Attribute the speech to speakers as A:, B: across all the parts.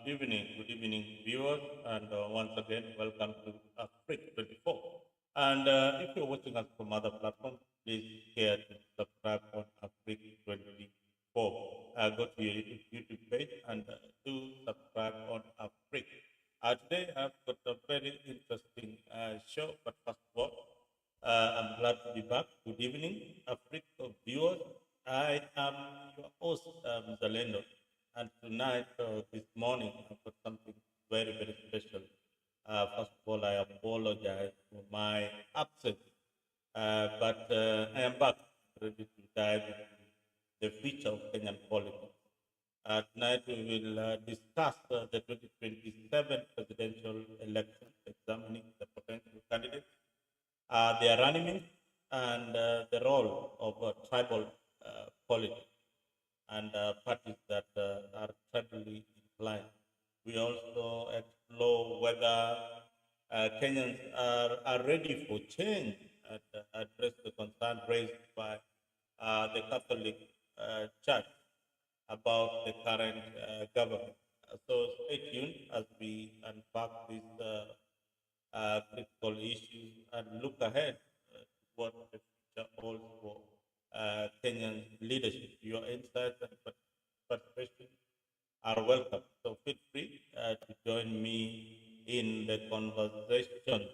A: Good evening, viewers, and once again, welcome to Africa 24. And if you're watching us from other platforms, please care to subscribe on Africa 24. Go to your YouTube page and do subscribe on Africa. Today, I've got a very interesting show, but first of all, I'm glad to be back. Good evening, Africa viewers. I am your host, Zalendo. And tonight, this morning, I've got something very, very special. First of all, I apologize for my absence, but I am back, ready to dive into the future of Kenyan politics. Tonight, we will discuss the 2027 presidential election, examining the potential candidates, their running mates, and the role of tribal politics and parties that are tribally inclined. We also explore whether Kenyans are ready for change and address the concern raised by the Catholic Church about the current government. So stay tuned as we unpack these critical issues and look ahead to what the future holds for Kenyan leadership. Your insights and participation are welcome. So feel free to join me in the conversation.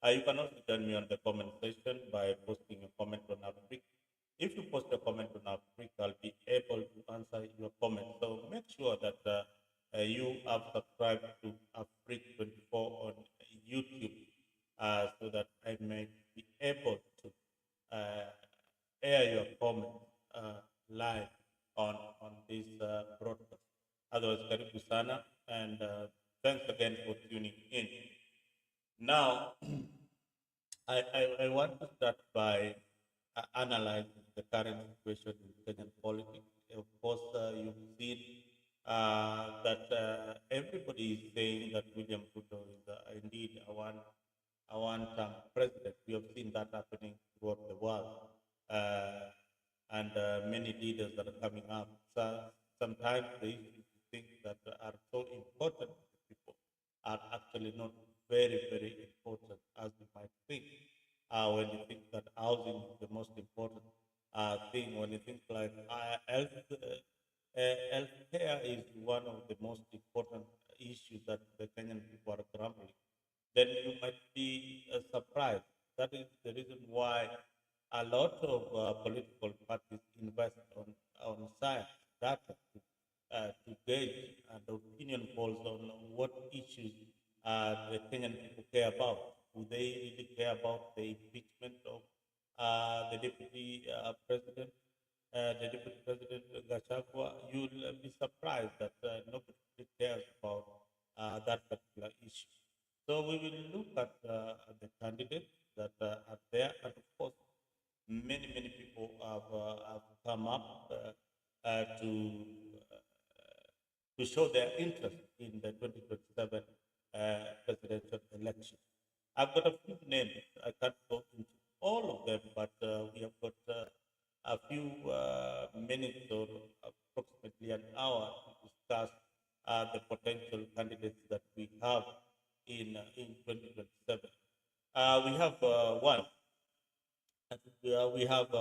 A: You can also join me on the comment section by posting a comment on Africa. If you post a comment on Africa, I'll be able to answer your comment. So make sure that you have subscribed to Africa 24 on YouTube so that I may be able to air your comments live on this broadcast. Otherwise, karibu sana, and thanks again for tuning in. Now, I want to start by analyzing the current situation in Kenyan politics. Of course, you've seen that everybody is saying that William Ruto is indeed a one-term president. We have seen that happening throughout the world, and many leaders that are coming up. So sometimes the issues think that are so important to people are actually not very, very important as you might think. When you think that housing is the most important thing, when you think like healthcare is one of the most important issues that the Kenyan people are grumbling, then you might be surprised. That is the reason why a lot of political parties invest on science data to gauge the opinion polls on what issues the Kenyan people care about. Do they really care about the impeachment of the deputy president, Gachagua? You'll be surprised that nobody really cares about that particular issue. So we will look at the candidates that are there, and of course, many people have come up to show their interest in the 2027 presidential election. I've got a few names. I can't go into all of them, but we have got a few minutes or approximately an hour to discuss the potential candidates that we have in 2027. We have one. We have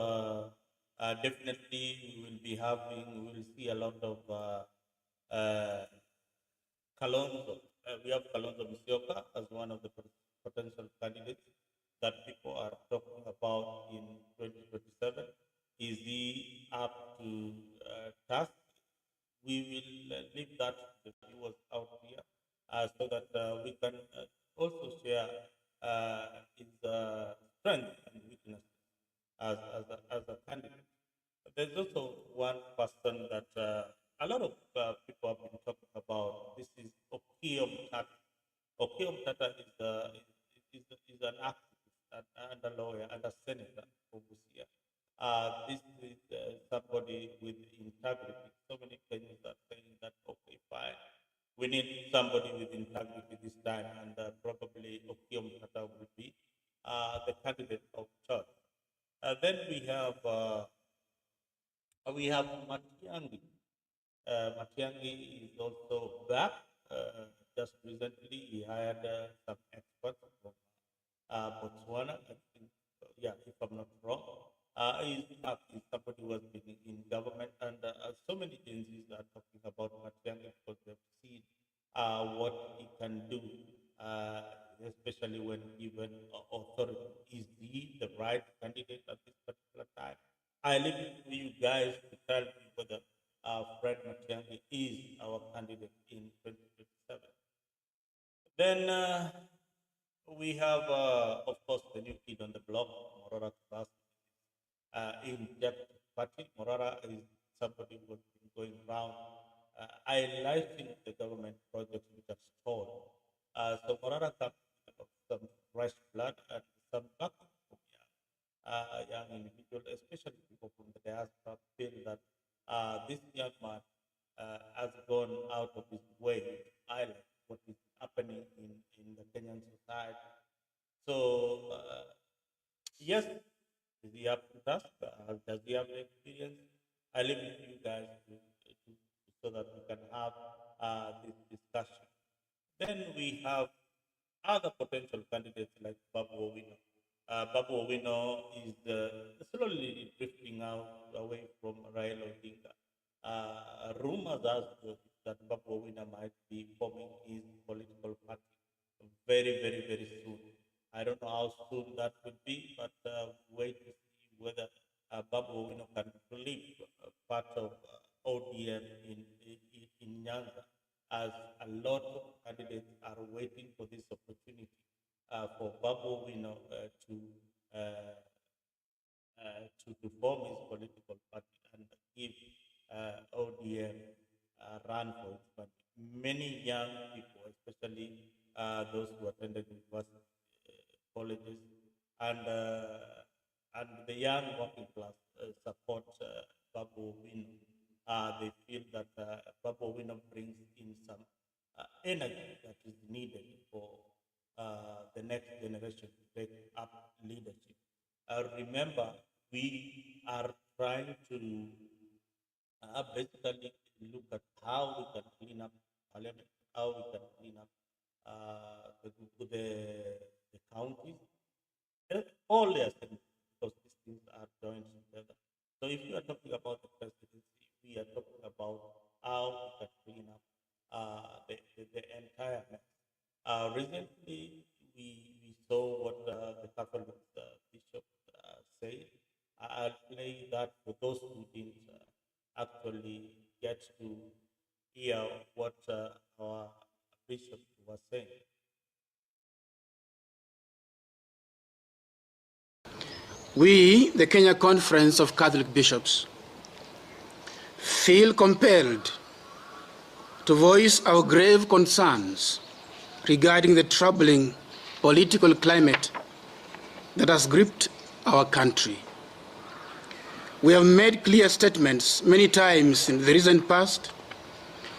A: definitely we will be having. We will see a lot of Kalonzo. We have Kalonzo Musyoka as one of the potential candidates that people are talking about in 2027. Is he up to task? We will leave that to the viewers out here so that we can also share his strengths and weaknesses as a candidate. There's also one person that a lot of people have been talking about. This is Okiya Omtatah. Okiya Omtatah is an activist and a lawyer and a senator for Busia. This is somebody with integrity. So many Kenyans are saying that, okay, fine, we need somebody with integrity this time, and probably Okiya Omtatah will be the candidate of choice. Then we have Matiangi. Matiangi is also back just recently he hired some experts from Botswana. I think, yeah, if I'm not wrong. He's somebody who has been in government, and so many agencies are talking about Matiangi because they've seen what he can do, uh, especially when given authority. Is he the right candidate at this particular time? I leave it to you guys to tell me whether Fred Matiangi is our candidate in 2027. Then we have, of course, the new kid on the block, Morara Kebaso, in depth party. Morara is somebody who has been going around highlighting the government projects which are stalled. So Morara comes with some fresh blood and some backing from young individuals, especially people from the diaspora, feel that this young man has gone out of his way to highlight what is happening in the Kenyan society. So, yes, is he up to task? Does he have the experience? I leave it to you guys so that we can have this discussion. Then we have other potential candidates like Babu Owino. Babu Owino is slowly drifting out away from Raila Odinga. Rumors are that Babu Owino might be forming his political party very, very, very soon. I don't know how soon that would be, but wait to see whether Babu Owino can lead part of ODM in Nyanza, as a lot of candidates are waiting for this opportunity for Babu Owino to form his political party and give ODM a run for its money. Many young people, especially those who attended university colleges, and the young working class support Babu Owino. They feel that Babu Owino brings in some energy that is needed for the next generation to take up leadership. Remember, we are trying to basically look at how we can clean up parliament, how we can clean up the counties, all their segments, because these things are joined together. So if we are talking about the presidency, we are talking about how we can clean up the entire mess. Recently, we saw what the Catholic bishop said. I'll play that for those who didn't actually get to hear what our bishop was saying.
B: We, the Kenya Conference of Catholic Bishops, feel compelled to voice our grave concerns regarding the troubling political climate that has gripped our country. We have made clear statements many times in the recent past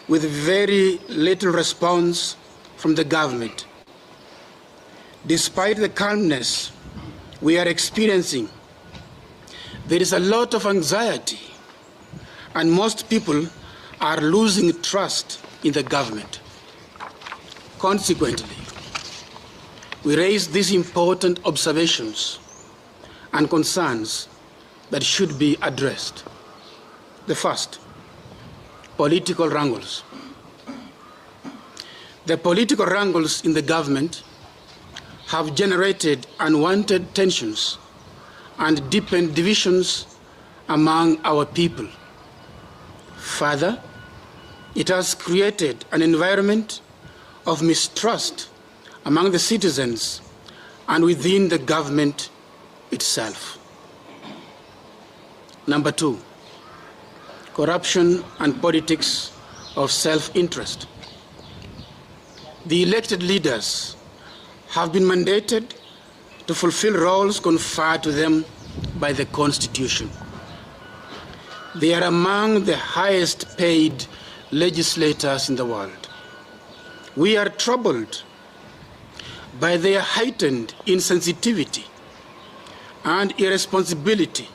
B: with very little response from the government. Despite the calmness we are experiencing, there is a lot of anxiety, and most people are losing trust in the government. Consequently, we raise these important observations and concerns that should be addressed. The first, political wrangles. The political wrangles in the government have generated unwanted tensions and deepened divisions among our people. Further, it has created an environment of mistrust among the citizens and within the government itself. Number two, corruption and politics of self-interest. The elected leaders have been mandated to fulfill roles conferred to them by the Constitution. They are among the highest paid legislators in the world. We are troubled by their heightened insensitivity and irresponsibility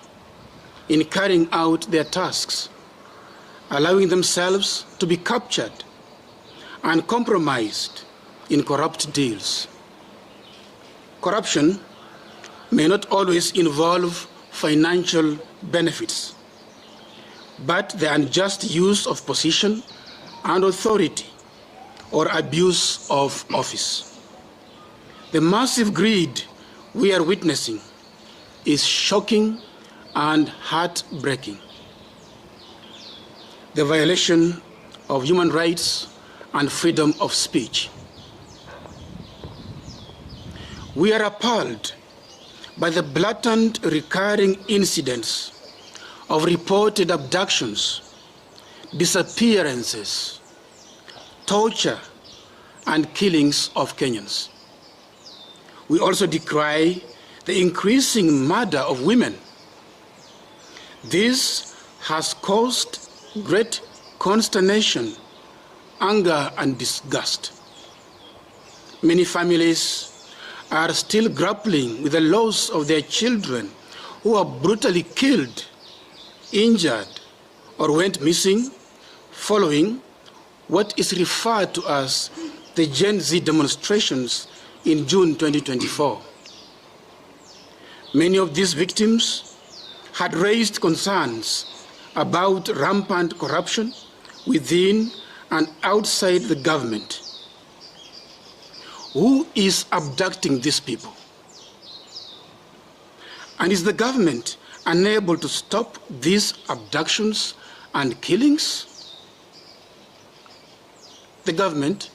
B: in carrying out their tasks, allowing themselves to be captured and compromised in corrupt deals. Corruption may not always involve financial benefits, but the unjust use of position and authority or abuse of office. The massive greed we are witnessing is shocking and heartbreaking. The violation of human rights and freedom of speech. We are appalled by the blatant recurring incidents of reported abductions, disappearances, torture, and killings of Kenyans. We also decry the increasing murder of women. This has caused great consternation, anger, and disgust. Many families are still grappling with the loss of their children who are brutally killed, injured, or went missing following what is referred to as the Gen Z demonstrations in June 2024. Many of these victims had raised concerns about rampant corruption within and outside the government. Who is abducting these people? And is the government unable to stop these abductions and killings? The government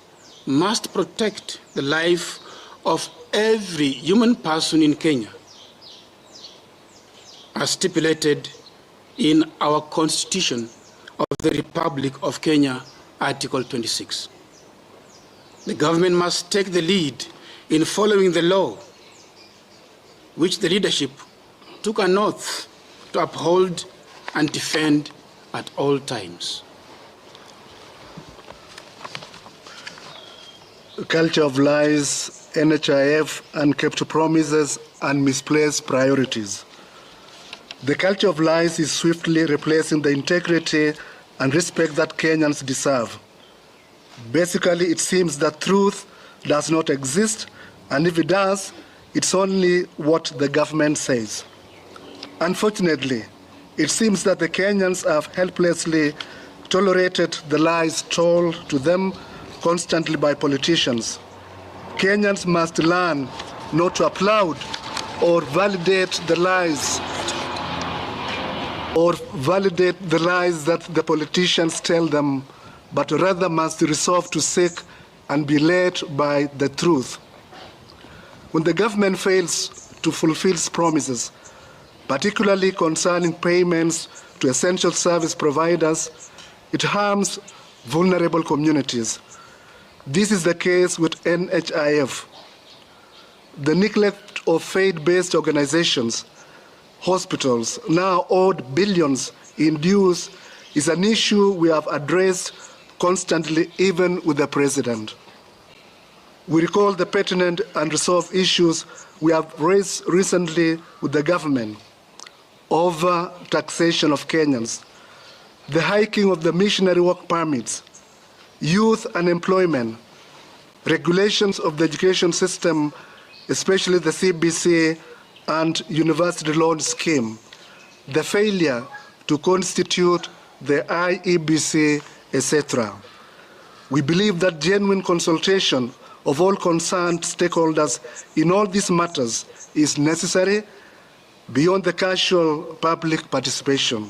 B: must protect the life of every human person in Kenya, as stipulated in our Constitution of the Republic of Kenya, Article 26. The government must take the lead in following the law, which the leadership took an oath to uphold and defend at all times.
C: Culture of lies, NHIF, unkept promises, and misplaced priorities. The culture of lies is swiftly replacing the integrity and respect that Kenyans deserve. Basically, it seems that truth does not exist, and if it does, it's only what the government says. Unfortunately, it seems that the Kenyans have helplessly tolerated the lies told to them constantly by politicians. Kenyans must learn not to applaud or validate the lies that the politicians tell them, but rather must resolve to seek and be led by the truth. When the government fails to fulfill its promises, particularly concerning payments to essential service providers, it harms vulnerable communities. This is the case with NHIF. The neglect of faith-based organizations, hospitals, now owed billions in dues, is an issue we have addressed constantly, even with the President. We recall the pertinent and resolved issues we have raised recently with the government: over taxation of Kenyans, the hiking of the missionary work permits, youth unemployment, regulations of the education system, especially the CBC and university loan scheme, the failure to constitute the IEBC, etc. We believe that genuine consultation of all concerned stakeholders in all these matters is necessary beyond the casual public participation.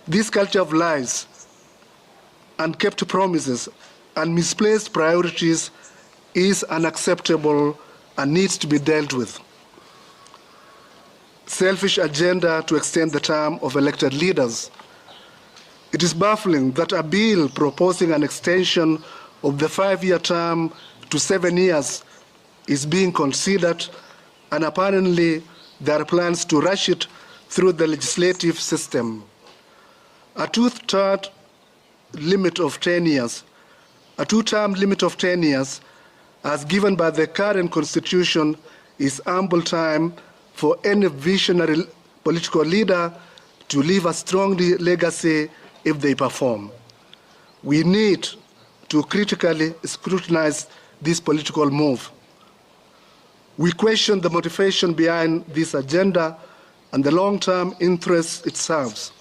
C: This culture of lies, unkept promises, and misplaced priorities is unacceptable and needs to be dealt with. Selfish agenda to extend the term of elected leaders. It is baffling that a bill proposing an extension of the 5-year term to 7 years is being considered, and apparently there are plans to rush it through the legislative system. A two-term limit of 10 years, as given by the current constitution, is ample time for any visionary political leader to leave a strong legacy if they perform. We need to critically scrutinize this political move. We question the motivation behind this agenda and the long-term interests it serves.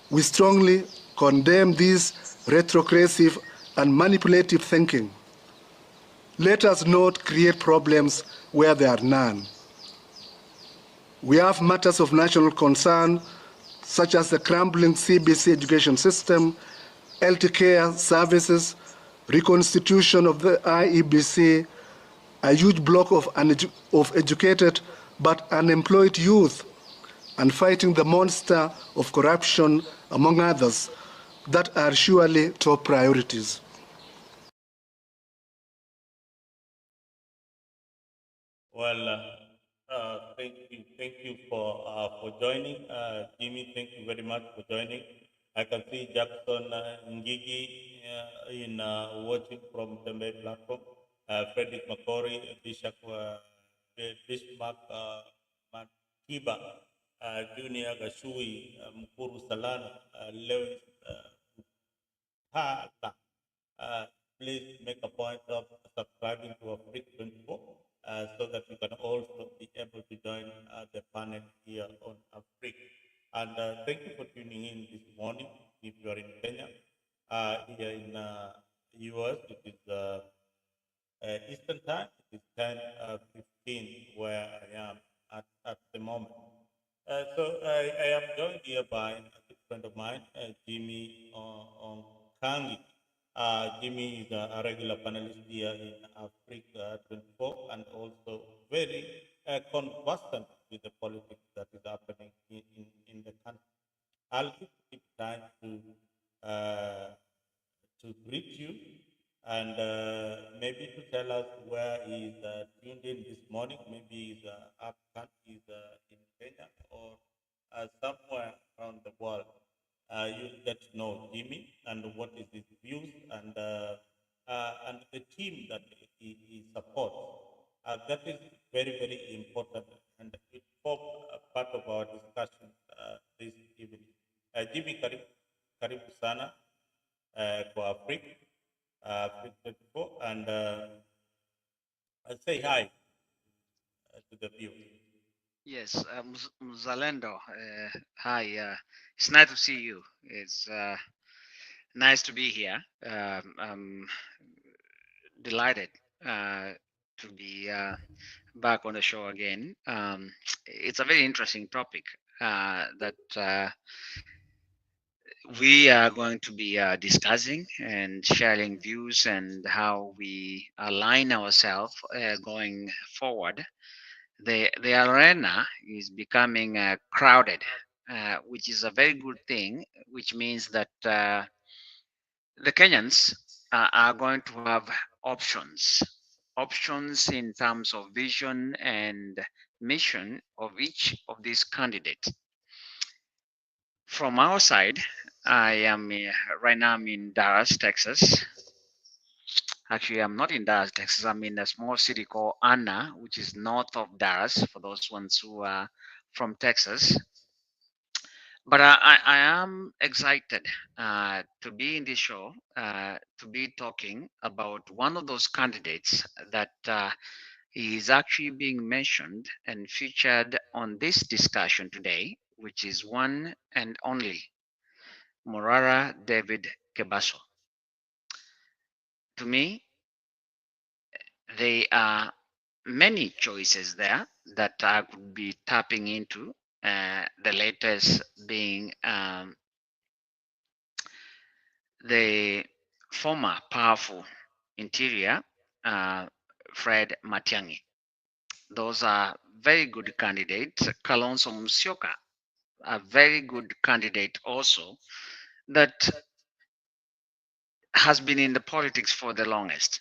C: We strongly condemn this retrogressive and manipulative thinking. Let us not create problems where there are none. We have matters of national concern, such as the crumbling CBC education system, health care services, reconstitution of the IEBC, a huge block of educated but unemployed youth, and fighting the monster of corruption, among others, that are surely top priorities.
A: Well, thank you for joining, Jimmy. Thank you very much for joining. I can see Jackson Ngigi in watching from the main platform. Frederick Makori, Bishop Bismarck Matiba, Junior Gashui, Mkuru Salana, Lewis Tata. Please make a point of subscribing to our Freak 24 so that you can also be able to join the panel here on Freak. And thank you for tuning in this morning. If you are in Kenya, here in US, it is Eastern Time. It is 10:15 where I am at the moment. I am joined here by a good friend of mine, Jimmy Kangi. Jimmy is a regular panelist here in Africa 24 and also very conversant with the politics that is happening in the country. I'll give time to greet you and maybe to tell us where he's tuned in this morning. Maybe he's up country, in Kenya or somewhere around the world. You'll get to know Jimmy and what is his views and the team that he supports. That is very, very important and it forms a part of our discussion this evening. Jimmy, karibu sana kwa Africa. And say hi to the viewers.
D: Yes, Mzalendo, hi. It's nice to see you. It's nice to be here. I'm delighted to be back on the show again. It's a very interesting topic that we are going to be discussing and sharing views and how we align ourselves going forward. The arena is becoming crowded, which is a very good thing, which means that the Kenyans are going to have options in terms of vision and mission of each of these candidates. From our side, I am right now I'm in Dallas, Texas. Actually, I'm not in Dallas, Texas. I'm in a small city called Anna, which is north of Dallas, for those ones who are from Texas. But I am excited to be in this show, to be talking about one of those candidates that is actually being mentioned and featured on this discussion today, which is one and only Morara David Kebaso. To me, there are many choices there that I could be tapping into. The latest being the former powerful interior, Fred Matiangi. Those are very good candidates. Kalonzo Musyoka, a very good candidate also, that has been in the politics for the longest.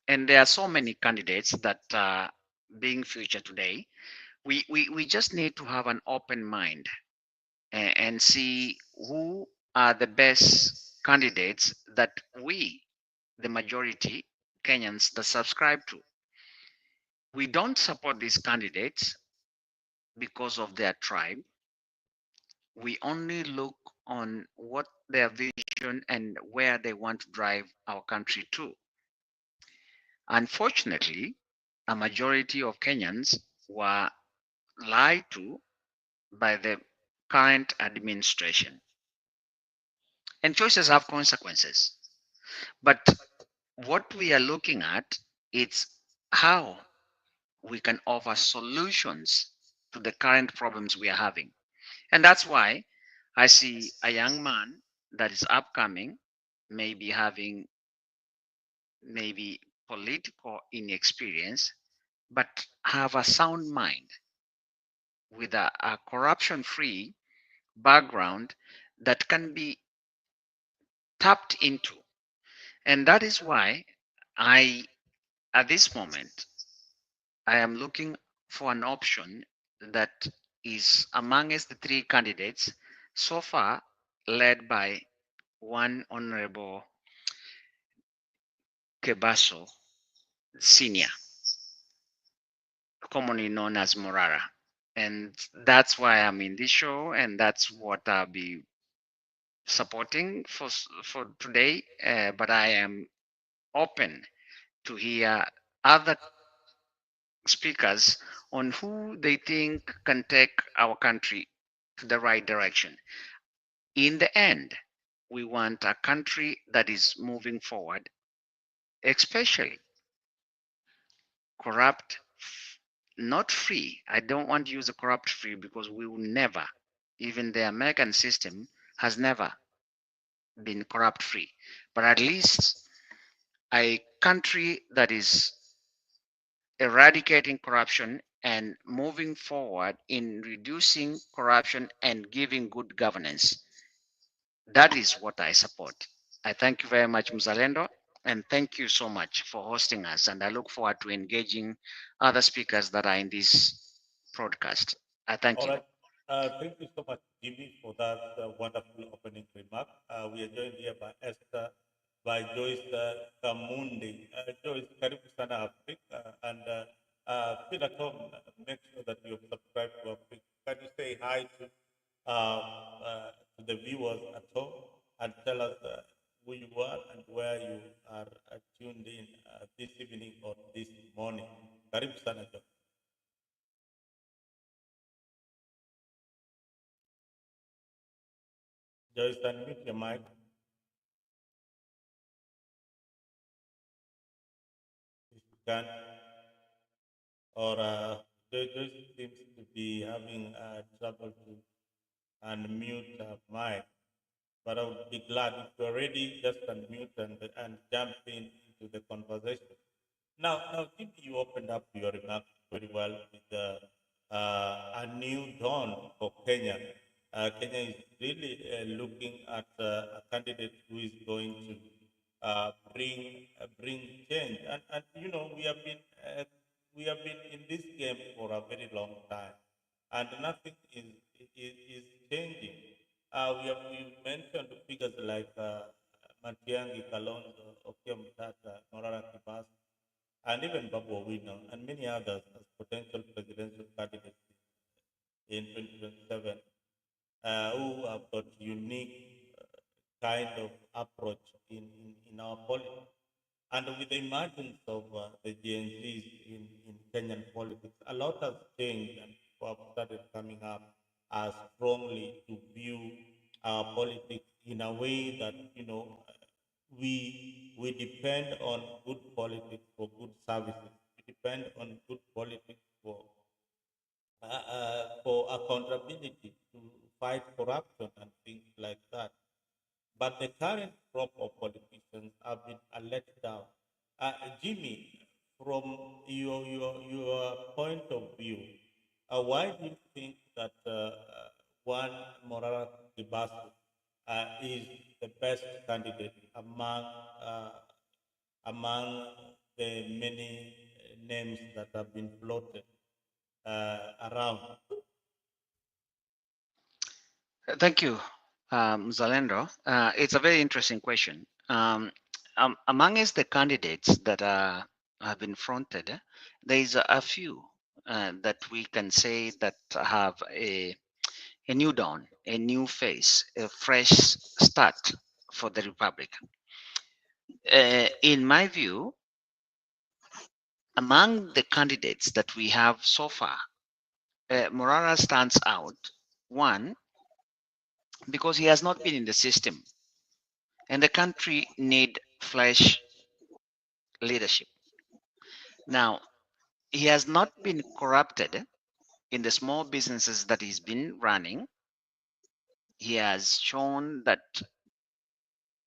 D: And there are so many candidates that are being featured today. We just need to have an open mind and see who are the best candidates that we, the majority Kenyans, that subscribe to. We don't support these candidates because of their tribe. We only look on what their vision vision and where they want to drive our country to. Unfortunately, a majority of Kenyans were lied to by the current administration. And choices have consequences. But what we are looking at is how we can offer solutions to the current problems we are having. And that's why I see a young man that is upcoming, maybe having maybe political inexperience, but have a sound mind with a corruption free background that can be tapped into. And that is why I, at this moment, I am looking for an option that is amongst the three candidates so far led by one Honorable Kebaso Senior, commonly known as Morara. And that's why I'm in this show, and that's what I'll be supporting for today. But I am open to hear other speakers on who they think can take our country to the right direction. In the end, we want a country that is moving forward, especially corrupt, not free. I don't want to use the corrupt free because we will never, even the American system has never been corrupt free, but at least a country that is eradicating corruption and moving forward in reducing corruption and giving good governance. That is what I support. I thank you very much, Mzalendo, and thank you so much for hosting us. And I look forward to engaging other speakers that are in this broadcast. I thank
A: All
D: you.
A: right. Thank you so much, Jimmy, for that wonderful opening remark. We are joined here by Esther, by Joyce Kamundi. Joyce, karibu sana Africa. And feel at home, make sure that you subscribe to Africa. Can you say hi to the viewers at home and tell us who you are and where you are tuned in this evening or this morning? Karibu sana, Joyce. Joyce, unmute your mic. If you can, or Joyce seems to be having trouble to unmute her mic. But I would be glad if you're ready, just unmute and jump into the conversation. Now, Tim, you opened up your remarks very well with a new dawn for Kenya. Kenya is really looking at a candidate who is going to bring change, and you know we have been in this game for a very long time, and nothing is changing. We mentioned figures like Matiangi, Kalonzo, Okiya Omtatah, Morara Kebaso, and even Babu Owino, and many others as potential presidential candidates in 2027, who have got unique kind of approach in our politics. And with the emergence of the GNZs in Kenyan politics, a lot has changed, and people have started coming up strongly to view our politics in a way that we depend on good politics for good services. We depend on good politics for accountability to fight corruption and things like that. But the current crop of politicians have been a letdown. Jimmy, from your point of view, why do you think that one Morara Kebaso is the best candidate uh, among the many names that have been floated around?
D: Thank you, Zalendro. It's a very interesting question. Amongst the candidates that have been fronted, there is a few that we can say that have a new dawn, a new face, a fresh start. for the Republic. In my view, among the candidates that we have so far, Morara stands out. One, because he has not been in the system, and the country need fresh leadership. Now, he has not been corrupted in the small businesses that he's been running. He has shown that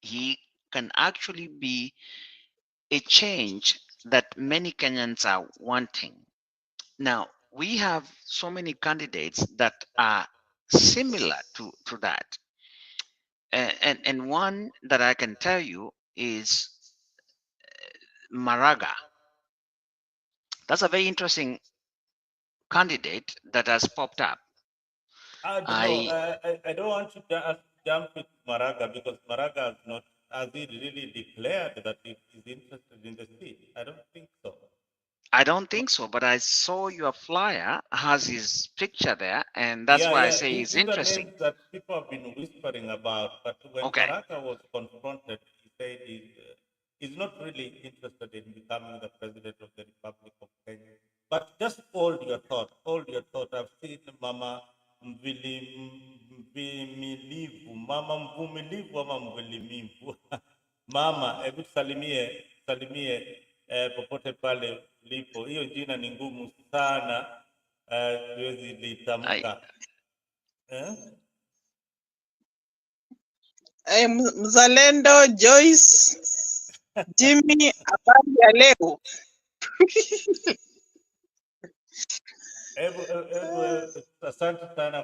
D: he can actually be a change that many Kenyans are wanting. Now, we have so many candidates that are similar to that. And one that I can tell you is Maraga. That's a very interesting candidate that has popped up.
A: I don't know. I don't want to jump with Maraga because Maraga has he really declared that he is interested in the seat? I don't think so.
D: I don't think so, but I saw your flyer has his picture there, and that's
A: Yeah,
D: why I
A: yeah.
D: say it's
A: These are
D: interesting.
A: names that people have been whispering about. But when
D: Okay.
A: Maraga was confronted, he said he's not really interested in becoming the president of the Republic of Kenya. But just hold your thought. Hold your thought. I've seen Mama Mvumilivu, Mama Mvumilivu ama Mvulimivu. Mama, hebu salimie popote pale ulipo. Hiyo jina ni ngumu sana, siwezi
D: I,
A: litamka.
E: Mzalendo Joyce Jimmy, habari ya leo?
A: Asante sana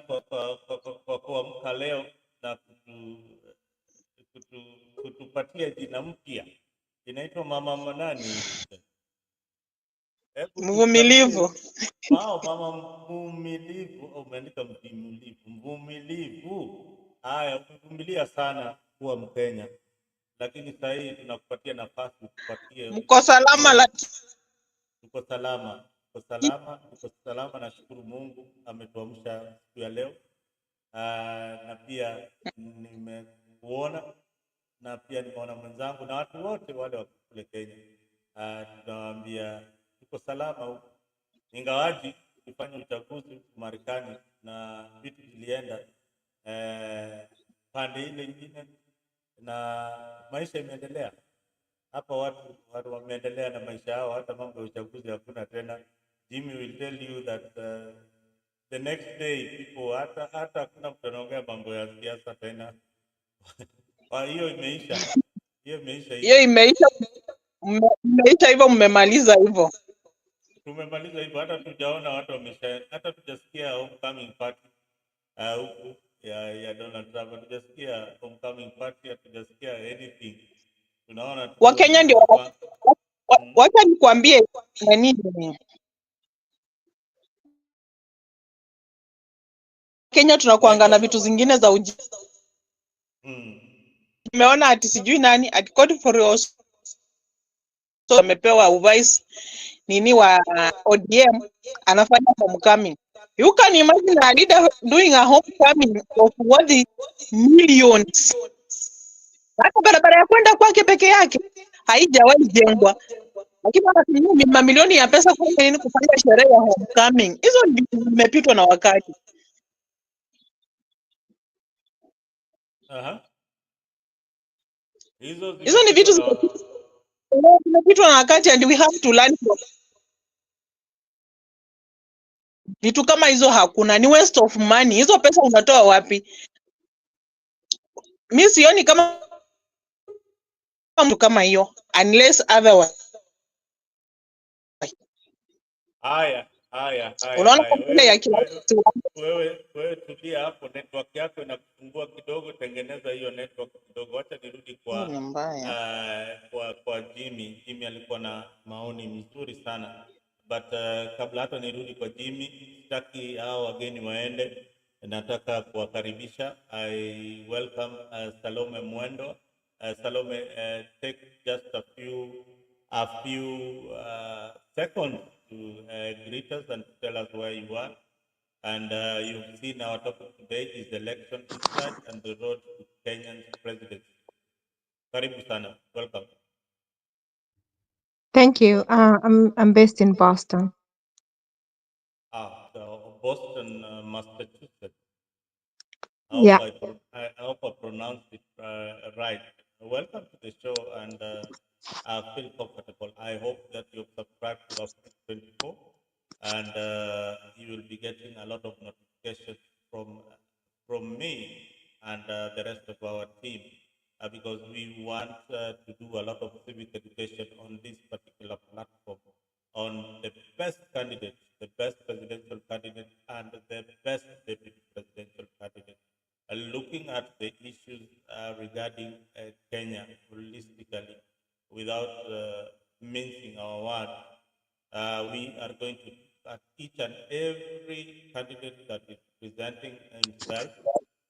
A: kwa kuamka leo na kutupatia jina mpya. Inaitwa mama manani? Hebu
E: Mvumilivu.
A: mama mvumilivu. Umeandika mvumilivu. Haya, umevumilia sana kuwa Mkenya, lakini sasa hii tunakupatia nafasi utupatie.
E: Mko salama? Lakini
A: tuko salama, nashukuru Mungu ametuamsha siku ya leo. Na pia nimekuona na pia nimeona mwenzangu na watu wote wale wa kule Kenya. Tunawaambia tuko salama huko, ingawaji tulifanya uchaguzi Marekani na vitu vilienda pande ile nyingine, na maisha imeendelea hapa. Watu wameendelea na maisha yao, hata mambo ya uchaguzi hakuna tena. Jimmy will tell you that the next day people hata hakuna mtu anaongea mambo ya siasa tena. Hiyo imeisha.
E: hiyo imeisha hivyo, mmemaliza hivyo.
A: Tumemaliza hivyo, hata tujaona watu hata tujasikia homecoming party huku ya Donald Trump, hatujasikia homecoming party, hatujasikia anything. Tunaona tu
E: Wakenya ndio wacha nikwambie nini. Kenya tunakuanga na vitu zingine za Nimeona ati sijui nani ati code for us amepewa uvice nini wa ODM anafanya homecoming. You can imagine a leader doing a homecoming of what the millions. Hata barabara ya kwenda kwake peke yake haijawahi jengwa, lakini wanatumia mamilioni ya pesa kufanya nini? Kufanya sherehe ya homecoming. Hizo zimepitwa na wakati. Hizo ni vitu zimepitwa na wakati, and we have to learn from. Vitu kama hizo hakuna, ni waste of money. Hizo pesa unatoa wapi? Mimi sioni kama mtu kama hiyo unless otherwise.
A: Haya.
E: Unaona ile ya
A: Wewe tulia hapo, network yako inakufungua kidogo, tengeneza hiyo network kidogo. Acha nirudi kwa Jimmy. Jimmy alikuwa na maoni mzuri sana, but kabla hata nirudi kwa Jimmy, sitaki hao wageni waende, nataka kuwakaribisha. I welcome Salome Mwendo. Salome, take just a few seconds to greet us and tell us where you are. And you've seen our topic today is election insight and the road to Kenyan presidency. Karibu sana. Welcome.
F: Thank you. I'm based in Boston.
A: So Boston, Massachusetts.
F: Yeah.
A: I hope I pronounced it right. Welcome to the show, and I feel comfortable. I hope that you've subscribed to Africa 24, and you will be getting a lot of notifications from me and the rest of our team, because we want to do a lot of civic education on this particular platform on the best candidate, the best presidential candidate, and the best deputy presidential candidate. Looking at the issues regarding Kenya holistically, without mincing our word, we are going to look at each and every candidate that is presenting himself.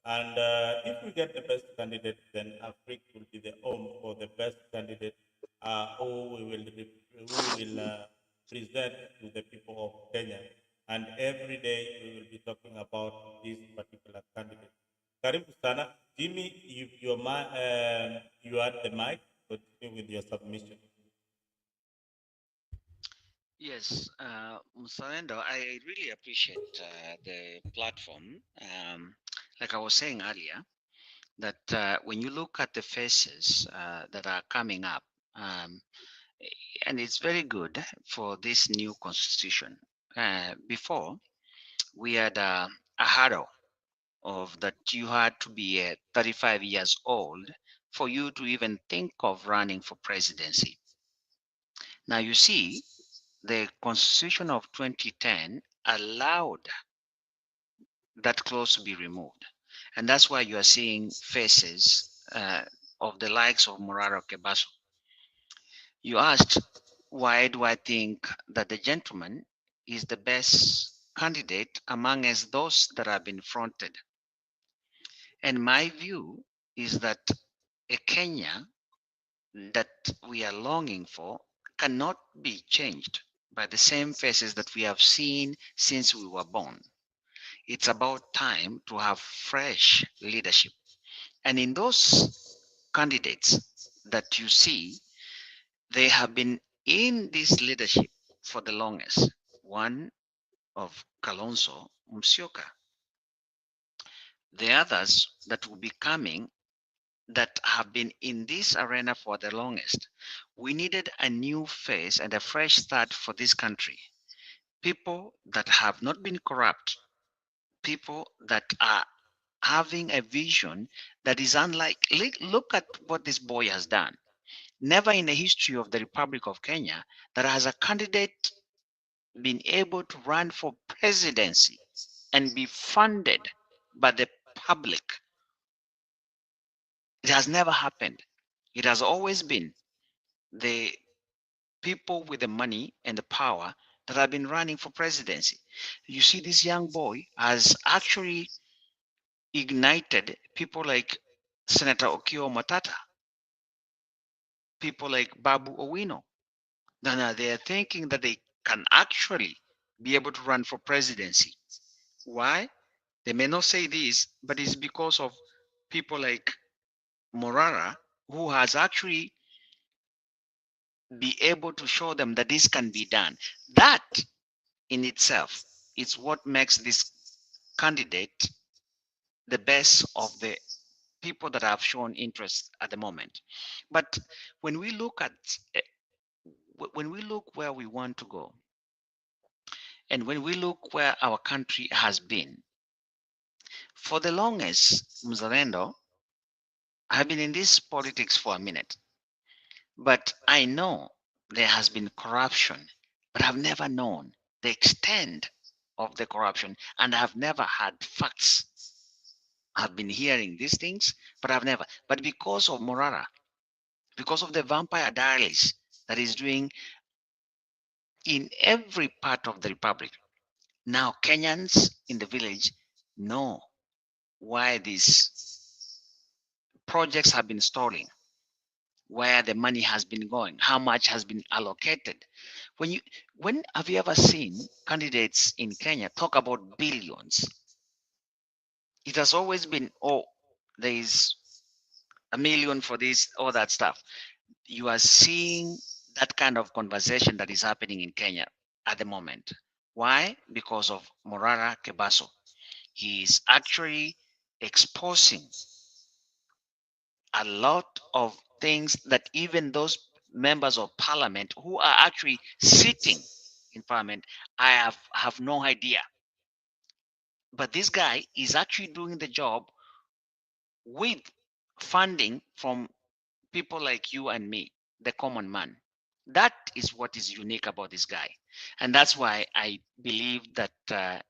A: And if we get the best candidate, then Africa will be the home for the best candidate who we will present to the people of Kenya. And every day we will be talking about this particular candidate. Karibu sana. Jimmy, if you had the mic, continue with your submission.
D: Yes, Msalendo, I really appreciate the platform. Like I was saying earlier, that when you look at the faces that are coming up, um, and it's very good for this new constitution. Before, we had a hurdle of that you had to be 35 years old for you to even think of running for presidency. Now you see, the Constitution of 2010 allowed that clause to be removed. And that's why you are seeing faces of the likes of Morara Kebaso. You asked, why do I think that the gentleman is the best candidate among us those that have been fronted? And my view is that a Kenya that we are longing for cannot be changed by the same faces that we have seen since we were born. It's about time to have fresh leadership. And in those candidates that you see, they have been in this leadership for the longest. One of Kalonzo Musyoka. The others that will be coming that have been in this arena for the longest. We needed a new face and a fresh start for this country. People that have not been corrupt, people that are having a vision that is unlike. Look at what this boy has done. Never in the history of the Republic of Kenya that has a candidate been able to run for presidency and be funded by the public. It has never happened. It has always been the people with the money and the power that have been running for presidency. You see, this young boy has actually ignited people like Senator Okiya Omtatah, people like Babu Owino. Now they are thinking that they can actually be able to run for presidency. Why? They may not say this, but it's because of people like Morara, who has actually be able to show them that this can be done. That in itself is what makes this candidate the best of the people that have shown interest at the moment. But when we look at when we look where we want to go, and when we look where our country has been, for the longest, Mzalendo, I've been in this politics for a minute, but I know there has been corruption, but I've never known the extent of the corruption, and I've never had facts. I've been hearing these things, but I've never. But because of Morara, because of the vampire diaries that is doing in every part of the republic, now Kenyans in the village know why these projects have been stalling, where the money has been going, how much has been allocated. When have you ever seen candidates in Kenya talk about billions? It has always been, oh, there is a million for this, all that stuff. You are seeing that kind of conversation that is happening in Kenya at the moment. Why? Because of Morara Kebaso. He is actually exposing a lot of things that even those members of parliament who are actually sitting in parliament, I have no idea. But this guy is actually doing the job with funding from people like you and me, the common man. That is what is unique about this guy. And that's why I believe that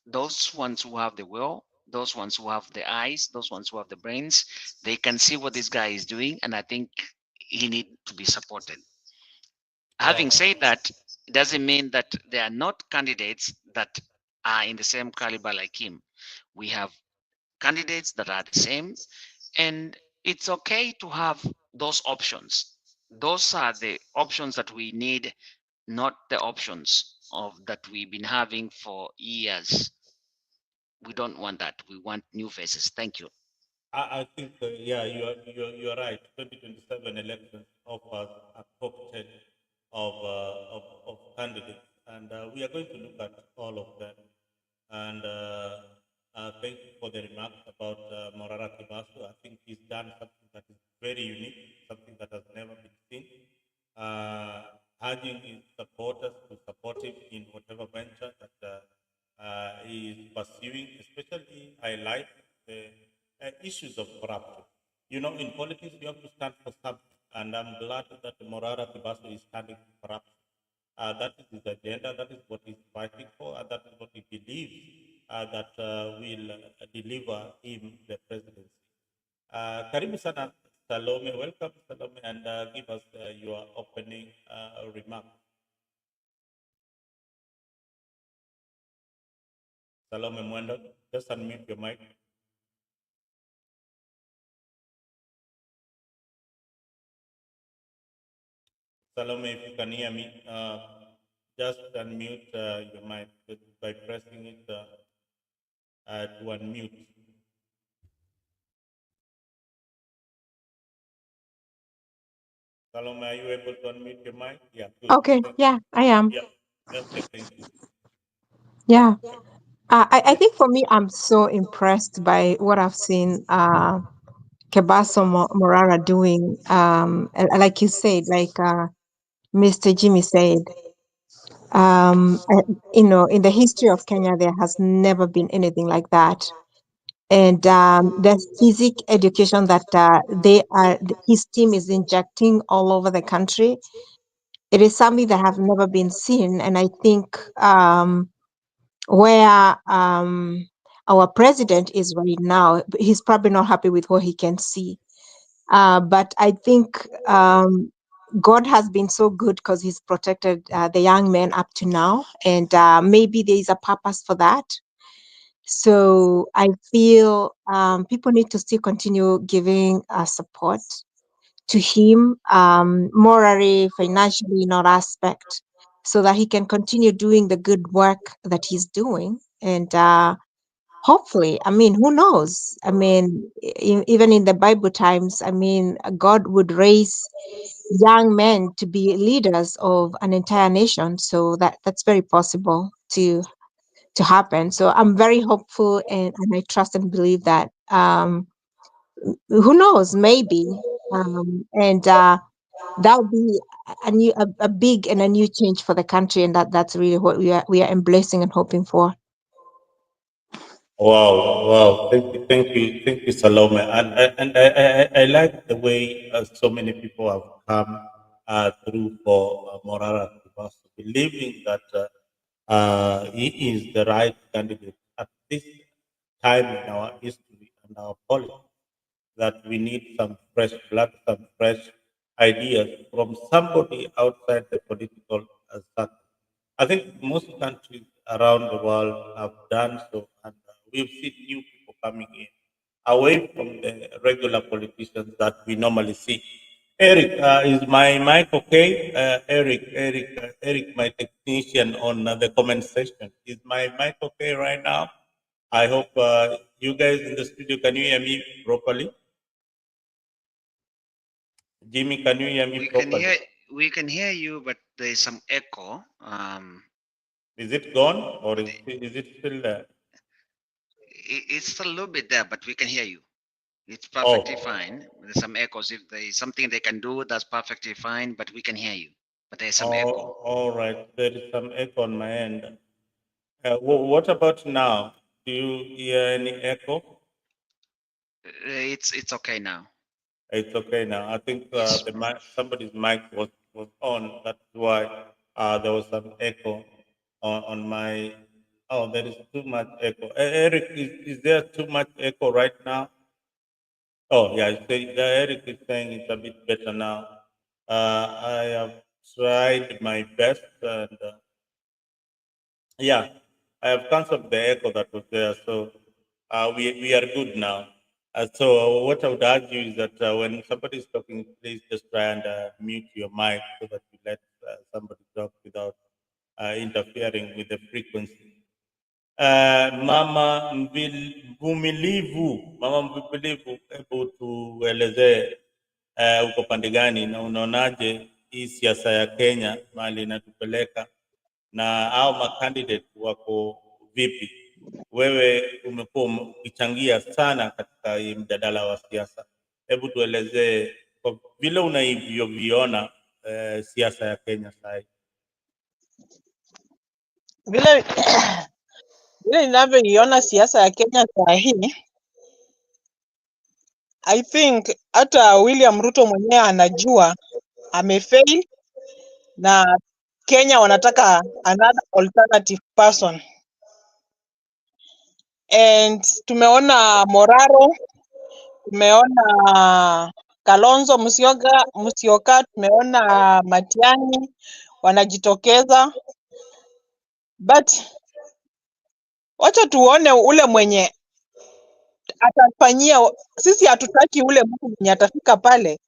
D: those ones who have the will, those ones who have the eyes, those ones who have the brains, they can see what this guy is doing. And I think he needs to be supported. Having said that, it doesn't mean that there are not candidates that are in the same caliber like him. We have candidates that are the same, and it's okay to have those options. Those are the options that we need, not the options of that we've been having for years. We don't want that. We want new faces. Thank you.
A: I think, yeah, you are right. 2027 elections offers a cocktail of candidates, and we are going to look at all of them. And thank you for the remarks about Morara Kebaso. I think he's done something that is very unique, something that has never been seen. Urging his supporters to support him in whatever venture that he is pursuing, especially highlight the issues of corruption. You know, in politics, you have to stand for something, and I'm glad that Morara Kebaso is standing for corruption. That is his agenda, that is what he's fighting for, and that is what he believes that will deliver him the presidency. Karibu sana Salome, welcome Salome, and give us your opening remark. Salome Mwendo, just unmute your mic. Salome, if you can hear me, just unmute your mic by pressing it to unmute. Salome, are you able to unmute your mic? Yeah, good.
F: Okay, yeah, I am.
A: Yeah, okay, thank you.
F: Yeah. I think for me, I'm so impressed by what I've seen Kebaso Morara doing. Like you said, like Mr. Jimmy said, in the history of Kenya, there has never been anything like that. And the physic education that his team is injecting all over the country, it is something that have never been seen. And I think where our president is right now, he's probably not happy with what he can see. But I think God has been so good because he's protected the young men up to now. And maybe there is a purpose for that. So I feel people need to still continue giving support to him, morally, financially, in all aspect, so that he can continue doing the good work that he's doing. And hopefully, I mean, who knows? I mean, even in the Bible times, I mean, God would raise young men to be leaders of an entire nation. So that's very possible to happen. So I'm very hopeful, and I trust and believe that who knows, maybe. And that would be a big and a new change for the country, and that's really what we are embracing and hoping for.
A: Wow, wow! Thank you, Salome. And I like the way so many people have come through for Morara Kebaso, believing that he is the right candidate at this time in our history and our politics. That we need some fresh blood, some fresh ideas from somebody outside the political circle. I think most countries around the world have done so, and we've seen new people coming in away from the regular politicians that we normally see. Eric, is my mic okay? Eric, my technician on the comment section. Is my mic okay right now? I hope you guys in the studio can you hear me properly? Jimmy, can you hear me properly?
D: We can hear you, but there is some echo.
A: Is it gone or is it still there?
D: It's a little bit there, but we can hear you. It's
A: Oh.
D: perfectly fine. There's some echoes. If there is something they can do, that's perfectly fine, but we can hear you. But there's some echo.
A: All right. There is some echo on my end. What about now? Do you hear any echo?
D: It's okay now.
A: It's okay now. I think
D: Yes.
A: the mic, somebody's mic was on. That's why there was some echo on my. Oh, there is too much echo. Eric, is there too much echo right now? Oh, yeah. Eric is saying it's a bit better now. I have tried my best, and yeah, I have canceled the echo that was there. So we are good now. So what I would urge you is that when somebody is talking, please just try and mute your mic so that you let somebody talk without interfering with the frequency. Mama Mvumilivu, hebu tuelezee uko pande gani na unaonaje hii siasa ya Kenya mahali inatupeleka na hao makandidate wako vipi? Wewe umekuwa ukichangia sana katika hii mjadala wa siasa, hebu tuelezee kwa vile unavyoviona siasa ya Kenya sasa hivi.
E: Vile ninavyoiona siasa ya Kenya saa hii, I think hata William Ruto mwenyewe anajua amefail na Kenya wanataka another alternative person. And tumeona Moraro, tumeona Kalonzo Musyoka, tumeona Matiangi wanajitokeza, but wacha tuone ule mwenye atafanyia. Sisi hatutaki ule mtu mwenye atafika pale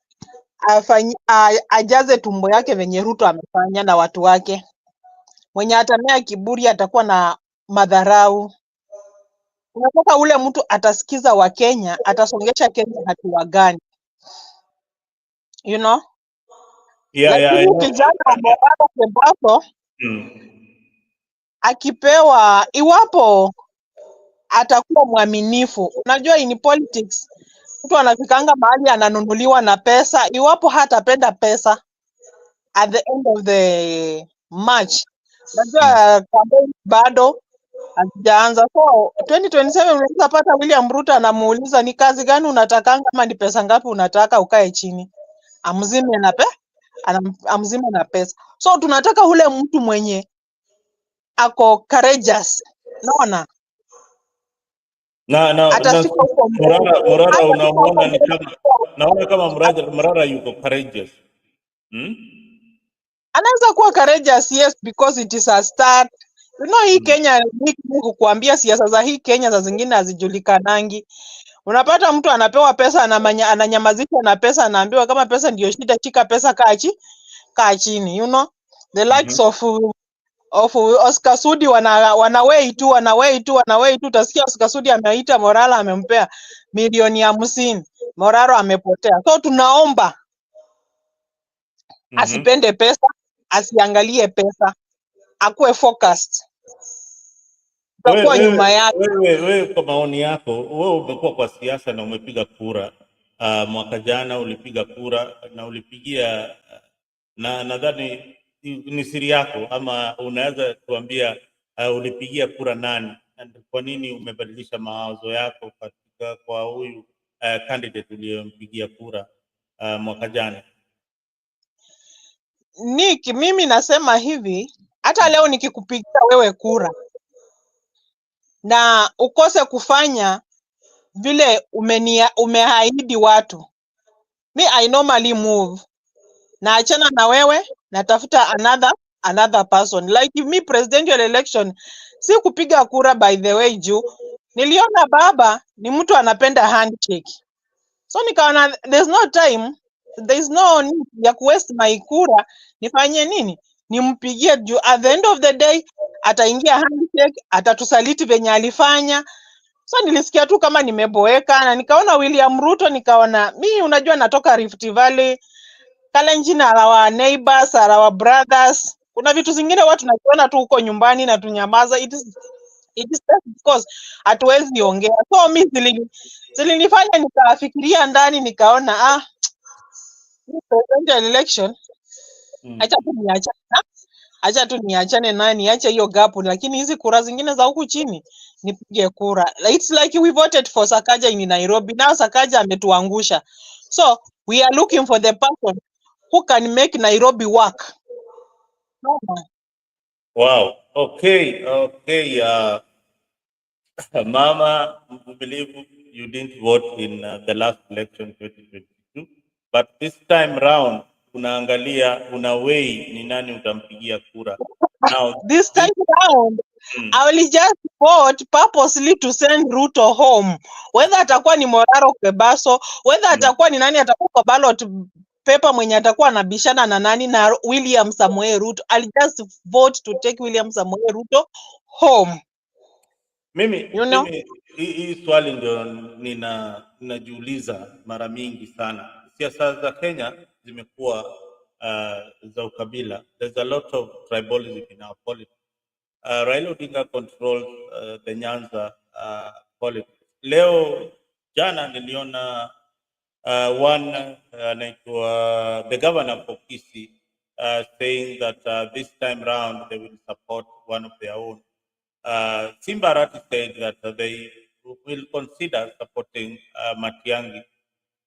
E: ajaze tumbo yake venye Ruto amefanya na watu wake. Mwenye atamea kiburi atakuwa na madharau. Unataka ule mtu atasikiza Wakenya, atasongesha Kenya hatua gani? You know?
A: I know.
E: Kijana wa Morara Kebaso akipewa, iwapo atakuwa mwaminifu. Unajua in politics mtu anafikanga mahali ananunuliwa na pesa, iwapo hatapenda pesa at the end of the match. Unajua campaign bado hazijaanza. So 2027 unaweza pata William Ruto anamuuliza ni kazi gani unatakanga ama ni pesa ngapi unataka, ukae chini amzime na pesa. So tunataka ule mtu mwenye ako courageous. Naona atafika huko
A: Morara unaona ni kama naona kama Morara yuko courageous.
E: Anaweza kuwa courageous, yes, because it is a start. You know, hii Kenya ni kukuambia siasa za hii Kenya za zingine hazijulikanangi. Unapata mtu anapewa pesa ananyamazishwa na pesa, anaambiwa kama pesa ndio shida, chika pesa, kaa chini, you know. The likes of Oscar Sudi wanawei tu, utasikia Oscar Sudi ameita Morara amempea milioni 50, Morara amepotea. So tunaomba asipende pesa, asiangalie pesa, akuwe focused. Tutakuwa nyuma yake.
A: Wewe kwa maoni yako, wewe umekuwa kwa siasa na umepiga kura mwaka jana, ulipiga kura na ulipigia na nadhani ni siri yako, ama unaweza tuambia ulipigia kura nani na kwa nini umebadilisha mawazo yako katika kwa huyu candidate uliyompigia kura mwaka jana?
E: Nick, mimi nasema hivi, hata leo nikikupigia wewe kura na ukose kufanya vile umeahidi watu, I normally move na achana na wewe, natafuta another person. Like me presidential election si kupiga kura, by the way, juu niliona baba ni mtu anapenda handshake, so nikaona there's no need ya kuwaste my kura. Nifanye nini? Nimpigie juu at the end of the day ataingia handshake, atatusaliti venye alifanya. So nilisikia tu kama nimeboeka, na nikaona William Ruto, nikaona unajua natoka Rift Valley, Kalenjin are our neighbors, are our brothers. Kuna vitu zingine watu tunakiona tu huko nyumbani na tunyamaza. It is just because hatuwezi ongea. So mi zilinifanya nikafikiria ndani nikaona presidential election acha tu niachane naye, niache hiyo gapu, lakini hizi kura zingine za huku chini nipige kura. It's like we voted for Sakaja in Nairobi. Now Sakaja ametuangusha. So we are looking for the person who can make Nairobi work.
A: Wow. Okay. Okay. Mama, we believe you didn't vote in the last election 2022, but this time round unaangalia, una way ni nani utampigia kura. Now
E: this time round I will just vote purposely to send Ruto home, whether atakuwa ni Morara Kebaso, whether atakuwa ni nani atakuwa kwa ballot paper mwenye atakuwa anabishana na nani na William Samoei Ruto. I'll just vote to take William Samoei Ruto home.
A: Mimi
E: You know?
A: hii swali ndio ninajiuliza mara mingi sana. Siasa za Kenya zimekuwa za ukabila. There's a lot of tribalism in our politics. Raila Odinga controls the Nyanza politics. Leo jana niliona the governor of Kisii saying that this time round they will support one of their own. Simbarati said that they will consider supporting Matiangi.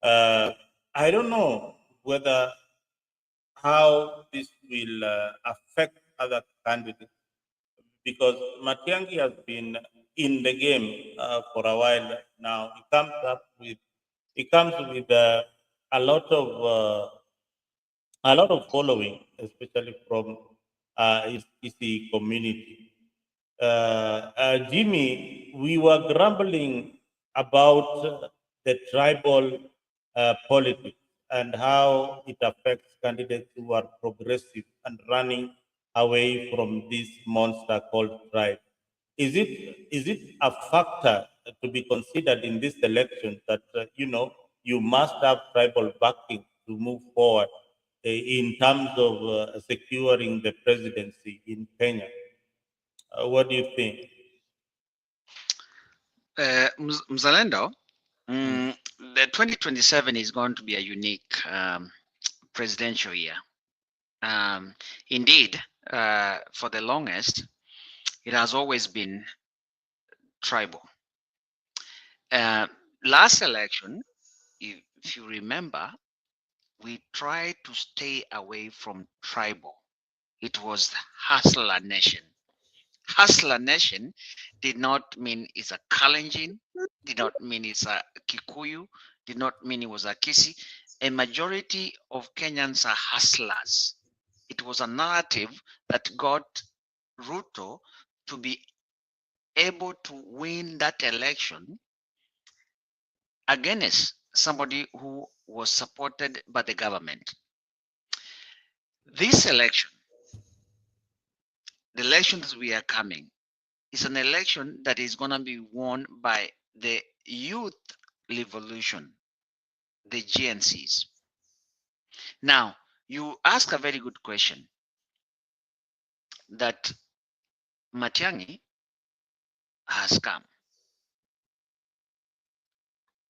A: I don't know whether how this will affect other candidates, because Matiangi has been in the game for a while now. He comes with a lot of following, especially from his community. Jimmy, we were grumbling about the tribal politics and how it affects candidates who are progressive and running away from this monster called tribe. Is it a factor to be considered in this election that you must have tribal backing to move forward in terms of securing the presidency in Kenya? What do you think?
D: Mzalendo, the 2027 is going to be a unique presidential year. Indeed, for the longest, it has always been tribal. Last election, if you remember, we tried to stay away from tribal. It was Hustler Nation. Hustler Nation did not mean it's a Kalenjin, did not mean it's a Kikuyu, did not mean it was a Kisi. A majority of Kenyans are hustlers. It was a narrative that got Ruto to be able to win that election against somebody who was supported by the government. This election, the elections we are coming, is an election that is going to be won by the youth revolution, the GNCs. Now, you ask a very good question that Matiangi has come.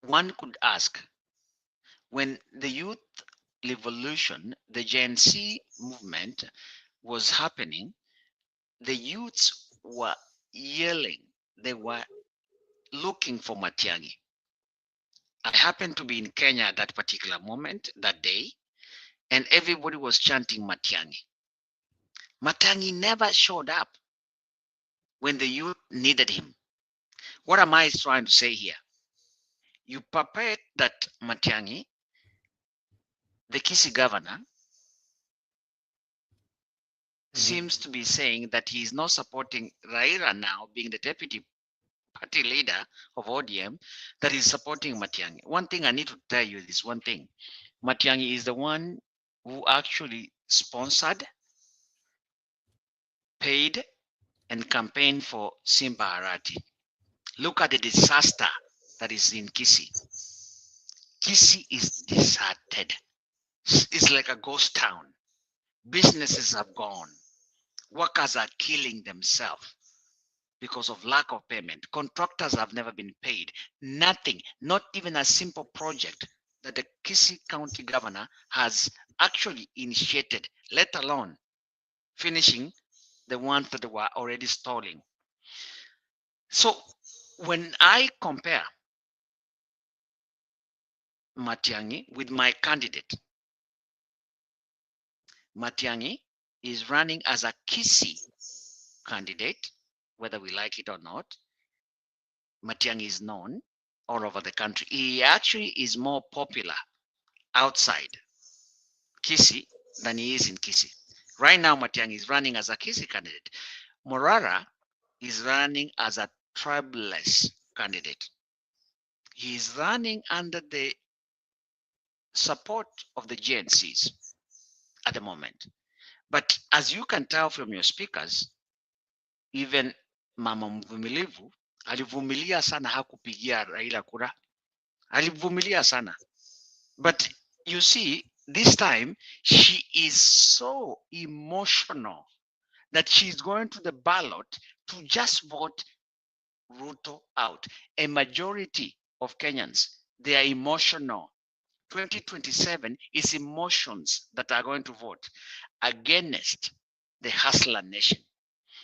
D: One could ask, when the youth revolution, the Gen Z movement was happening, the youths were yelling, they were looking for Matiangi. I happened to be in Kenya at that particular moment, that day, and everybody was chanting Matiangi. Matiangi never showed up when the youth needed him. What am I trying to say here? You perpetrate that Matiangi, the Kisii governor, seems to be saying that he is not supporting Raila now, being the deputy party leader of ODM, that is supporting Matiangi. One thing I need to tell you is one thing. Matiangi is the one who actually sponsored, paid, and campaigned for Simba Arati. Look at the disaster that is in Kisii. Kisii is deserted. It's like a ghost town. Businesses have gone. Workers are killing themselves because of lack of payment. Contractors have never been paid. Nothing, not even a simple project that the Kisii County governor has actually initiated, let alone finishing the ones that were already stalling. So when I compare Matiangi with my candidate, Matiangi is running as a Kisii candidate, whether we like it or not. Matiangi is known all over the country. He actually is more popular outside Kisii than he is in Kisii. Right now, Matiangi is running as a Kisii candidate. Morara is running as a tribeless candidate. He is running under the support of the GNCs at the moment. But as you can tell from your speakers, even Mama Mvumilivu alivumilia sana, hakupigia Raila kura, alivumilia sana. But you see, this time she is so emotional that she's going to the ballot to just vote Ruto out. A majority of Kenyans, they are emotional. 2027 is emotions that are going to vote against the hustler nation.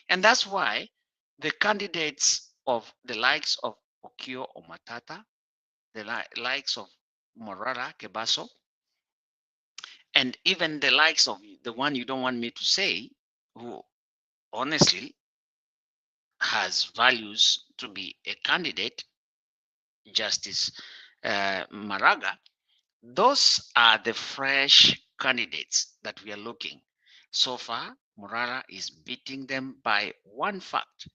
D: And that's why the candidates of the likes of Okiya Omtatah, the likes of Morara Kebaso, and even the likes of the one you don't want me to say, who honestly has values to be a candidate, Justice Maraga, those are the fresh candidates that we are looking. So far, Morara is beating them by one fact,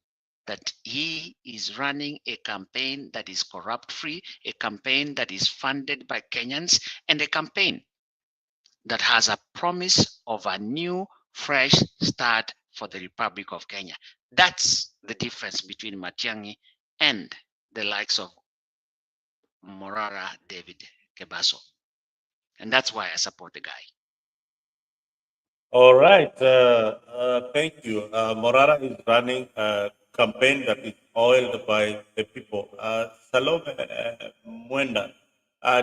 D: that he is running a campaign that is corrupt-free, a campaign that is funded by Kenyans, and a campaign that has a promise of a new, fresh start for the Republic of Kenya. That's the difference between Matiangi and the likes of Morara David Kebaso. And that's why I support the guy.
A: All right. Thank you. Morara is running a campaign that is oiled by the people. Salome Mwenda,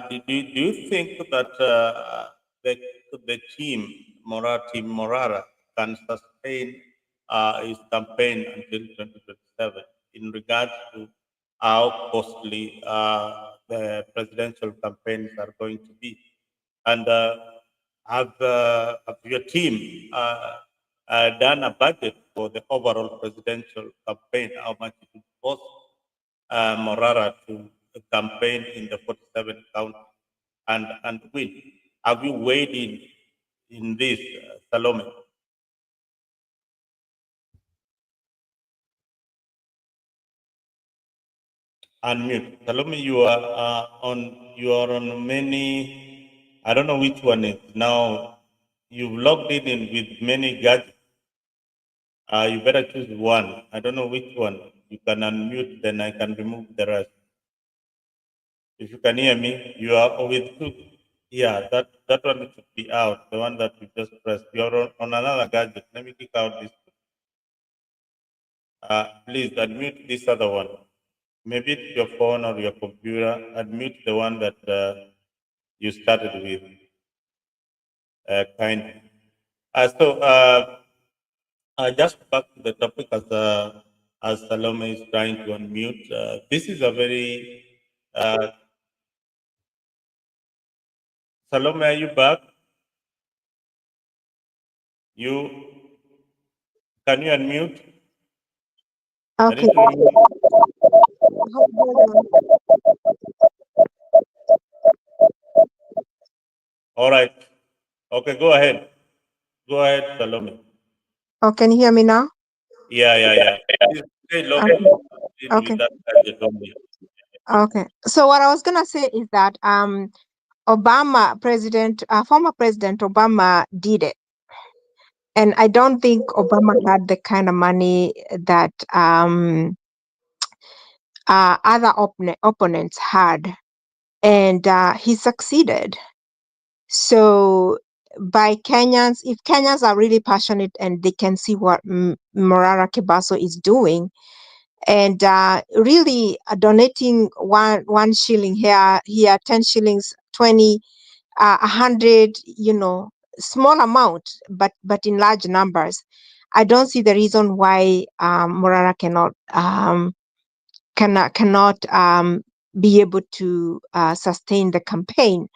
A: do you think that the team, Morara, can sustain his campaign until 2027 in regards to how costly the presidential campaigns are going to be? And have your team done a budget for the overall presidential campaign? How much it would cost Morara to campaign in the 47 county and win? Have you weighed in this, Salome? Unmute. Salome, you are on. You are on many. I don't know which one is now. You've logged in with many gadgets. You better choose one. I don't know which one. You can unmute, then I can remove the rest. If you can hear me, you are with two. Yeah, that one should be out. The one that you just pressed. You're on another gadget. Let me kick out this. Please unmute this other one. Maybe it's your phone or your computer. Unmute the one that you started with. Kindly. Just back to the topic as Salome is trying to unmute. This is a very Salome, are you back? You can you unmute? I
F: Okay.
A: need to remove.
F: Hold on.
A: All right. Okay, go ahead. Go ahead, Salome.
F: Oh, can you hear me now?
A: Yeah. Please stay logged
F: Okay.
A: in with
F: Okay.
A: that gadget only.
F: Okay. So what I was gonna say is that former President Obama did it. And I don't think Obama had the kind of money that other opponents had. And he succeeded. So by Kenyans, if Kenyans are really passionate and they can see what Morara Kebaso is doing, and really donating one shilling here, 10 shillings, 20, 100, small amount, but in large numbers. I don't see the reason why Morara cannot be able to sustain the campaign.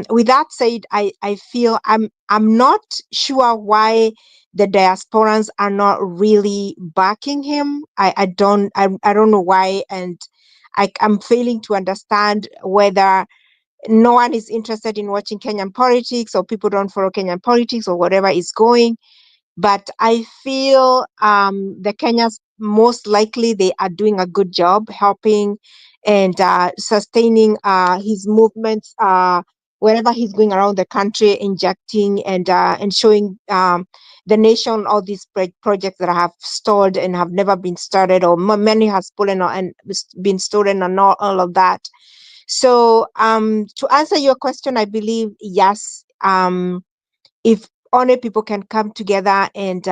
F: With that said, I feel I'm not sure why the diasporans are not really backing him. I don't know why, and I'm failing to understand whether no one is interested in watching Kenyan politics, or people don't follow Kenyan politics, or whatever is going. But I feel the Kenyans, most likely they are doing a good job helping and sustaining his movements wherever he's going around the country, injecting and showing the nation all these projects that have stalled and have never been started, or many has stolen and been stolen, and all of that. So to answer your question, I believe yes. If only people can come together and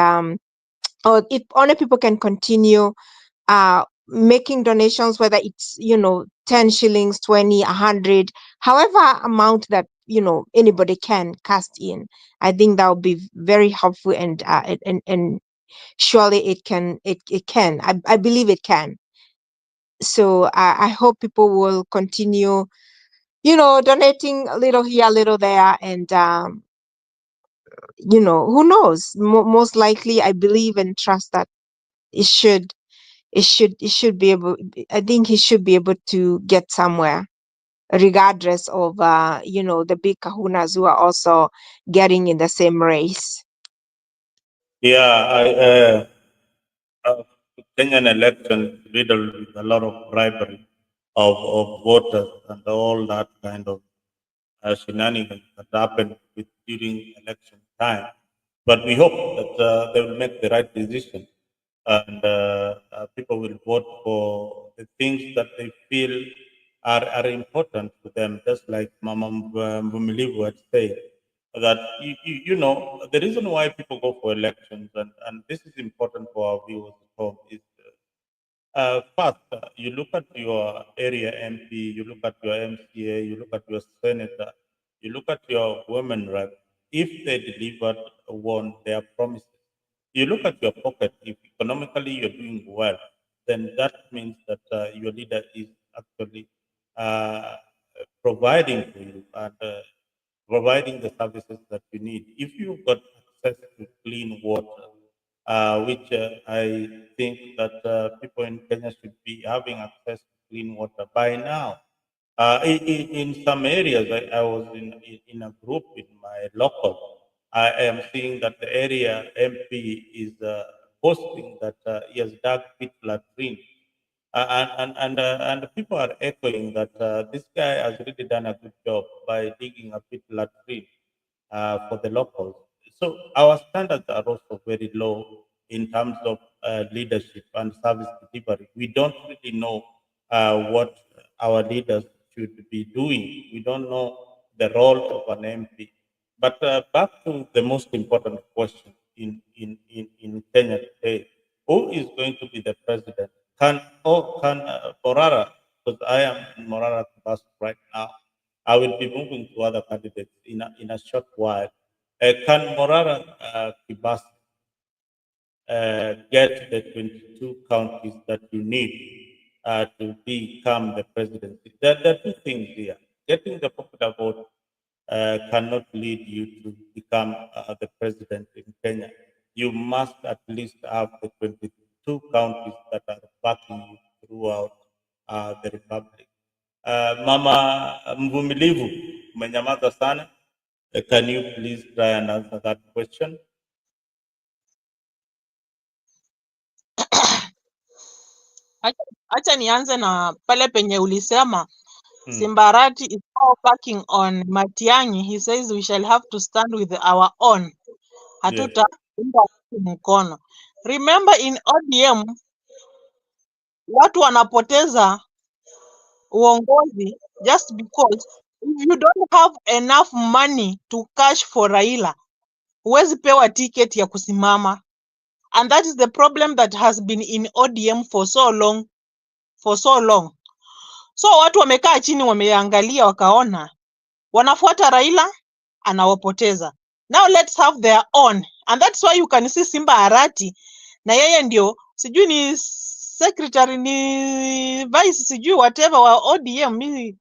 F: or if only people can continue making donations, whether it's 10 shillings, 20, 100, however amount that anybody can cast in, I think that would be very helpful, and surely it can. I believe it can. So I hope people will continue donating a little here, a little there, and who knows? Most likely, I believe and trust that it should, it should be able. I think he should be able to get somewhere, regardless of the big kahunas who are also getting in the same race.
A: Yeah, uh, Kenyan election riddled with a lot of bribery of voters and all that kind of shenanigans that happened during election time. But we hope that they will make the right decision, and people will vote for the things that they feel are important to them, just like Mama Mumilivu had said. That the reason why people go for elections, and this is important for our viewers at home, is first, you look at your area MP, you look at your MCA, you look at your senator, you look at your women rep. If they delivered on their promises, you look at your pocket. If economically you're doing well, then that means that your leader is actually uh, providing for you and providing the services that you need. If you've got access to clean water, which I think that people in Kenya should be having access to clean water by now. In some areas, I was in a group in my local. I am seeing that the area MP is posting that he has dug pit latrine, and people are echoing that this guy has really done a good job by digging a pit latrine for the locals. So our standards are also very low in terms of leadership and service delivery. We don't really know what our leaders should be doing. We don't know the role of an MP. But back to the most important question in Kenya today: who is going to be the president? Can Morara? Because I am in Morara Kebaso right now. I will be moving to other candidates in a short while. Can Morara Kibas get the 22 counties that you need to become the presidency? There are two things here. Getting the popular vote cannot lead you to become the president in Kenya. You must at least have the 22 counties that are backing you throughout the republic. Mama Mvumilivu, umenyamaza sana. Can you please try and answer that question?
E: Acha nianze na pale penye ulisema
A: Hmm.
E: Simbarati is now backing on Matiangi. He says we shall have to stand with our own.
A: Yes.
E: Hatutaunga mkono. Remember in ODM watu wanapoteza uongozi just because If you don't have enough money to cash for Raila, huwezi pewa ticket ya kusimama. And that is the problem that has been in ODM for so long. So watu wamekaa chini wameangalia wakaona wanafuata Raila anawapoteza. Now let's have their own. And that's why you can see Simba Arati na yeye ndio sijui ni secretary ni vice sijui whatever wa ODM mimi,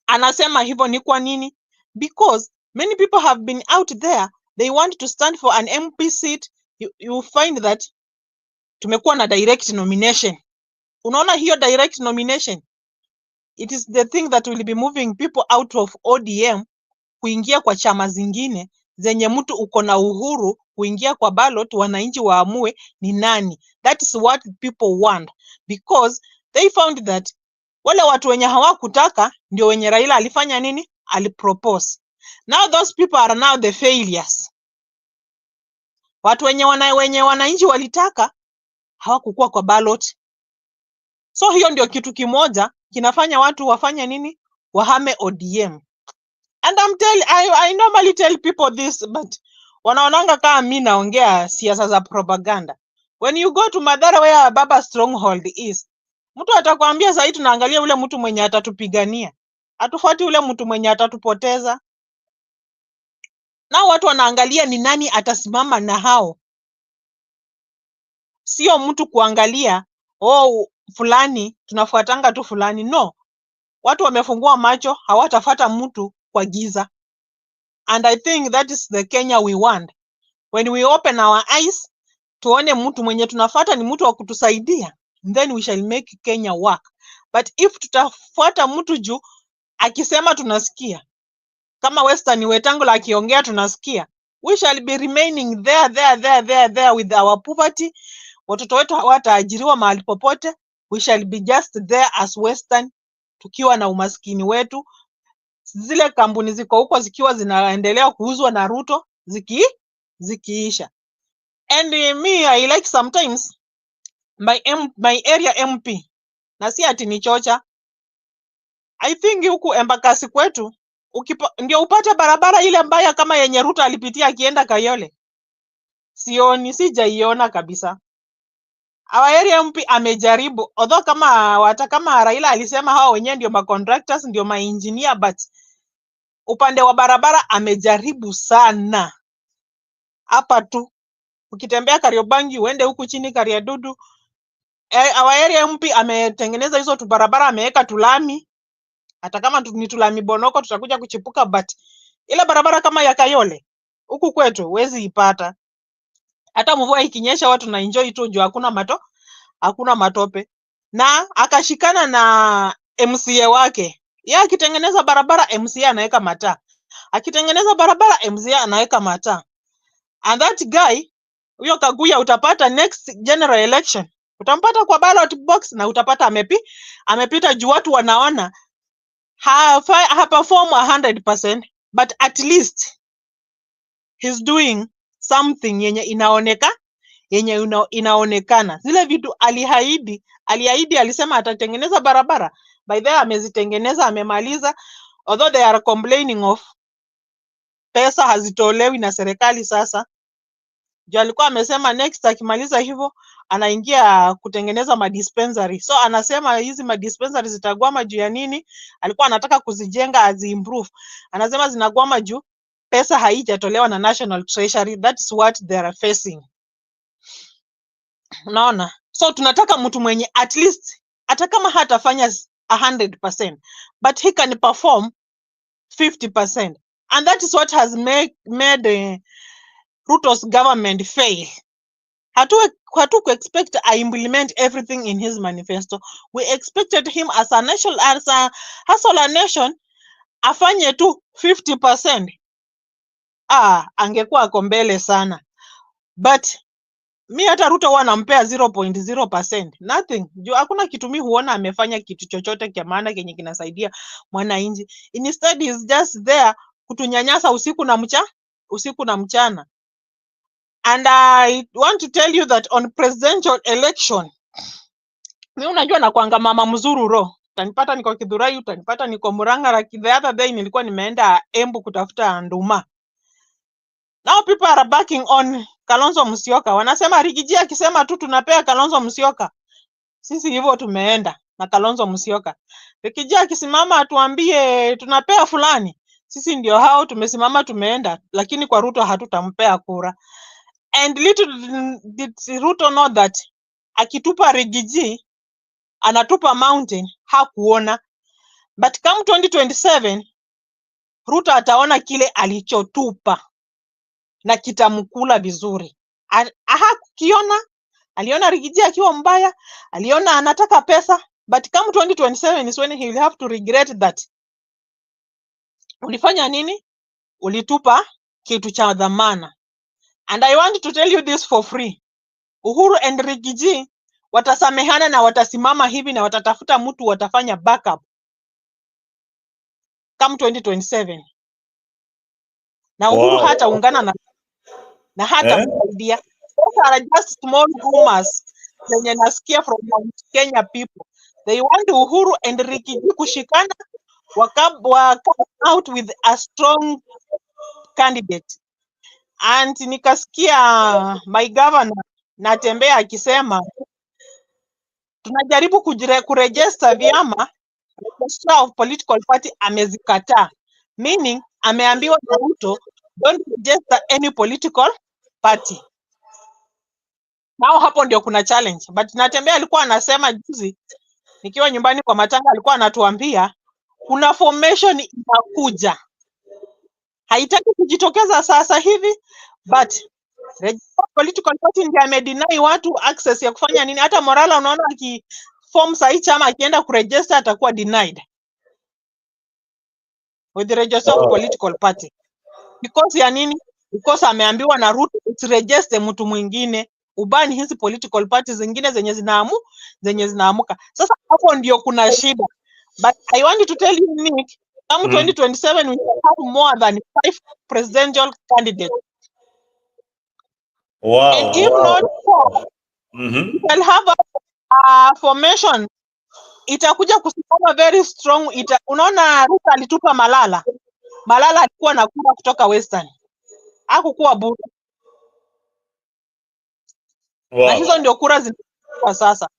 E: anasema hivyo ni kwa nini? Because many people have been out there, they want to stand for an MP seat. You find that tumekuwa na direct nomination. Unaona hiyo direct nomination, it is the thing that will be moving people out of ODM kuingia kwa chama zingine zenye mtu uko na uhuru kuingia kwa ballot, wananchi waamue ni nani. That is what people want, because they found that wale watu wenye hawakutaka ndio wenye Raila alifanya nini, alipropose. Now those people are now the failures. Watu wenye wananchi walitaka hawakukuwa kwa ballot. So hiyo ndio kitu kimoja kinafanya watu wafanye nini, wahame ODM. And I normally tell people this, but wanaonanga kama mimi naongea siasa za propaganda. When you go to Madara where Baba stronghold is, mtu atakwambia sasa tunaangalia ule mtu mwenye atatupigania. Hatufuati ule mtu mwenye atatupoteza. Na watu wanaangalia ni nani atasimama na hao. Sio mtu kuangalia fulani tunafuatanga tu fulani. No. Watu wamefungua macho, hawatafuata mtu kwa giza. And I think that is the Kenya we want. When we open our eyes, tuone mtu mwenye tunafuata ni mtu wa kutusaidia, then we shall make Kenya work. But if tutafuata mtu juu akisema tunasikia, kama Western Wetangula akiongea tunasikia, we shall be remaining there with our poverty. Watoto wetu hawataajiriwa mahali popote. We shall be just there as Western, tukiwa na umaskini wetu. Zile kampuni ziko huko zikiwa zinaendelea kuuzwa na Ruto zikiisha. And me, I like sometimes my area MP, na si ati ni chocha. I think huku Embakasi kwetu ndio upate barabara ile mbaya kama yenye Ruto alipitia akienda Kayole. Sijaiona kabisa. Our area MP amejaribu, although kama Raila alisema hao wenyewe ndio contractors ndio engineer, but upande wa barabara amejaribu sana. Hapa tu ukitembea Kariobangi uende huku chini Kariadudu, our area MP ametengeneza hizo tu barabara, ameweka tulami. Hata kama ni tulami bonoko tutakuja kuchipuka, but ile barabara kama ya Kayole huku kwetu huwezi ipata. Hata mvua ikinyesha watu na enjoy tu juu hakuna matope. Na akashikana na MCA wake. Yeye akitengeneza barabara MCA anaweka mataa. Akitengeneza barabara MCA anaweka mataa. And that guy, huyo Kaguya utapata next general election, utampata kwa ballot box na utapata amepita juu watu wanaona ha perform 100%, but at least he's doing something yenye inaonekana. Zile vitu aliahidi alisema atatengeneza barabara, by the way amezitengeneza, amemaliza. Although they are complaining of pesa hazitolewi na serikali. Sasa juu alikuwa amesema next akimaliza hivyo anaingia kutengeneza madispensary. So anasema hizi madispensary zitagwama juu ya nini? Alikuwa anataka kuzijenga improve. Anasema zinagwama juu pesa haijatolewa na National Treasury. That's what they are facing. Unaona? So tunataka mtu mwenye at least hata kama hatafanya 100%, but he can perform 50%. And that is what has made Ruto's government fail. Hatu expect I implement everything in his manifesto. We expected him as a nation afanye tu 50%. Angekuwa ako mbele sana. But mi hata Ruto huwa nampea 0.0%. Nothing. Juu hakuna kitu mi huona amefanya kitu chochote kia maana kenye kinasaidia mwananchi. Instead he is just there kutunyanyasa usiku na mchana. And I want to tell you that on presidential election, mi unajua nakuanga mama mzuru ro. utanipata niko Kidhurai, utanipata niko Murang'a. Like the other day nilikuwa nimeenda Embu kutafuta nduma. Now people are backing on Kalonzo Musyoka. Wanasema Rigiji akisema tu tunapea Kalonzo Musyoka. Sisi hivyo tumeenda na Kalonzo Musyoka. Rigiji akisimama atuambie tunapea fulani. Sisi ndio hao tumesimama tumeenda, lakini kwa Ruto hatutampea kura. And little did Ruto know that akitupa Rigiji anatupa mountain, hakuona. But come 2027 Ruto ataona kile alichotupa na kitamkula vizuri. Hakukiona, aliona Rigiji akiwa mbaya, aliona anataka pesa, but come 2027 is when he will have to regret that. Ulifanya nini? Ulitupa kitu cha dhamana. And I want to tell you this for free. Uhuru and Rigiji watasamehana na watasimama hivi na watatafuta mtu watafanya backup come 2027. Na Uhuru hataungana na hata kusaidia. Those are just small rumors zenye nasikia from Kenya people. They want Uhuru and Rigiji kushikana come out with a strong candidate. And nikasikia my governor Natembea akisema tunajaribu kuregister vyama, registrar of political party amezikataa, meaning ameambiwa na Ruto don't register any political party. Nao hapo ndio kuna challenge, but Natembea alikuwa anasema juzi nikiwa nyumbani kwa Matanga, alikuwa anatuambia kuna formation inakuja, haitaki kujitokeza sasa hivi, but register political party ndio amedeny watu access ya kufanya nini. Hata Morara unaona akiform sahi chama akienda kuregister atakuwa denied with the register of political party. Because ya nini? Because ameambiwa na Ruto usiregister mtu mwingine, ubani hizi political parties zingine zenye zinaamuka. Sasa hapo ndio kuna shida. But I want to tell you Nick, come 2027 we will have more than 5 presidential candidates. And if not so, we will have a formation itakuja kusimama very strong. Unaona Ruto alitupa Malala alikuwa na kura kutoka Western, hakukuwa bure. Na hizo ndio kura zinakuwa sasa.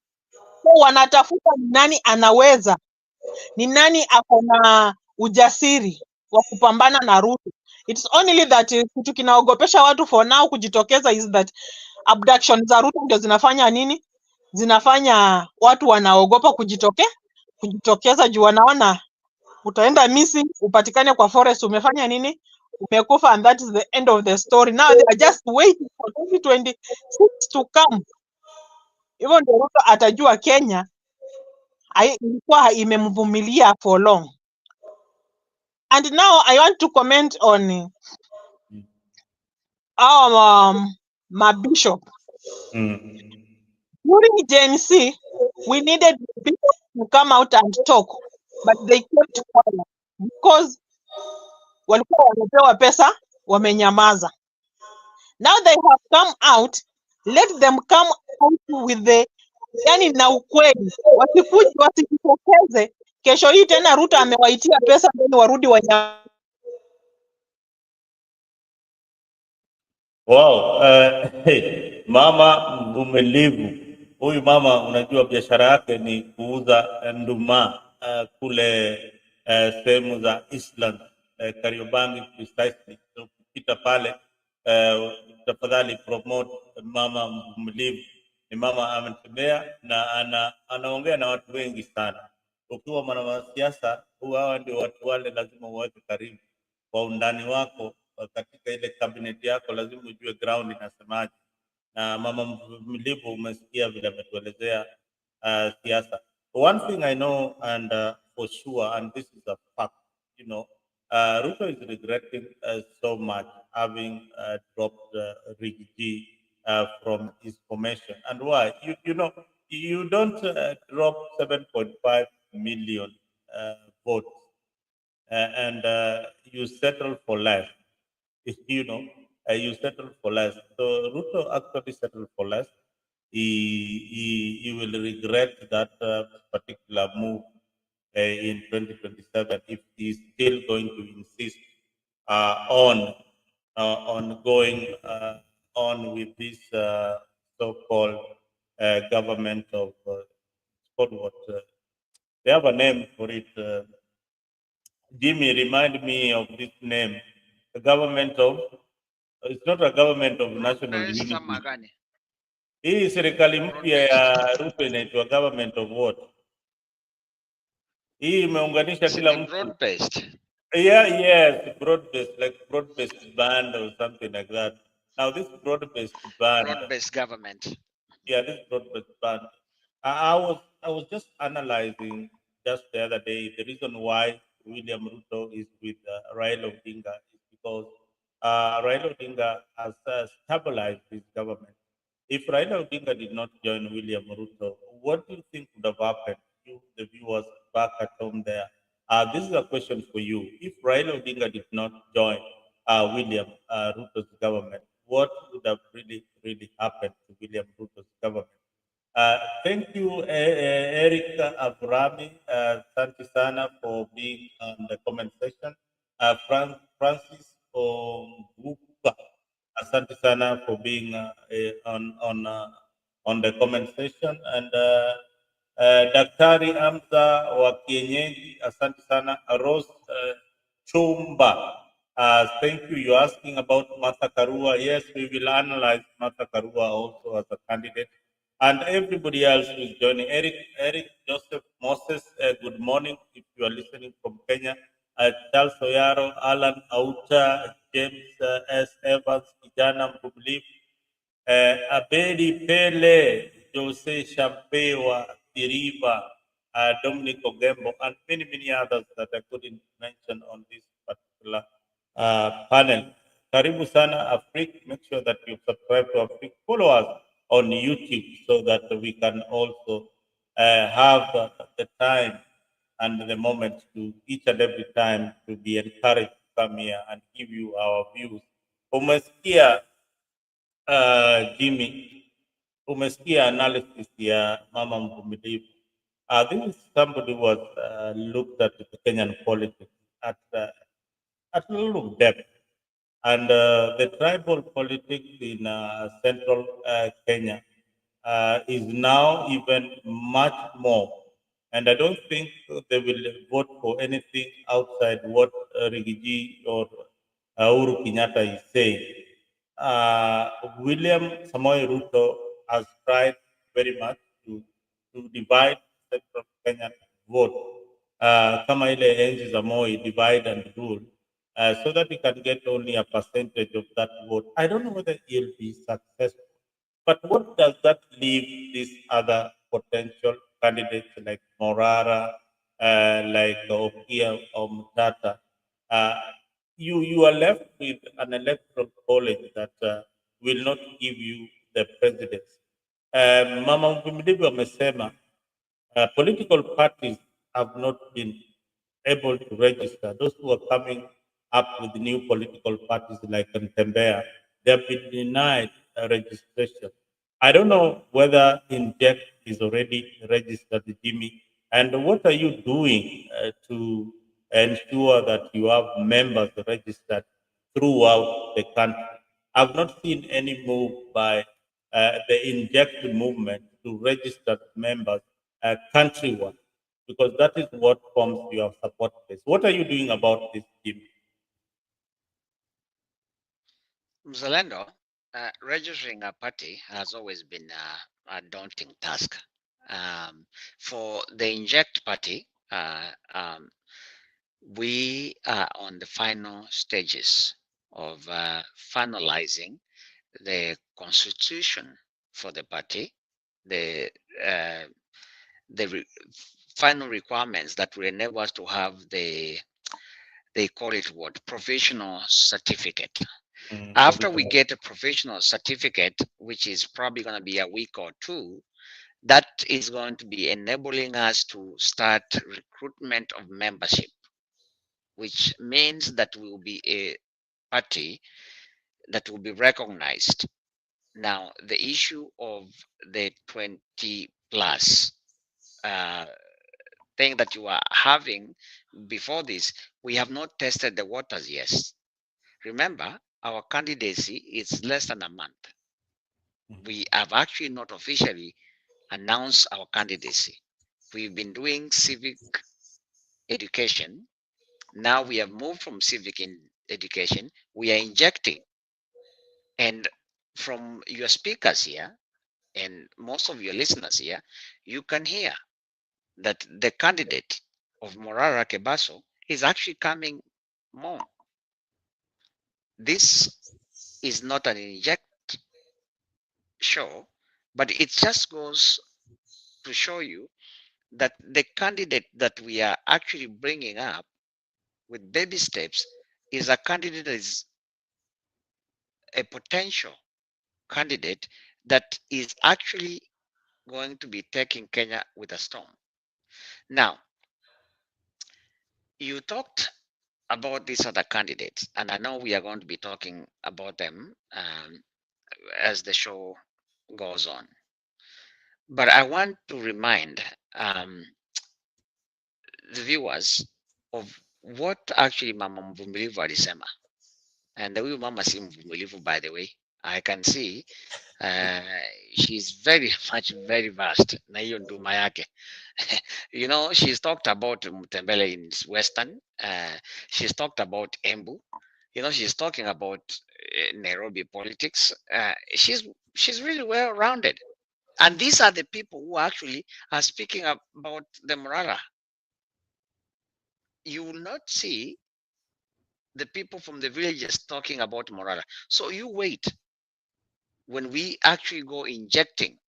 E: So wanatafuta ni nani anaweza, ni nani ako na ujasiri wa kupambana na Ruto. It's only that kitu kinaogopesha watu for now kujitokeza is that abduction za Ruto ndio zinafanya nini? Zinafanya watu wanaogopa kujitokeza juu wanaona utaenda missing, upatikane kwa forest, umefanya nini? Umekufa, and that is the end of the story. Now they are just waiting for 2026 to come. Hivyo ndio Ruto atajua Kenya ilikuwa imemvumilia for long. And now I want to comment on our bishop. During Gen Z, we needed people to come out and talk, but they kept quiet because walikuwa wamepewa pesa, wamenyamaza. Now they have come out, let them come out with the yani na ukweli, wasijitokeze kesho hii tena Ruto amewaitia pesa ndio warudi wanya.
A: Hey, mama mvumilivu huyu mama, unajua biashara yake ni kuuza nduma kule sehemu za Eastland, Kariobangi precisely. So ukipita pale tafadhali promote mama mvumilivu. Ni mama ametembea na anaongea na watu wengi sana. Ukiwa mwanasiasa, hawa ndio watu wale lazima uweke karibu kwa undani wako katika ile cabinet yako, lazima ujue ground inasemaje. Na mama mvumilivu umesikia vile ametuelezea siasa. One thing I know and for sure, and this is a fact, you know, Ruto is regretting so much having dropped Rigiji from his formation. And why? You know, you don't drop 7.5 million votes and you settle for less. You know, you settle for less. So Ruto actually settled for less. He will regret that particular move in 2027 if he's still going to insist on going on with this so-called government of what they have a name for it. Jimmy, remind me of this name. The government of it's not a government of national
D: Broad-based ama
A: unity.
D: gani?
A: Hii serikali mpya ya
D: Broad-based.
A: Ruto inaitwa government of what? Hii imeunganisha kila mtu.
D: Broad-based.
A: Yeah, yes, broad-based, like broad-based band or something like that. Now this broad-based band,
D: Broad-based government.
A: yeah, this broad-based band. I was just analyzing just the other day the reason why William Ruto is with Raila Odinga is because Raila Odinga has stabilized his government. If Raila Odinga did not join William Ruto, what do you think would have happened? You, the viewers back at home there. This is a question for you. If Raila Odinga did not join William Ruto's government, what would have really, really happened to William Ruto's government? Thank you, Eric Abrami. Thank you, Sana, for being on the comment section. Francis Ogupa. Asante sana for being on the comment section and Daktari Amza wa kienyeji, asante sana. Rose Chumba, thank you. You're asking about Martha Karua. Yes, we will analyze Martha Karua also as a candidate, and everybody else who is joining. Eric Joseph Moses, good morning. If you are listening from Kenya, Charles Oyaro, Alan Auta, James S. Evans, Kijana Mbublifu, Abedi Pele, Jose Champewa, Tiriva, Dominic Ogembo, and many, many others that I couldn't mention on this particular panel. Karibu sana Afrik. Make sure that you subscribe to Afrik. Follow us on YouTube so that we can also have the time and the moment to each and every time to be encouraged to come here and give you our views. Umesikia Jimmy, umesikia analysis ya mama mvumilivu. This is somebody who has looked at the Kenyan politics at a little depth. And the tribal politics in central Kenya is now even much more. And I don't think they will vote for anything outside what Rigiji or Uhuru Kenyatta is saying. William Samoei Ruto has tried very much to divide central Kenyan vote. Kama ile enzi za Moi, divide and rule, so that he can get only a percentage of that vote. I don't know whether he'll be successful. But what does that leave these other potential candidates like Morara, like Okiya Omtatah? Uh, you are left with an electoral college that will not give you the presidency. Mama Mvumilivu amesema political parties have not been able to register. Those who are coming up with new political parties like Ntembea, they have been denied registration. I don't know whether Inject is already registered, Jimmy. And what are you doing to ensure that you have members registered throughout the country? I've not seen any move by the Inject movement to register members countrywide because that is what forms your support base. What are you doing about this, Jimmy?
D: Mzalendo, registering a party has always been a daunting task. For the Inject Party, we are on the final stages of finalizing the constitution for the party, the final requirements that will enable us to have they call it what, provisional certificate. After we get a provisional certificate, which is probably going to be a week or two, that is going to be enabling us to start recruitment of membership, which means that we will be a party that will be recognized. Now, the issue of the 20 plus thing that you are having before this, we have not tested the waters yet. Remember, our candidacy is less than a month. We have actually not officially announced our candidacy. We've been doing civic education. Now we have moved from civic education. We are injecting. And from your speakers here and most of your listeners here, you can hear that the candidate of Morara Kebaso is actually coming more. This is not an inject show, but it just goes to show you that the candidate that we are actually bringing up with baby steps is a candidate that is a potential candidate that is actually going to be taking Kenya with a storm. Now, you talked about these other candidates, and I know we are going to be talking about them as the show goes on. But I want to remind the viewers of what actually Mama Mvumilivu alisema. And huyu mama si mvumilivu, by the way. I can see she's very much very vast na hiyo nduma yake. You know, she's talked about Mtembele in Western. She's talked about Embu. You know, she's talking about Nairobi politics. She's really well rounded. And these are the people who actually are speaking about the Morara. You will not see the people from the villages talking about Morara. So you wait when we actually go injecting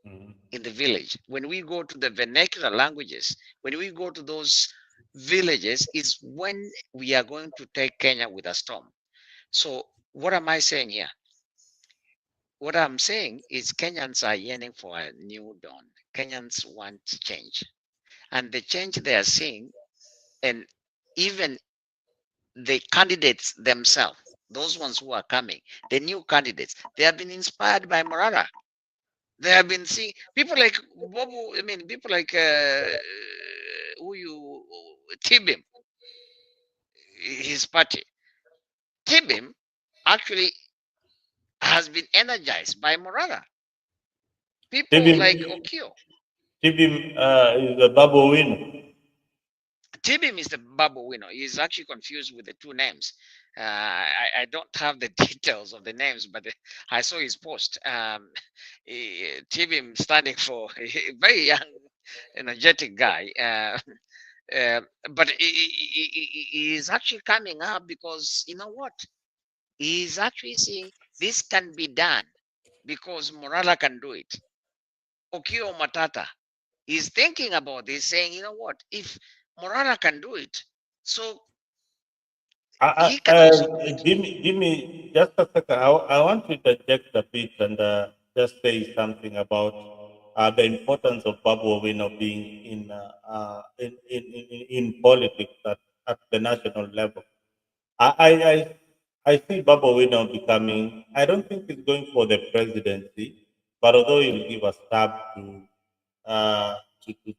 D: in the village, when we go to the vernacular languages, when we go to those villages, is when we are going to take Kenya with a storm. So what am I saying here? What I'm saying is Kenyans are yearning for a new dawn. Kenyans want change. And the change they are seeing, and even the candidates themselves, those ones who are coming, the new candidates, they have been inspired by Morara. They have been seeing people like Babu, people like who you, Tibim, his party. Tibim actually has been energized by Morara. People
A: Tibim,
D: like Okiya.
A: Tibim is a Babu Owino.
D: Tibim is the Babu Owino. He's actually confused with the two names. I don't have the details of the names, but I saw his post. Tibim standing for a very young, energetic guy. But he is actually coming up because, you know what? He's actually saying this can be done because Morala can do it. Okiya Omtatah is thinking about this, saying, you know what? If Morala can do it, so he can also do it.
A: Give me just a second. I want to interject a bit and just say something about the importance of Babu Owino being in politics at the national level. I, I, I I see Babu Owino becoming, I don't think he's going for the presidency, but although he'll give a stab to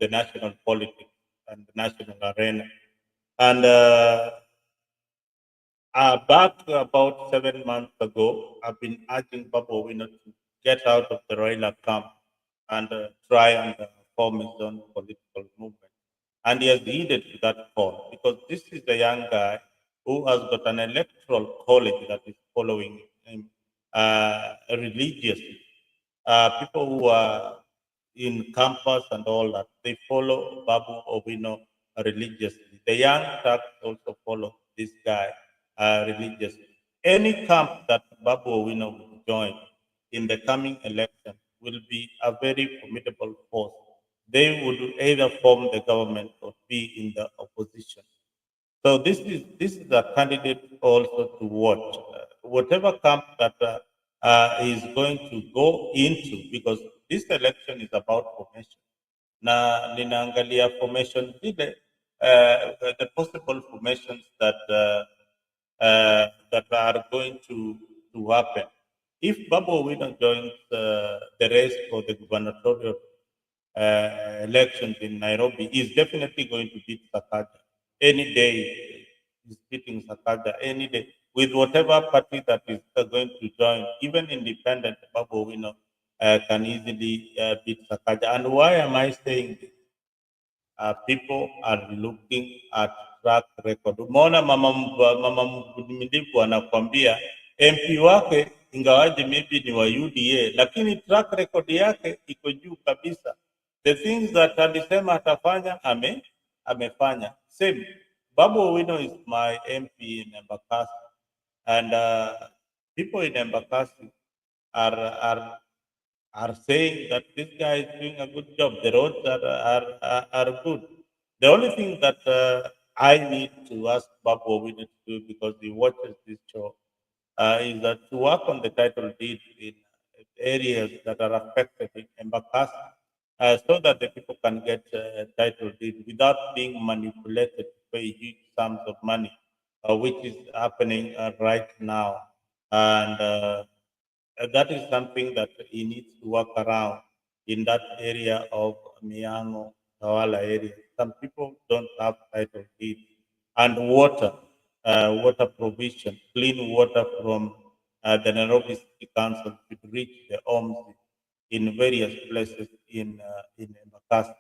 A: the national politics and the national arena. And back about 7 months ago, I've been urging Babu Owino to get out of the Raila camp and try and form his own political movement. And he has heeded to that call because this is a young guy who has got an electoral college that is following him religiously. People who are in campus and all that, they follow Babu Owino religiously. The young Turks also follow this guy religiously. Any camp that Babu Owino will join in the coming election will be a very formidable force. They would either form the government or be in the opposition. So this is a candidate also to watch. Whatever camp that is going to go into, because this election is about formation. Na ninaangalia formation zile, the possible formations that are going to happen. If Babu Owino joins the race for the gubernatorial elections in Nairobi, is definitely going to beat Sakaja any day. Is beating Sakaja any day with whatever party that is going to join, even independent. Babu Owino can easily beat Sakaja. And why am I saying this? People are looking at track record. Umeona mama mvumilivu anakwambia MP wake ingawaje maybe ni wa UDA, lakini track record yake iko juu kabisa. The things that alisema atafanya amefanya. Same. Babu Owino is my MP in Embakasi, and people in Embakasi are are saying that this guy is doing a good job. The roads are good. The only thing that I need to ask Babu Owino to do, because he watches this show, is that to work on the title deed in areas that are affected in Embakasi, so that the people can get title deed without being manipulated to pay huge sums of money, which is happening right now. And that is something that he needs to work around in that area of Miango, Tawala area. Some people don't have title deed. And water, water provision, clean water from the Nairobi City Council should reach the homes in various places in Embakasi.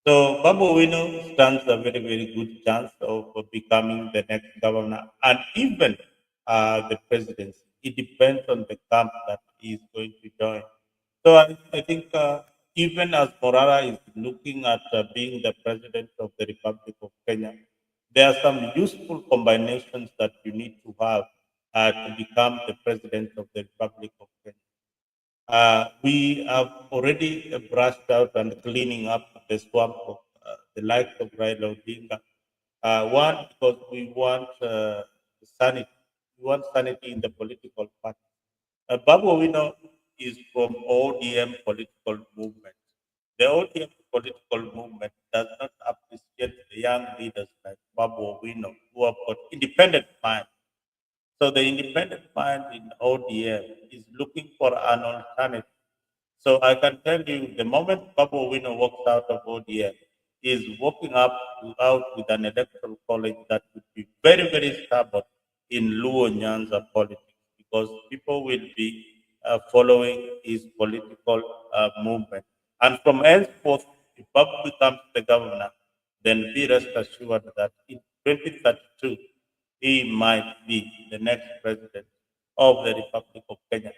A: So Babu Owino stands a very, very good chance of becoming the next governor and even the presidency. It depends on the camp that he is going to join. So I think even as Morara is looking at being the president of the Republic of Kenya, there are some useful combinations that you need to have to become the president of the Republic of Kenya. We have already brushed out and cleaning up the swamp of the likes of Raila Odinga. One, because we want sanity. We want sanity in the political party. Babu Owino is from ODM political movement. The ODM political movement does not appreciate the young leaders like Babu Owino who have got independent mind. So the independent mind in ODM is looking for an alternative. So I can tell you, the moment Babu Owino walks out of ODM, he is walking out with an electoral college that would be very, very stubborn in Luo Nyanza politics, because people will be following his political movement. And from henceforth, if Babu becomes the governor, then be rest assured that in 2032, he might be the next president of the Republic of Kenya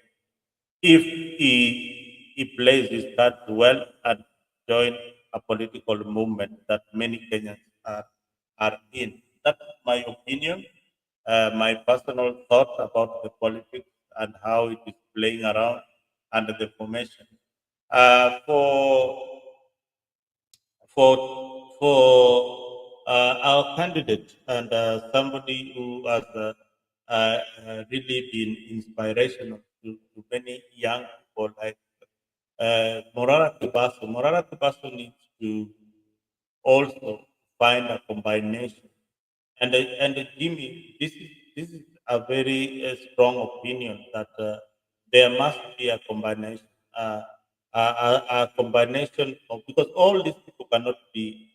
A: if he plays his cards well and join a political movement that many Kenyans are in. That's my opinion, my personal thoughts about the politics and how it is playing around under the formation. For our candidate and somebody who has really been inspirational to many young people like Morara Kebaso. Morara Kebaso needs to also find a combination. And Jimmy, this is a very strong opinion that there must be a combination, a combination of, because all these people cannot be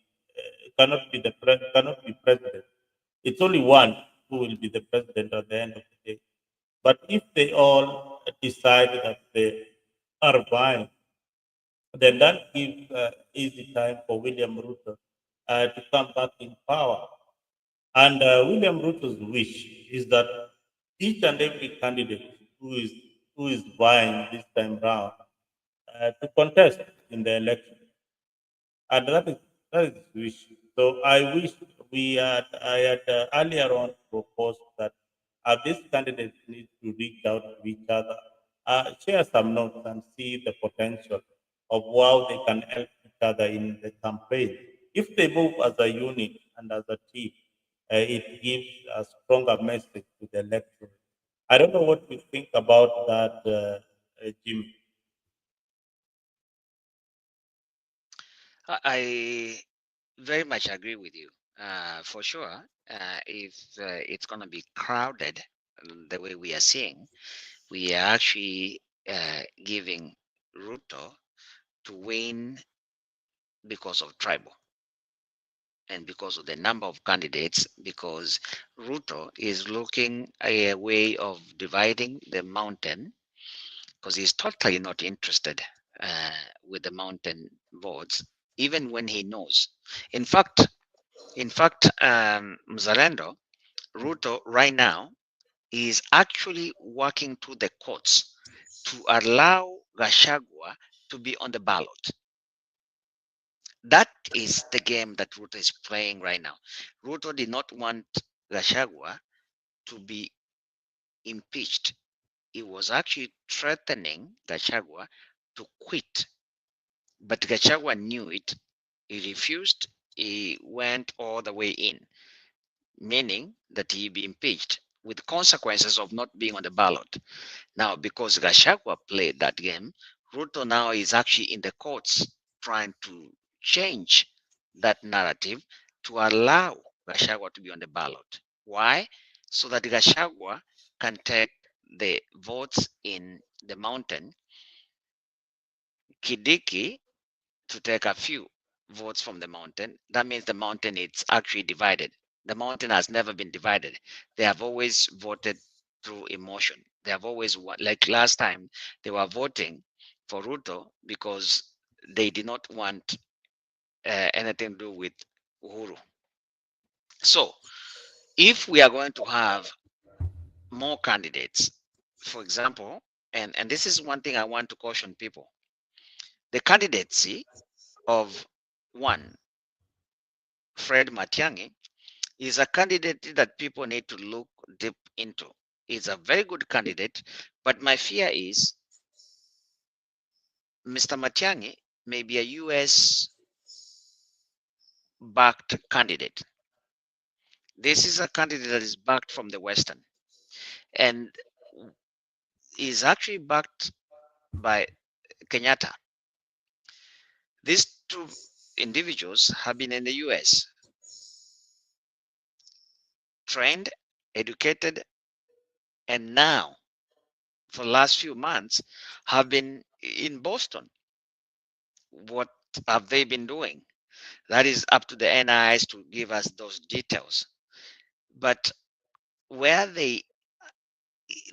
A: president. It's only one who will be the president at the end of the day. But if they all decide that they are vying, then that gives easy time for William Ruto to come back in power. And William Ruto's wish is that each and every candidate who is vying this time round to contest in the election, and that is his wish. So I wish I had earlier on proposed that these candidates need to reach out to each other, share some notes, and see the potential of how they can help each other in the campaign. If they move as a unit and as a team, it gives a stronger message to the electorate. I don't know what you think about that, Jim.
D: I very much agree with you. For sure, if it's going to be crowded the way we are seeing, we are actually giving Ruto to win because of tribal and because of the number of candidates, because Ruto is looking a way of dividing the mountain, because he's totally not interested with the mountain votes, even when he knows. In fact, Mzalendo, Ruto right now is actually working to the courts to allow Gachagua to be on the ballot. That is the game that Ruto is playing right now. Ruto did not want Gachagua to be impeached. He was actually threatening Gachagua to quit, but Gachagua knew it. He refused. He went all the way in, meaning that he be impeached with consequences of not being on the ballot. Now, because Gachagua played that game, Ruto now is actually in the courts trying to change that narrative to allow Gachagua to be on the ballot. Why? So that Gachagua can take the votes in the mountain, Kidiki to take a few votes from the mountain. That means the mountain is actually divided. The mountain has never been divided. They have always voted through emotion. They have always, like last time, they were voting for Ruto because they did not want anything to do with Uhuru. So, if we are going to have more candidates, for example, and this is one thing I want to caution people, the candidacy of one Fred Matiangi is a candidate that people need to look deep into. He's a very good candidate, but my fear is Mr. Matiangi may be a US backed candidate. This is a candidate that is backed from the Western and is actually backed by Kenyatta. These two individuals have been in the US, trained, educated, and now for the last few months have been in Boston. What have they been doing? That is up to the NIS to give us those details. But where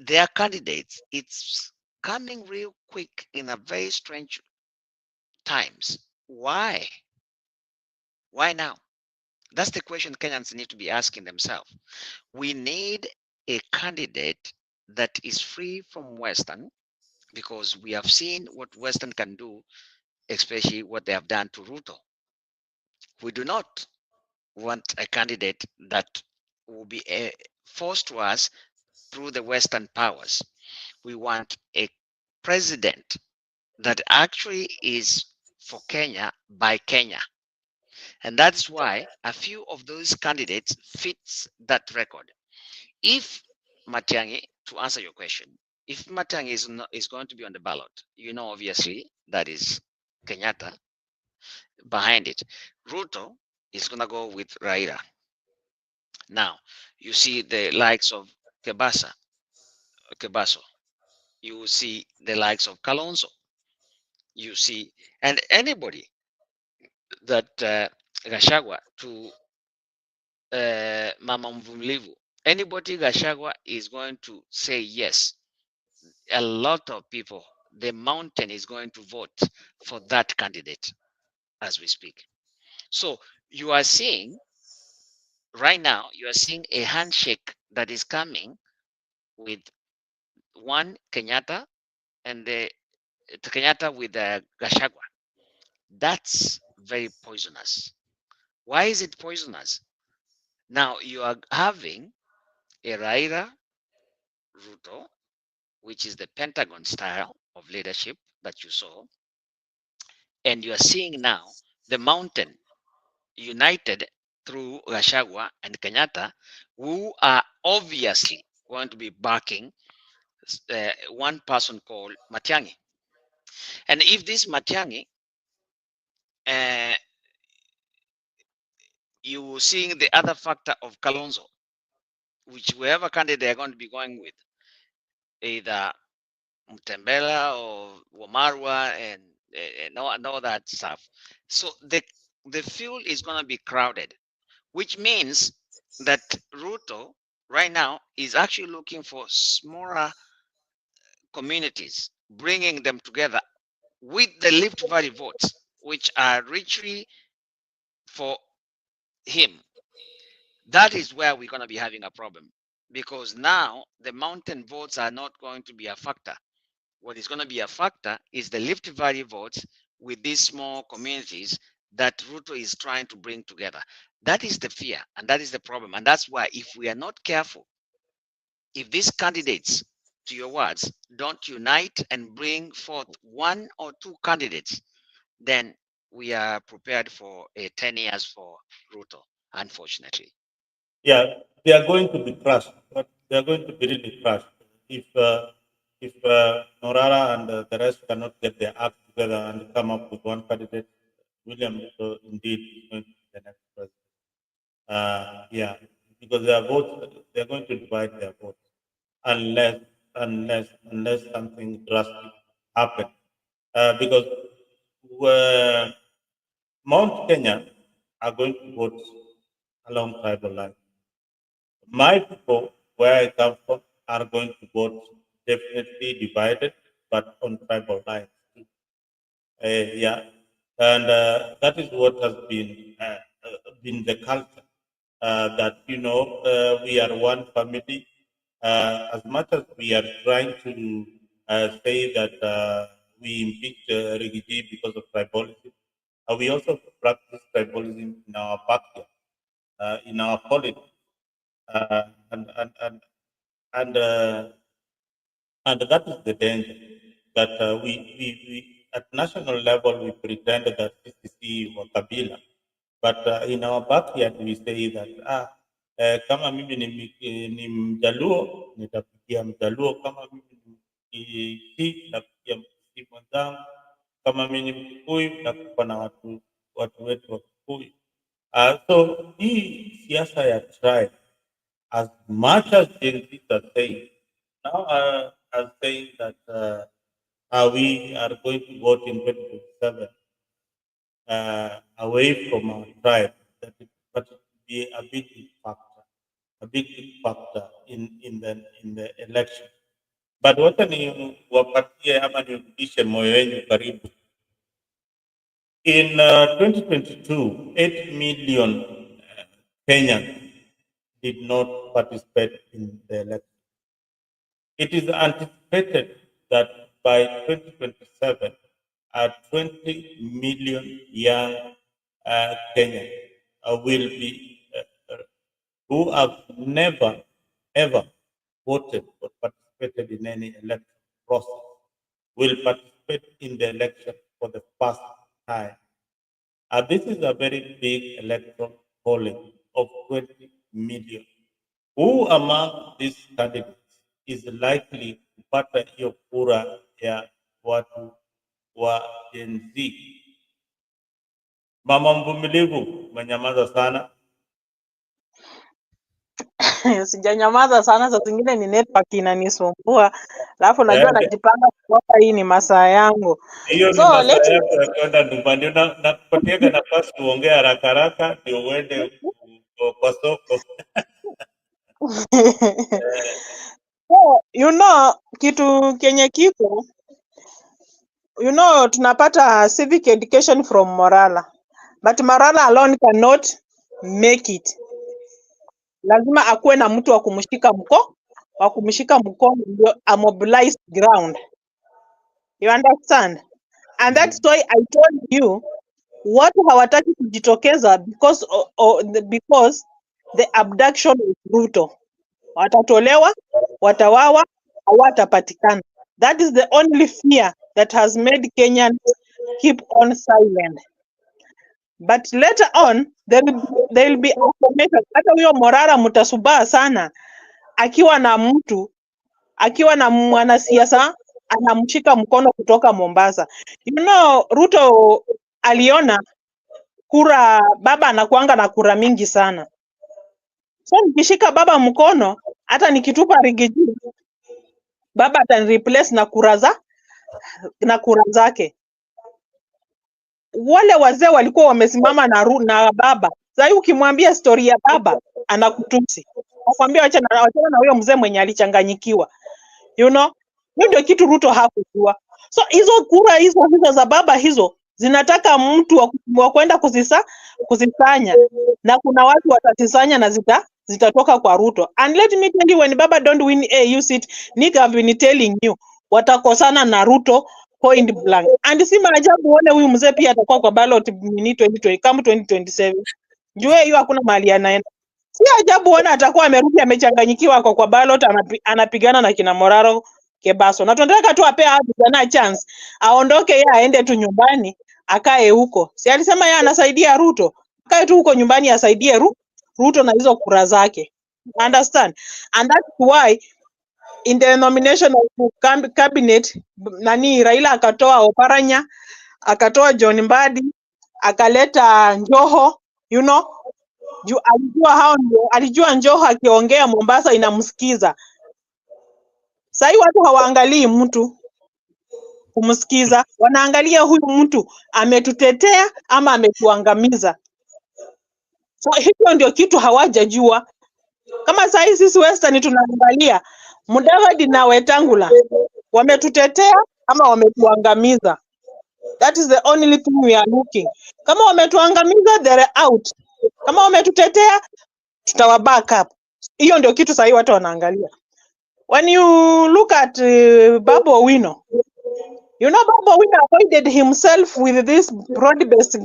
D: their candidates, it's coming real quick in a very strange times. Why? Why now? That's the question Kenyans need to be asking themselves. We need a candidate that is free from Western, because we have seen what Western can do, especially what they have done to Ruto. We do not want a candidate that will be forced to us through the Western powers. We want a president that actually is for Kenya by Kenya. And that's why a few of those candidates fits that record. If Matiangi, to answer your question, if Matiangi is going to be on the ballot, you know, obviously that is Kenyatta behind it. Ruto is going to go with Raila. Now, you see the likes of Kebaso. You see the likes of Kalonzo. You see, and anybody that Gachagua to Mama Mvumlivu, anybody Gachagua is going to say yes. A lot of people, the mountain is going to vote for that candidate as we speak. So you are seeing right now, you are seeing a handshake that is coming with one Kenyatta and the Kenyatta with Gachagua. That's very poisonous. Why is it poisonous? Now you are having a Raila Ruto, which is the Pentagon style of leadership that you saw, and you are seeing now the mountain united through Gachagua and Kenyatta, who are obviously going to be backing one person called Matiangi. And if this Matiangi, you seeing the other factor of Kalonzo, which whoever candidate they're going to be going with, either Mtembela or Wamarwa and and all that stuff. So the field is going to be crowded, which means that Ruto right now is actually looking for smaller communities, bringing them together with the Rift Valley votes, which are richly for him. That is where we're going to be having a problem, because now the mountain votes are not going to be a factor. What is going to be a factor is the Rift Valley votes with these small communities that Ruto is trying to bring together. That is the fear, and that is the problem. And that's why, if we are not careful, if these candidates, to your words, don't unite and bring forth one or two candidates, then we are prepared for 10 years for Ruto, unfortunately.
A: Yeah, they are going to be crushed, but they are going to be really crushed if Morara and the rest cannot get their act together and come up with one candidate. William Ruto indeed is going to be the next president. Yeah, because their votes, they are going to divide their votes unless unless something drastic happens. Because Mount Kenya are going to vote along tribal lines. My people, where I come from, are going to vote definitely divided, but on tribal lines. Yeah, and that is what has been the culture. That we are one family. As much as we are trying to say that we impeach Rigiji because of tribalism, we also practice tribalism in our backyard, in our politics, uh, and and and and uh, and that is the danger that we at national level we pretend that CCC or Kabila, but in our backyard we say that kama mimi ni Mjaluo nitapigia Mjaluo, kama mimi ni Mkisii nitapigia Mkisii mwenzangu, kama mimi ni Mkikuyu nitakuwa na watu wetu wa Kikuyu. So hii siasa ya tribe, as much as Gen Z are saying, now are saying that we are going to vote in 2027 away from our tribe, but it will be a big factor in the election. But wacha ni wapatie ama nirudishe moyo wenyu karibu. In 2022, 8 million Kenyans did not participate in the election. It is anticipated that by 2027, 20 million young Kenyans will be who have never ever voted or participated in any election process will participate in the election for the first time. This is a very big electoral polling of 20 million. Who among these candidates is likely kupata hiyo kura ya watu wa Gen Z? Mama mvumilivu, umenyamaza sana.
E: Sijanyamaza sana, saa zingine ni network inanisumbua, alafu najua najipanga kutoka, hii ni masaa yangu.
A: Hiyo ni masaa yako ya kwenda nyumbani. Nakupatiaga nafasi uongee haraka haraka ndio uende kwa soko.
E: So, kitu kenye kiko, tunapata civic education from Morala, but Morala alone cannot make it. Lazima akuwe na mtu wa kumshika mkono ndio mobilize ground. You understand? And that's why I told you watu hawataki kujitokeza because the abduction of Ruto. Watatolewa, watawawa, hawatapatikana. That is the only fear that has made Kenyans keep on silent. But later on there will be affirmation. Hata huyo Morara mtasubaa sana akiwa na mwanasiasa anamshika mkono kutoka Mombasa. Ruto aliona baba anakuanga na kura mingi sana. So nikishika baba mkono, hata nikitupa Rigiji, baba atanireplace na kura zake. wale wazee walikuwa wamesimama na baba. Sasa ukimwambia story ya baba anakutusi. Nakwambia achana na huyo mzee mwenye alichanganyikiwa. You know? Hiyo ndio kitu Ruto hakujua. So hizo kura hizo za baba hizo zinataka mtu wa kwenda kuzisanya, na kuna watu watasisanya na zitatoka kwa Ruto. And let me tell you, when baba don't win AU seat, Nick have been telling you, watakosana na Ruto point blank. And si maajabu uone huyu mzee pia atakuwa kwa ballot ni 2020 kama 2027. Jue hiyo hakuna mahali anaenda. Si ajabu uone atakuwa amerudi amechanganyikiwa kwa ballot, anapigana na kina Morara Kebaso. Na tunataka tu apea vijana chance aondoke, yeye aende tu nyumbani akae huko. Si alisema yeye anasaidia Ruto? Akae tu huko nyumbani asaidie Ruto na hizo kura zake. Understand? And that's why in the nomination of cabinet, Raila akatoa Oparanya, akatoa John Mbadi, akaleta Njoho, you know, alijua Njoho akiongea Mombasa inamsikiza. Sasa watu hawaangalii mtu kumsikiza, wanaangalia huyu mtu ametutetea ama ametuangamiza. So hiyo ndio kitu hawajajua. Kama sasa sisi Western tunaangalia Mudavadi na Wetangula wametutetea ama wametuangamiza. That is the only thing we are looking. Kama wametuangamiza, they're out. Kama wametutetea, tutawa back up. Hiyo ndio kitu sasa watu wanaangalia. When you look at Babu Owino, you know Babu Owino avoided himself with this broad-based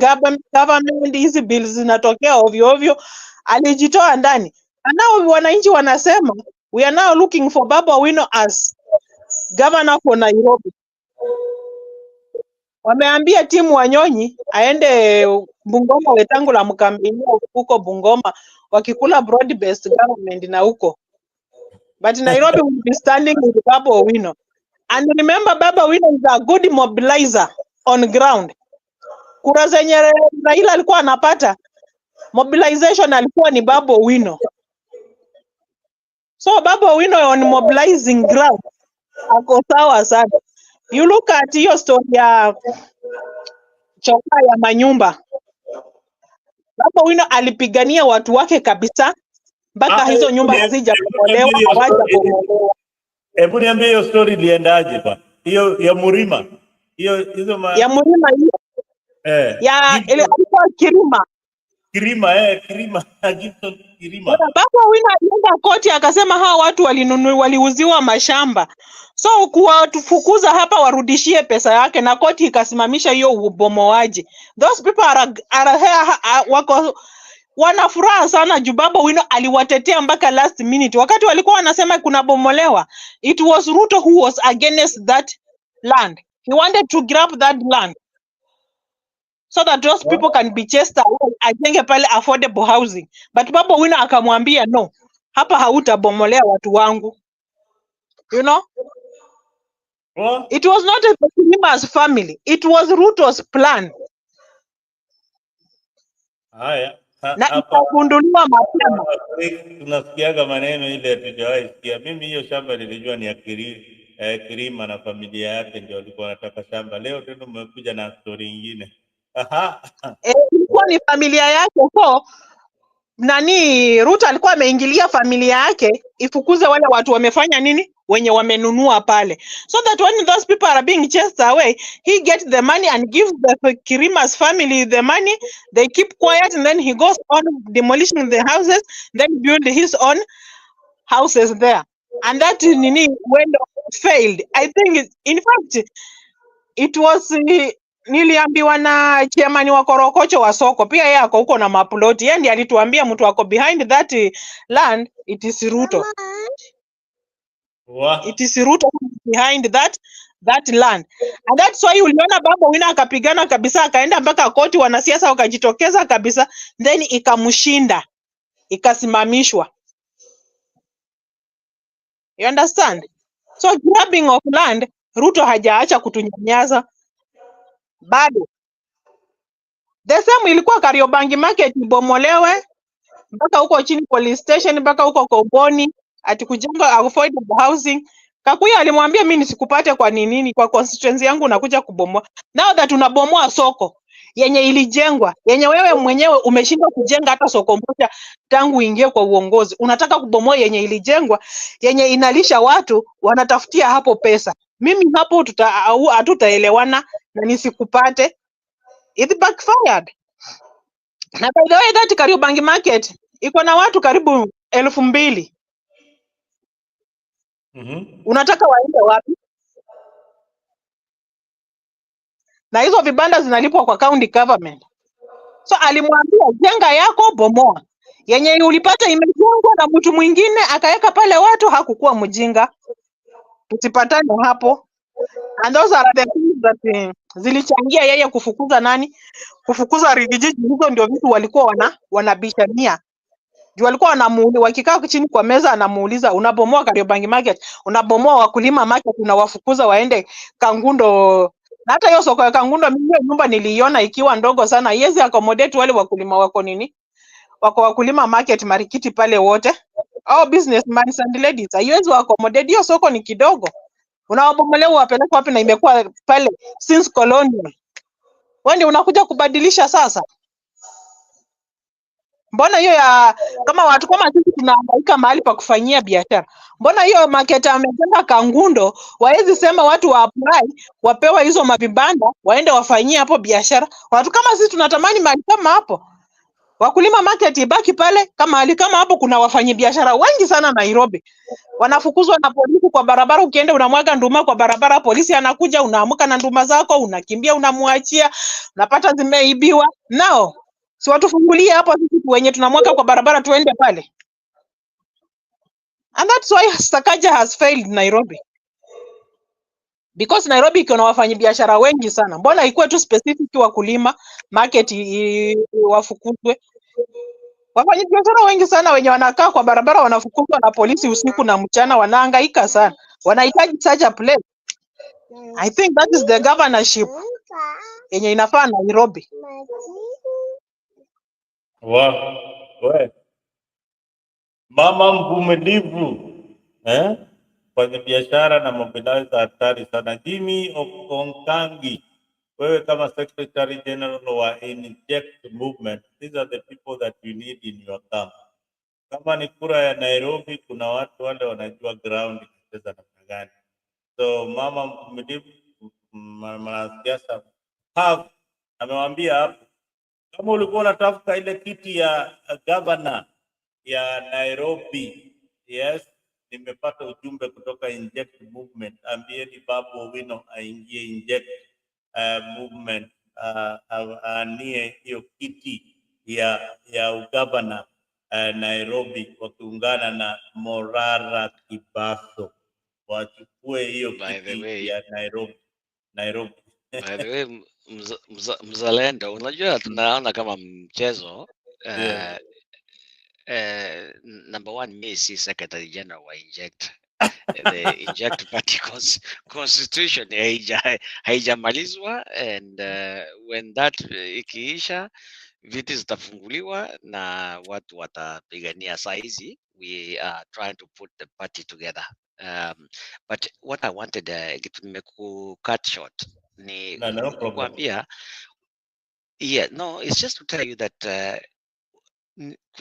E: government, hizi bills zinatokea ovyo ovyo, alijitoa ndani. And now wananchi wanasema we are now looking for Babu Owino as governor for Nairobi. Wameambia timu Wanyonyi aende Bungoma, Wetangula mkambinia huko Bungoma wakikula broad-based government na huko. But Nairobi will be standing with Babu Owino. And remember, Babu Owino is a good mobilizer on ground. Kura zenye Raila alikuwa anapata, mobilization alikuwa ni Babu Owino. So Babu Owino on mobilizing ground ako sawa sana. You look at hiyo story ya choka ya manyumba. Babu Owino alipigania watu wake kabisa mpaka hizo nyumba hazijabomolewa, hawajabomolewa.
A: Hebu niambie hiyo story iliendaje ba? Hiyo ya Murima.
E: Ya Murima hiyo. Alikuwa Kirima.
A: Kirima, Gibson Kirima.
E: Babu Owino alienda koti akasema hawa watu waliuziwa mashamba. So kuwafukuza hapa warudishie pesa yake, na koti ikasimamisha hiyo ubomoaji. Those people wako wanafuraha sana juu Babu Owino aliwatetea mpaka last minute. Wakati walikuwa wanasema kuna bomolewa, it was Ruto who was against that land. He wanted to grab that land so that those people can be chased away, ajenge pale affordable housing. But Babu Owino akamwambia no, hapa hautabomolea watu wangu. You know? It was not a Kirima's family. It was Ruto's plan.
A: Haya.
E: Na ikagunduliwa mapema.
A: Tunasikiaga maneno ile tujawahi sikia. Mimi hiyo shamba nilijua ni ya Kirima na familia yake ndio walikuwa wanataka shamba. Leo tena umekuja na story nyingine.
E: Ilikuwa ni familia yake. So Ruto alikuwa ameingilia familia yake ifukuze wale watu wamefanya nini, wenye wamenunua pale, so that when those people are being chased away, he gets the money and gives the Kirima's family the money. They keep quiet, and then he goes on demolishing the houses, then build his own houses there. And that failed. I think in fact it was niliambiwa na chairman wa Korokocho wa soko, pia yeye ako huko na maploti. Yeye ndiye alituambia mtu wako behind that land, it is Ruto. It is Ruto behind that land. And that's why uliona Babu Owino akapigana kabisa, akaenda mpaka koti, wanasiasa wakajitokeza kabisa, then ikamshinda, ikasimamishwa. You understand? So grabbing of land, Ruto hajaacha kutunyanyaza bado. The same ilikuwa Kariobangi market ibomolewe mpaka huko chini police station, mpaka huko Koboni, ati kujenga affordable housing. Kakuya alimwambia mimi nisikupate kwa nini, kwa constituency yangu unakuja kubomoa. Now that unabomoa soko, yenye ilijengwa, yenye wewe mwenyewe umeshindwa kujenga hata soko moja tangu uingie kwa uongozi. Unataka kubomoa yenye ilijengwa, yenye inalisha watu, wanatafutia hapo pesa. Mimi hapo hatutaelewana na nisikupate. It backfired. Na by the way, that Kariobangi market iko na watu karibu 2,000. Unataka waende wapi? Na hizo vibanda zinalipwa kwa county government. So alimwambia jenga yako, bomoa. Yenye ulipata imejengwa na mtu mwingine akaweka pale watu, hakukuwa mjinga. Tusipatane hapo. And those are the things that zilichangia yeye kufukuza nani? Kufukuza Rigiji. Hizo ndio vitu walikuwa wanabishania. Juu walikuwa wanamuuliza, wakikaa chini kwa meza, anamuuliza unabomoa Kariobangi market, unabomoa wakulima market, unawafukuza waende Kangundo. Na hata hiyo soko ya Kangundo, mimi nyumba niliiona ikiwa ndogo sana, yezi accommodate wale wakulima wako nini, wako wakulima market Marikiti pale wote, au businessmen and ladies, haiwezi accommodate. Hiyo soko ni kidogo, unawabomolea wapeleke wapi? Na imekuwa pale since colonial. Wewe unakuja kubadilisha sasa? Mbona hiyo ya kama watu kama sisi tunahangaika mahali pa kufanyia biashara, mbona hiyo market amejenga Kangundo, waezi sema watu wa apply wapewa hizo mavibanda waende wafanyie hapo biashara? Watu kama sisi tunatamani mahali kama hapo. Wakulima market ibaki pale, kama mahali kama hapo kuna wafanyi biashara wengi sana Nairobi. Wanafukuzwa na polisi kwa barabara, ukienda unamwaga nduma kwa barabara, polisi anakuja, unaamuka na nduma zako, unakimbia, unamwachia, unapata zimeibiwa. Nao si watufungulie hapo sisi wenye tunamwaga kwa barabara tuende pale. And that's why Sakaja has failed Nairobi. Because Nairobi iko na wafanyabiashara wengi sana. Mbona ikuwe tu specific wakulima market wafukuzwe? Wafanyabiashara wengi sana wenye wanakaa kwa barabara wanafukuzwa na polisi usiku na mchana, wanahangaika sana. Wanahitaji such a place. I think that is the governorship yenye inafaa Nairobi.
A: We mama mvumilivu, kwenye biashara na mobilizer hatari sana. Jimmy Okonkangi, wewe kama Secretary General wa Inject Movement, these are the people that you need in your camp. Kama ni kura ya Nairobi, kuna watu wale wanajua ground inacheza namna gani. So mama mvumilivu, mwanasiasa amewambia hapo, kama ulikuwa unatafuta ile kiti ya governor ya Nairobi, yes, nimepata ujumbe kutoka Inject Movement. Ambieni Babu Owino aingie Inject Movement, anie hiyo kiti ya ugavana Nairobi, wakiungana na Morara Kebaso wachukue hiyo kiti ya Nairobi.
G: By the way, mzalendo, unajua tunaona kama mchezo. Number one, me si Secretary General wa Inject. The Inject Party constitution haijamalizwa, and when that ikiisha, viti zitafunguliwa na watu watapigania. Saizi we are trying to put the party together, but what I wanted to cut short ni kuambia, it's just to tell you that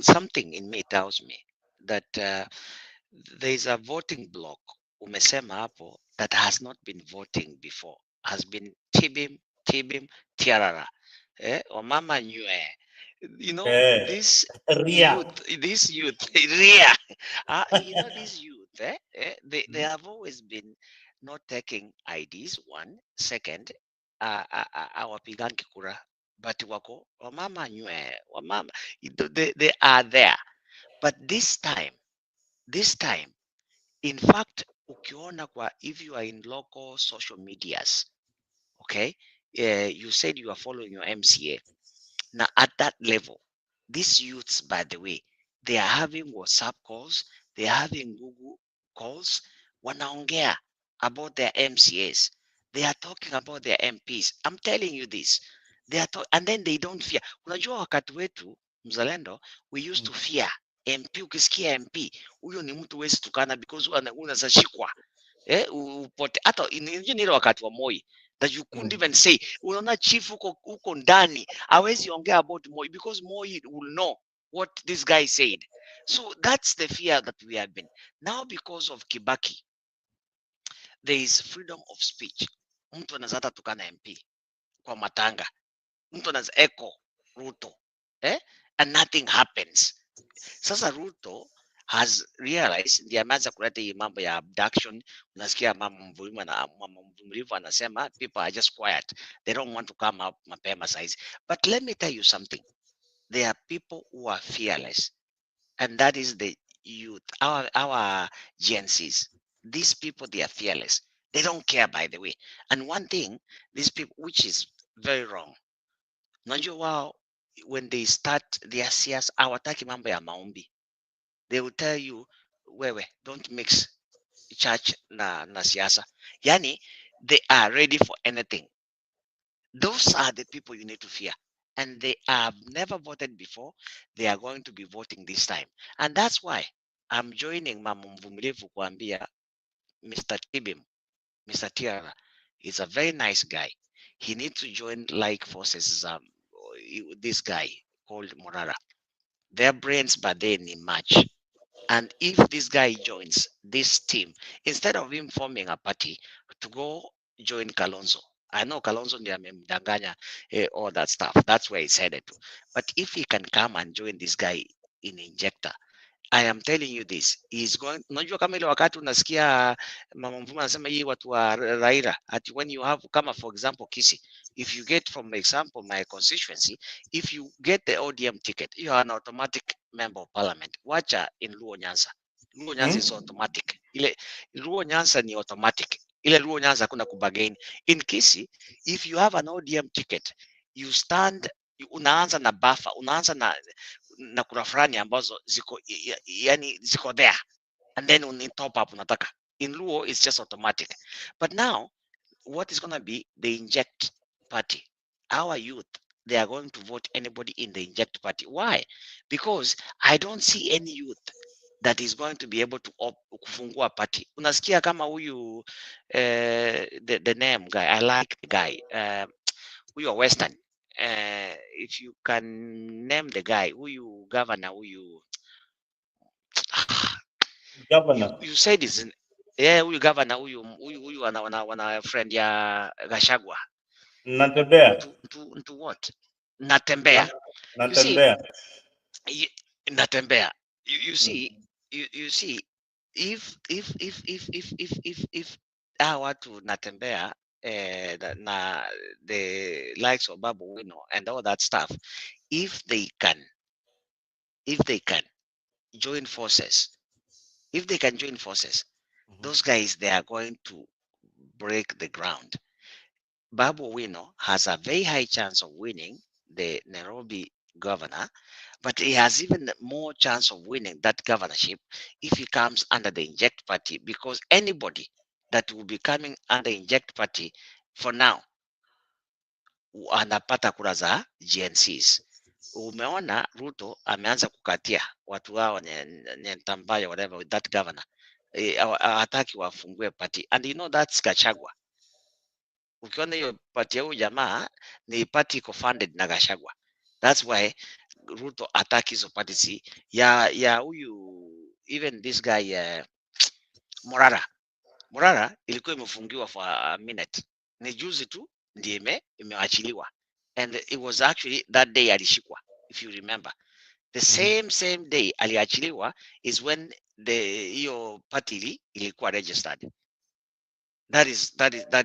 G: something in me tells me that there is a voting block umesema hapo that has not been voting before, has been tibim tiarara, omama nyue, you know, this youth ria, you know, this youth they have always been not taking IDs. One, second, awapigangi kura, but wako wamama nyue, wamama, they are there. But this time, in fact, ukiona kwa, if you are in local social medias, okay, you said you are following your MCA. Now at that level, these youths, by the way, they are having WhatsApp calls, they are having Google calls, wanaongea about their MCAs. They are talking about their MPs. I'm telling you this. They are and then they don't fear. Unajua wakati wetu mzalendo, we used to fear MP. Ukisikia MP, huyo ni mtu wezi tukana because unazashikwa upote. Hata ile wakati wa Moi, that you couldn't even say. Unaona chief huko ndani hawezi ongea about Moi because Moi will know what this guy said. So that's the fear that we have been. Now because of Kibaki, there is freedom of speech. Mtu anaweza hata tukana MP kwa matanga, mtu anaweza echo Ruto, and nothing happens. Sasa Ruto has realized, ndiye ameanza kuleta hii mambo ya abduction. Unasikia mama Mvumilivu anasema people are just quiet, they don't want to come up mapema size. But let me tell you something, there are people who are fearless, and that is the youth, our GNCs. These people, they are fearless, they don't care, by the way. And one thing, these people, which is very wrong, unajua wao when they start their siasa hawataki mambo ya maombi. They will tell you, wewe, don't mix church na siasa. Yani, they are ready for anything. Those are the people you need to fear. And they have never voted before. They are going to be voting this time. And that's why I'm joining Mama Mvumilivu kuambia Mr. Tibim, Mr. Tiara is a very nice guy. He needs to join like forces. This guy called Morara. Their brains, but they need match. And if this guy joins this team, instead of him forming a party, to go join Kalonzo. I know Kalonzo ndiye amemdanganya all that stuff. That's where he's headed to. But if he can come and join this guy in Injector, I am telling you this, he's going. Unajua kama ile wakati unasikia Mama Mvuma anasema hii watu wa Raila, at when you have kama for example Kisi, if you get from example my constituency, if you get the ODM ticket, you are an automatic member of parliament. Wacha in Luo Nyanza. Luo Nyanza is automatic. Ile Luo Nyanza ni automatic. Ile Luo Nyanza hakuna kubagain. In Kisi, if you have an ODM ticket, you stand, unaanza na buffer, unaanza na kura fulani ambazo ziko yani ziko there, and then on top up unataka. In Luo it's just automatic. But now what is going to be the inject party? Our youth, they are going to vote anybody in the inject party. Why? Because I don't see any youth that is going to be able to kufungua party. Unasikia kama huyu the name guy, I like the guy huyu Western. If you can name the guy, huyu governor, huyu
A: Governor.
G: you said is huyu governor, huyu wana friend ya Gashagwa.
A: Natembea.
G: To what? Natembea.
A: Natembea.
G: Natembea. You see, you see, if hawa watu Natembea na the likes of Babu Owino and all that stuff, if they can join forces, those guys, they are going to break the ground. Babu Owino has a very high chance of winning the Nairobi governor, but he has even more chance of winning that governorship if he comes under the Inject Party, because anybody that will be coming under Inject Party for now anapata kura za GNCs. Umeona Ruto ameanza kukatia watu wao Nyentambayo, whatever, with that governor. Hataki wafungue party, and you know that's Gachagua. Ukiona hiyo party ya huyu jamaa ni party iko funded na Gachagua. That's why Ruto hataki hizo parties ya huyu, even this guy Morara ilikuwa imefungiwa for a minute, ni juzi tu ndiye imeachiliwa, and it was actually that day alishikwa, if you remember. The same day aliachiliwa is when hiyo party ilikuwa registered. That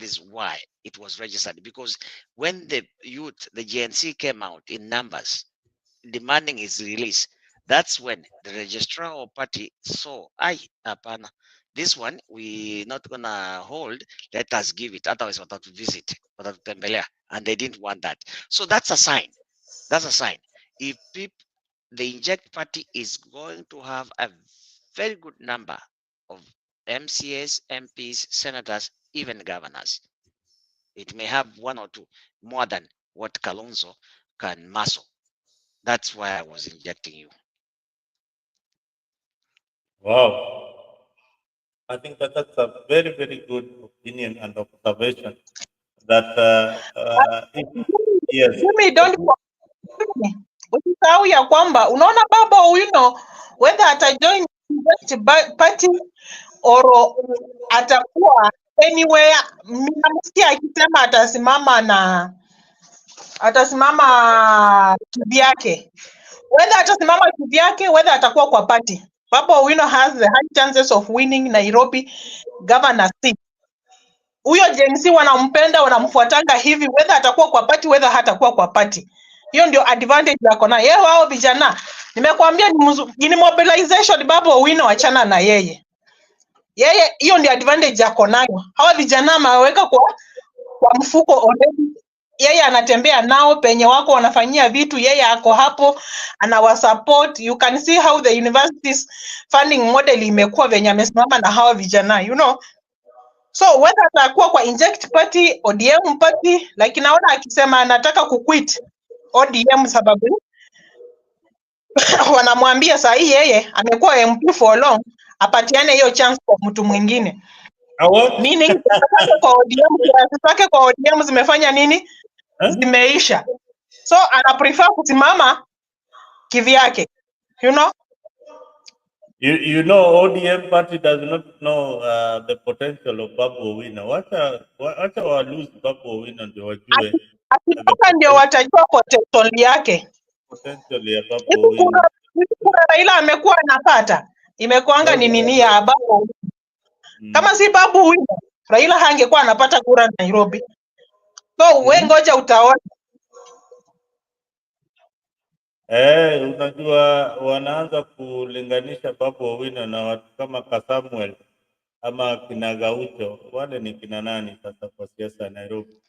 G: is why it was registered, because when the youth, the GNC came out in numbers demanding his release, that's when the registrar of party saw, hapana, this one we not gonna hold, let us give it, otherwise without visit, without tembelea, and they didn't want that. So that's a sign. If the Inject Party is going to have a very good number of MCAs, MPs, senators, even governors. It may have one or two more than what Kalonzo can muscle. That's why I was injecting you.
A: Wow. I think that's a very, very good opinion and observation. that yes.
E: Jimmy, don't usisahau ya kwamba unaona Babu Owino whether atajoin party or atakuwa anywhere. Nimesikia akisema atasimama kivyake, whether atasimama kivyake, whether atakuwa kwa party. Babu Owino has the high chances of winning Nairobi governor seat. Huyo Gen Z wanampenda, wanamfuatanga hivi, whether atakuwa kwa party, whether hatakuwa kwa party. Hiyo ndio advantage yako na yeye. Wao vijana, nimekuambia ni mobilization. Babu Owino, achana na yeye. Hiyo ndio advantage yako nayo. Hawa vijana ameweka kwa mfuko already. Yeye anatembea nao penye wako wanafanyia vitu, yeye ako hapo anawasupport. You can see how the universities funding model imekuwa venye amesimama na hawa vijana, you know. So whether atakuwa kwa inject party, ODM party, like naona akisema anataka kuquit ODM sababu wanamwambia saa hii yeye amekuwa MP for long, apatiane hiyo chance kwa mtu mwingine. Meaning kwa ODM zimefanya nini? Zimeisha. So ana prefer kusimama kivyake, you know.
A: You know, ODM party does not know the potential of Babu Owino. Wacha wa lose Babu Owino ndio wajue.
E: Akitoka ndio watajua potential yake.
A: Potential ya Babu Owino.
E: Kura Raila amekuwa anapata. Imekuanga ni nini ya Babu Owino. Kama si Babu Owino, Raila hangekuwa anapata kura Nairobi. So wewe ngoja utaona.
A: Unajua wanaanza kulinganisha Babu Owino na watu kama Samuel ama kina Gaucho. Wale ni kina nani sasa kwa siasa ya Nairobi?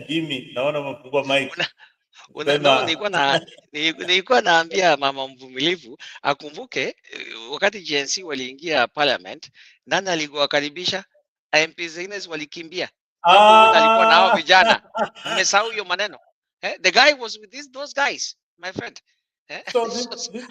A: Jimmy, naona umefungua mic.
G: Nilikuwa naambia mama mvumilivu akumbuke wakati Gen Z waliingia parliament, nani alikuwakaribisha? MP zingine walikimbia. Babu alikuwa na hao vijana. Mmesahau hiyo maneno. The guy was with those guys, my friend.
A: So this guy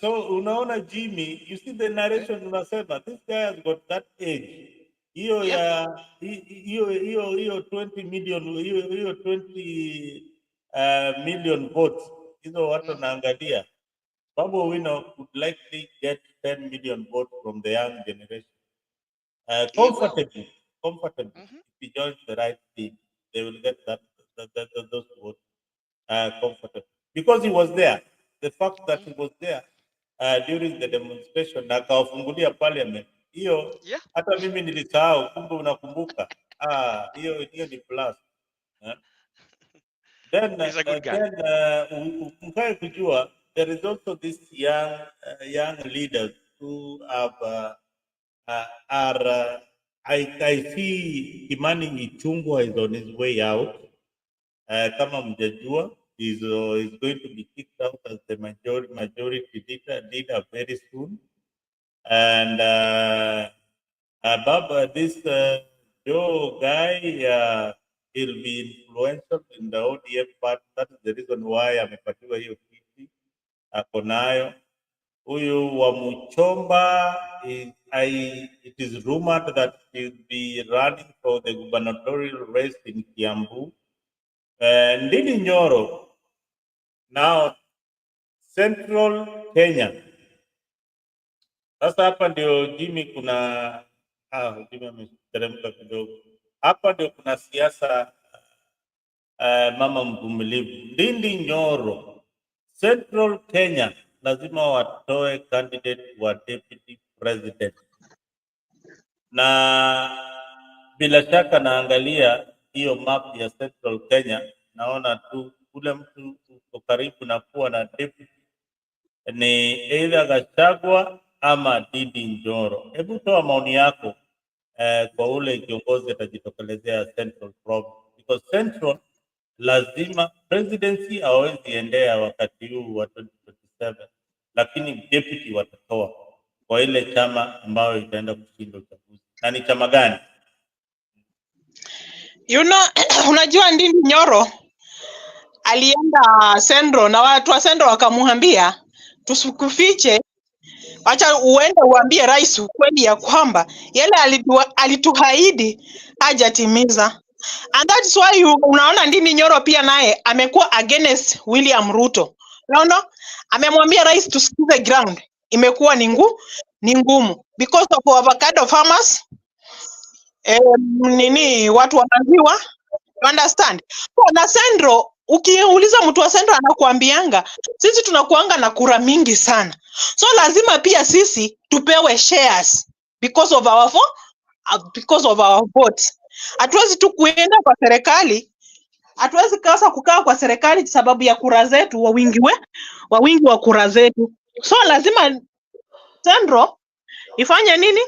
A: so unaona Jimmy, you see the narration unasema this guy has got that age. Hiyo ya hiyo 20 million, hiyo 20 million votes. Hizo watu naangalia. Babu Owino could likely get 10 million votes from the young generation. Comfortably. If he joins the right team, they will get those votes comfortably. Because he was there. The fact that he was there during the demonstration na akawafungulia parliament. Hiyo hata mimi nilisahau, kumbe unakumbuka. Hiyo ni plus. Then mkae kujua there is also this young leaders who have I see Kimani Ichung'wah is on his way out. Kama mjajua, is going to be kicked out as the majority leader very soon. And this Joe guy, he'll be influential in the ODM part. That is the reason why amepatiwa hiyo kiti ako nayo. Huyu wa Muchomba, it is rumored that he'll be running for the gubernatorial race in Kiambu. Ndini Nyoro, now Central Kenya. Sasa hapa ndio Jimmy kuna Jimmy ameteremka kidogo. Hapa ndio kuna siasa mama mvumilivu. Ndini Nyoro, Central Kenya lazima watoe candidate wa deputy president. Na bila shaka naangalia hiyo map ya Central Kenya, naona tu ule mtu uko karibu na kuwa na deputy ni either Gachagua ama Ndindi Nyoro. Hebu toa maoni yako kwa ule kiongozi atajitokelezea Central province, because Central lazima presidency hawezi endea wakati huu wa 2027, lakini deputy watatoa kwa ile chama ambayo itaenda kushinda uchaguzi. Na ni chama gani?
E: You know, unajua Ndindi Nyoro alienda Central na watu wa Central wakamuambia tusikufiche, acha uende uambie rais ukweli ya kwamba yale alituhaidi hajatimiza. And that's why unaona Ndindi Nyoro pia naye amekuwa against William Ruto. Unaona? Amemwambia rais tusikize ground. Imekuwa ni ngumu because of avocado farmers. Watu wa maziwa, you understand? Na Sendro, ukiuliza mtu wa Sendro anakuambianga sisi tunakuanga na kura mingi sana, so lazima pia sisi tupewe shares because of our votes. Hatuwezi tu kuenda kwa serikali, hatuwezi kasa kukaa kwa serikali sababu ya kura zetu, wa wingi wa kura zetu. So lazima Sendro ifanye nini?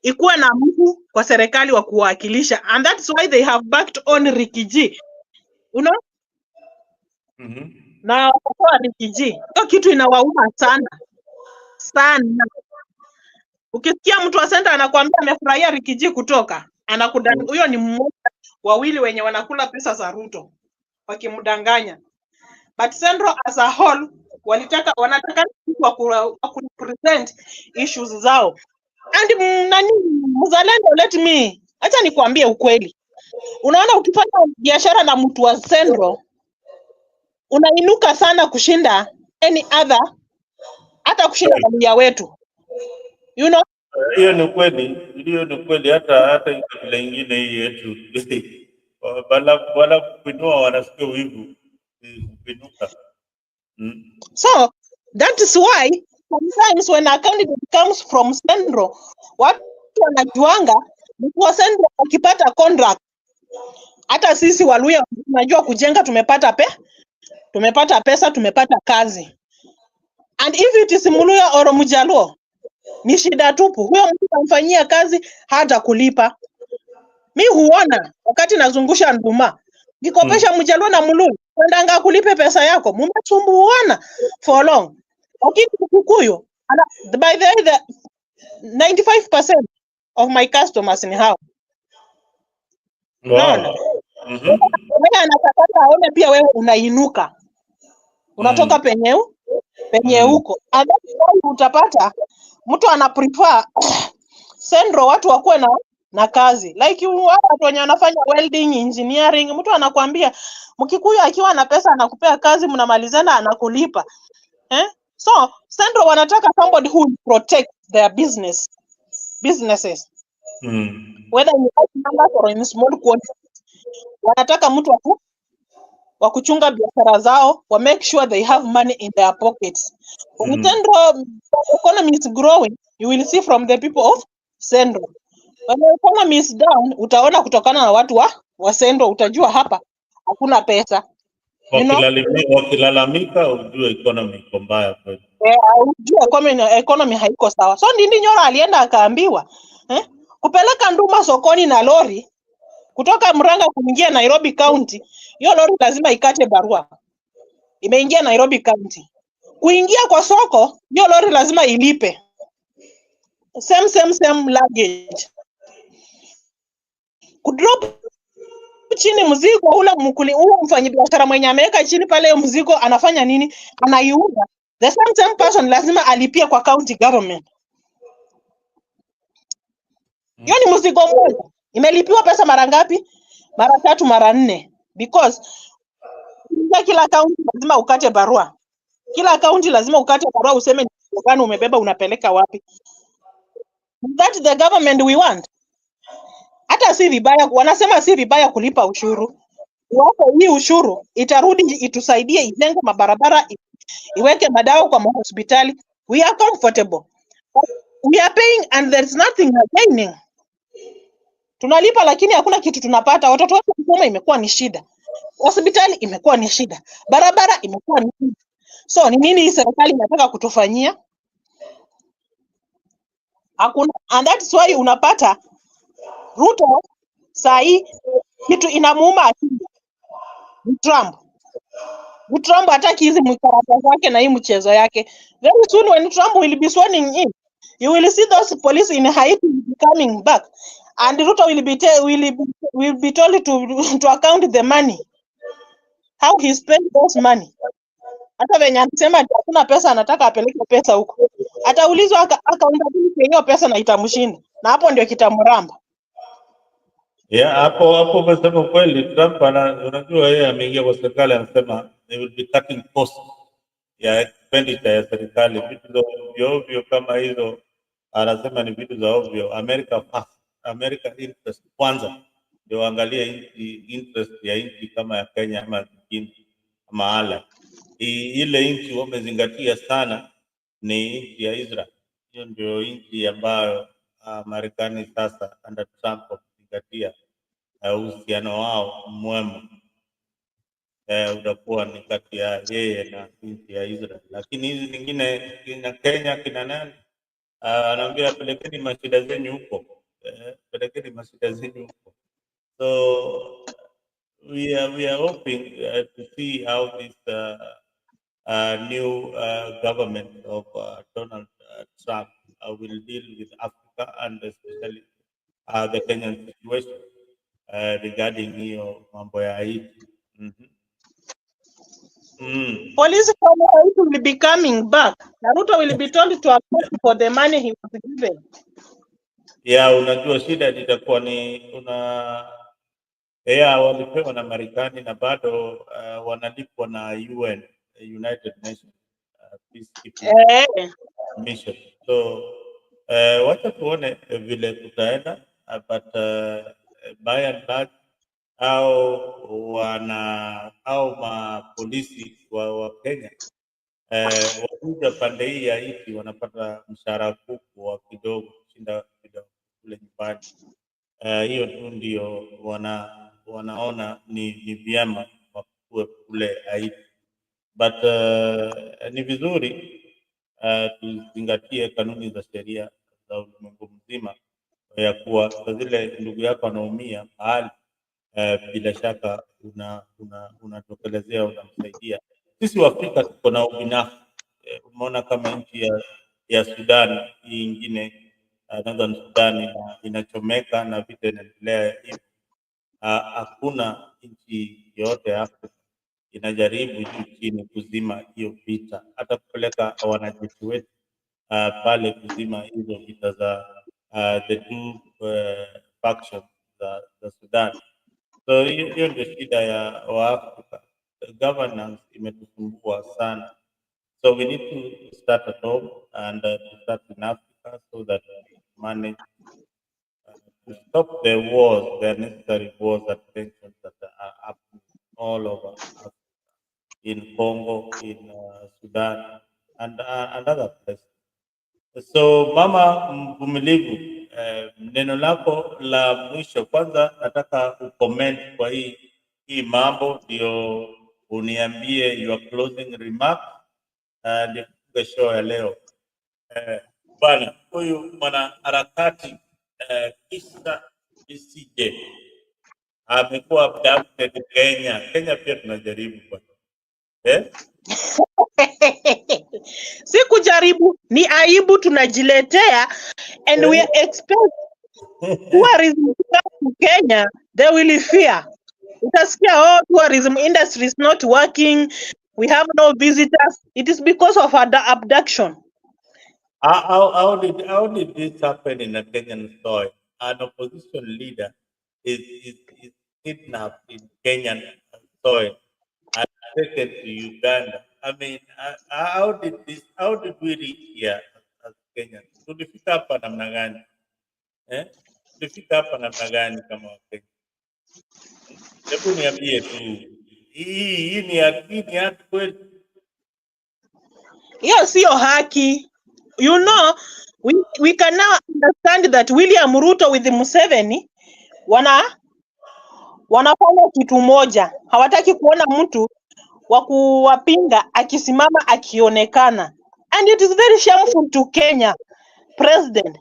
E: Ikuwe na mtu kwa serikali wa kuwakilisha, and that's why they have backed on Ricky G. Na kwa Ricky G, hiyo kitu inawauma sana. Ukisikia mtu wa Sendro anakuambia amefurahia Ricky G kutoka, anakudanganya. Huyo ni mmoja wawili wenye wanakula pesa za Ruto wakimdanganya. But Sendro as a whole wanataka ku present issues zao. And mzalendo, acha nikwambie ukweli. Unaona, ukifanya biashara na mtu wa Sendro unainuka sana kushinda any other, hata kushinda familia wetu. You know?
A: Hiyo ni kweli, hata ile nyingine hii yetu. Wala kupinua wanasikia wivu kupinuka.
E: So that is why sometimes when a candidate comes from Sendro, watu wanajuanga mtu wa Sendro akipata contract. Hata sisi Waluya tunajua kujenga, tumepata pesa, tumepata kazi. And if it is Muluya or Mjaluo, ni shida tupu. Huyo mtu anamfanyia kazi hata kulipa. Mi huona wakati nazungusha nduma, nikopesha Mjaluo na Muluya, kwendanga kulipe pesa yako, mmesumbuana for long. Okay, Kikuyu, by the 95% of my customers ni hao.
A: Wow.
E: Wewe anataka aone pia wewe unainuka. Unatoka penye huko. Utapata mtu ana prefer Sendro watu wakuwe na kazi. Like watu wenye wanafanya welding, engineering, mtu anakuambia Mkikuyu akiwa na pesa anakupea kazi, mnamalizana anakulipa. So Sendro wanataka somebody who will protect their businesses. Whether in numbers or in small quantities. Wanataka mtu wa kuchunga biashara zao, wa make sure they have money in their pockets. When Sendro economy is growing, you will see from the people of Sendro. When the economy is down, utaona kutokana na watu wa Sendro, utajua hapa hakuna pesa.
A: Wakilalamika ujue economy iko mbaya kweli.
E: Ujue economy haiko sawa. So Ndindi Nyoro alienda akaambiwa kupeleka nduma sokoni na lori kutoka Murang'a kuingia Nairobi County, hiyo lori lazima ikate barua. Imeingia Nairobi County. Kuingia kwa soko, hiyo lori lazima ilipe. Same luggage. Kudrop chini mzigo ule mfanyabiashara mwenye ameweka chini pale mzigo anafanya nini? Anaiuza. The same person lazima alipie kwa county government. Hiyo ni mzigo mmoja. Imelipiwa pesa mara ngapi? Mara 3, mara 4. Because kila county lazima ukate barua. Kila county lazima ukate barua useme ni gani umebeba unapeleka wapi. That the government we want. Hata si vibaya, wanasema si vibaya kulipa ushuru. Wako hii ushuru itarudi itusaidie ijenge mabarabara, iweke madawa kwa hospitali. We are comfortable. We are paying and there's nothing gaining. Tunalipa lakini hakuna kitu tunapata. Watoto wetu kusoma imekuwa ni shida. Hospitali imekuwa ni shida. Barabara imekuwa ni shida. So ni nini hii serikali inataka kutufanyia? Hakuna. And that's why unapata Ruto sahi kitu inamuuma akili. Trump hataki hizi mkarata zake na hii mchezo yake. Very soon when Trump will be sworn in, you will see those police in Haiti coming back. And Ruto will be told to account the money. How he spent those money. Hata venye anasema hakuna pesa, anataka apeleke pesa huko. Ataulizwa accountability hiyo pesa na itamshinda. Na hapo ndio kitamramba.
A: Yeah, hapo umesema kweli. Trump unajua yeye ameingia kwa serikali, anasema they will be cutting costs ya expenditure ya serikali, vitu za ovyo ovyo kama hizo, anasema ni vitu za ovyo. America first, America interest kwanza, ndio angalie interest ya nchi kama ya Kenya ama mahala. Ile nchi wamezingatia sana ni nchi ya Israel. Hiyo ndio nchi ambayo Marekani sasa under Trump wamezingatia uhusiano wao mwema utakuwa ni kati ya yeye na nchi ya Israel, lakini hizi nyingine kina Kenya kina nani anaambia pelekeni mashida zenyu huko, pelekeni mashida zenyu huko. So we are hoping to see how this new government of Donald Trump will deal with Africa and especially the Kenyan situation regarding hiyo mambo ya Haiti.
E: Police will be coming back. Naruto will be told to account for the money he was given.
A: Yeah, unajua shida itakuwa ni walipewa na Marekani na bado wanalipwa na UN, United Nations Peacekeeping Mission. So wacha tuone vile kutaenda, but by and large au mapolisi wa Kenya wakuja pande hii ya Haiti wanapata mshahara kubwa kidogo kushinda kule nyumbani. Hiyo tu ndio wanaona ni vyema wakue kule Haiti, but ni vizuri tuzingatie kanuni za sheria za ulimwengu mzima, ya kuwa kwa zile ndugu yako anaumia mahali, bila shaka unatokelezea unamsaidia. Sisi wa Afrika tuko na ubinafsi. Umeona kama nchi ya Sudan hii ingine, Northern Sudan inachomeka na vita inaendelea hivi. Hakuna nchi yote ya Afrika inajaribu juu chini kuzima hiyo vita, hata kupeleka wanajeshi wetu pale kuzima hizo vita za the two factions za Sudan. So hiyo ndio shida ya Waafrika. Governance imetusumbua sana. So we need to start at home and to start in Africa so that we manage to stop the wars, the necessary wars and tensions that are happening all over Africa, in Congo, in Sudan, and other places. So mama mvumilivu, neno lako la mwisho. Kwanza nataka ucomment kwa hii mambo, ndio uniambie your closing remark ndio kufunga show ya leo. Bwana huyu mwana harakati Kisa BCJ amekuwa abducted Kenya pia tunajaribu bwana.
E: Si kujaribu, ni aibu tunajiletea, and we expect tourism to Kenya, they will fear. Utasikia tourism industry is not working, we have no visitors. It is because of abduction.
A: How did this happen in a Kenyan soil? An opposition leader is kidnapped in Kenyan soil and taken to Uganda. I mean, how did we reach here as Kenyans? Tulifika hapa namna gani? Tulifika hapa namna gani kama Wakenya? Hebu niambie tu. Hii ni haki kweli?
E: Hiyo sio haki. You know, we can now understand that William Ruto with Museveni wanafanya kitu moja. Hawataki kuona mtu wa kuwapinga akisimama akionekana. And it is very shameful to Kenya president.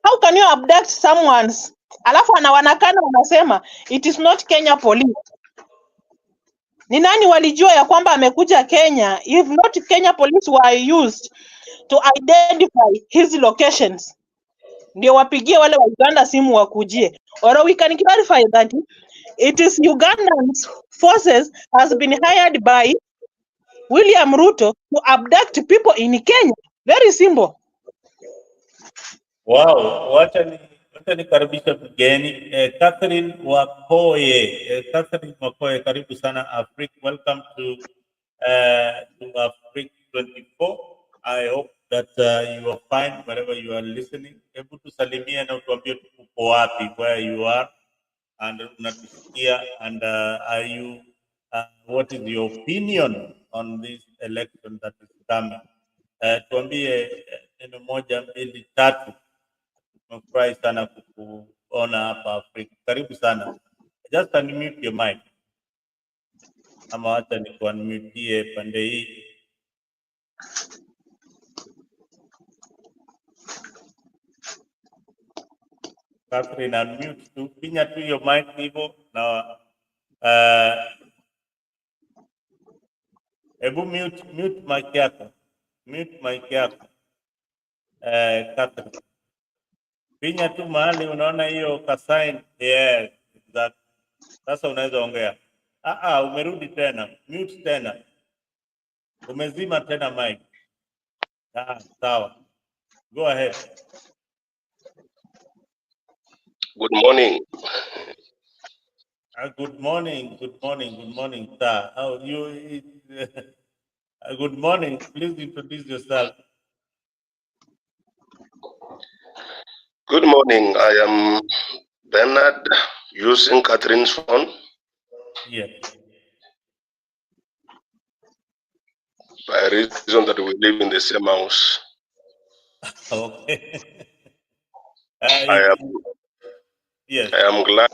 E: How can you abduct someone's alafu wanakana wanasema it is not Kenya police? Ni nani walijua ya kwamba amekuja Kenya if not Kenya police were used to identify his locations? Ndio wapigie wale wa Uganda simu wakujie. Or we can clarify that it is Ugandan forces has been hired by William Ruto to abduct people in Kenya. Very simple.
A: Wow, wacha acha nikaribisha mgeni Catherine Wakoye. Catherine Wakoye, karibu sana Africa. Welcome to Africa 24. I hope that you are fine wherever you are listening. Hebu tusalimie na utuambie tuko wapi, where you are and unatusikia, and are you what is your opinion on this election that is coming? Tuambie neno moja, mbili, tatu. Tumefurahi sana kukuona hapa Afrika. Karibu sana. Just unmute your mic. Ama wacha nikuunmute pande hii. Catherine, unmute tu. Pinya tu your mic hivyo na hebu mute mic yako. Mute mic yako. Catherine. Pinya tu mahali unaona hiyo kasign. Yes, exactly. Sasa unaweza ongea. Umerudi tena. Mute tena. Umezima tena mic. Sawa. Go ahead.
H: Good morning.
A: Good morning, sir. How you? Good morning. Please introduce yourself.
H: Good morning. I am Bernard, using Catherine's phone.
A: Yes.
H: By reason that we live in the same house.
A: Okay. Yes.
H: I am glad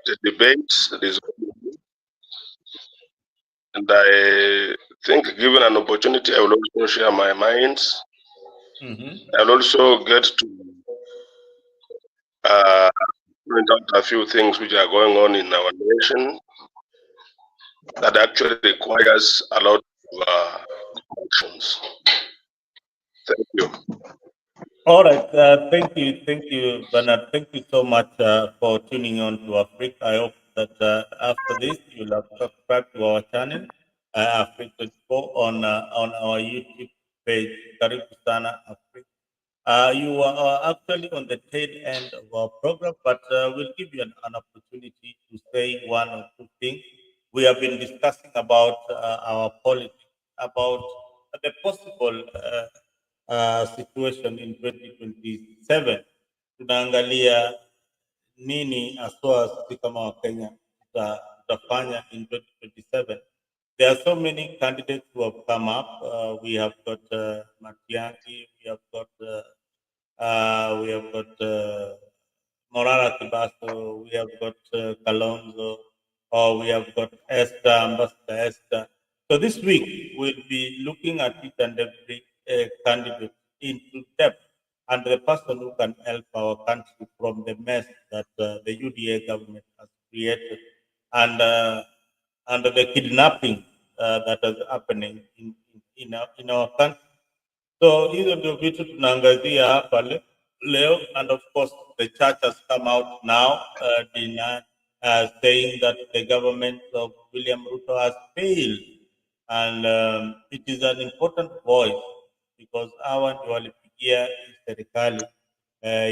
H: the debate is going, and I think given an opportunity, I will also share my minds. I'll also get to point out a few things which are going on in our nation that actually requires a lot of actions. Thank you. All right.
A: Thank you, Bernard. Thank you so much for tuning on to Africa. I hope that after this you'll have subscribed to our channel, Africa 24, on our YouTube page. Karibu sana Africa. You are actually on the tail end of our program, but we'll give you an opportunity to say one or two things. We have been discussing about our politics, about the possible situation in 2027. Tunaangalia nini aswa sisi kama Wakenya tutafanya in 2027. There are so many candidates who have come up. We have got Matiangi, we have got Morara Kebaso, we have got Kalonzo, or we have got Ambassador Esther. So this week we'll be looking at each and every candidate into depth, and the person who can help our country from the mess that the UDA government has created, and the kidnapping that is happening in our country. So hizo ndio vitu tunaangazia hapa leo, and of course the church has come out now saying that the government of William Ruto has failed, and it is an important voice because hawa ndio walipigia serikali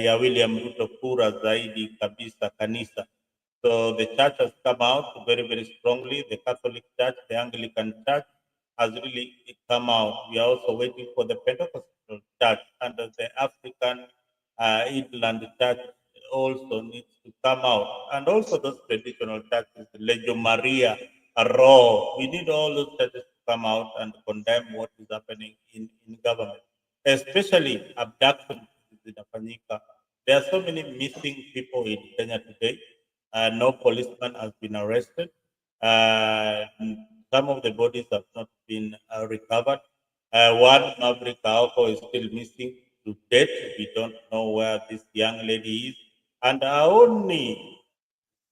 A: ya William Ruto kura zaidi kabisa kanisa. So the church has come out very, very strongly. The Catholic Church, the Anglican Church has really come out. We are also waiting for the Pentecostal Church, and the African Inland Church also needs to come out. And also those traditional churches, Legio Maria, Aro. We need all those churches to come out and condemn what is happening in government, especially abduction. There are so many missing people in Kenya today. No policeman has been arrested. Some of the bodies have not been recovered. One Maverick Aoko is still missing to date. We don't know where this young lady is. And our only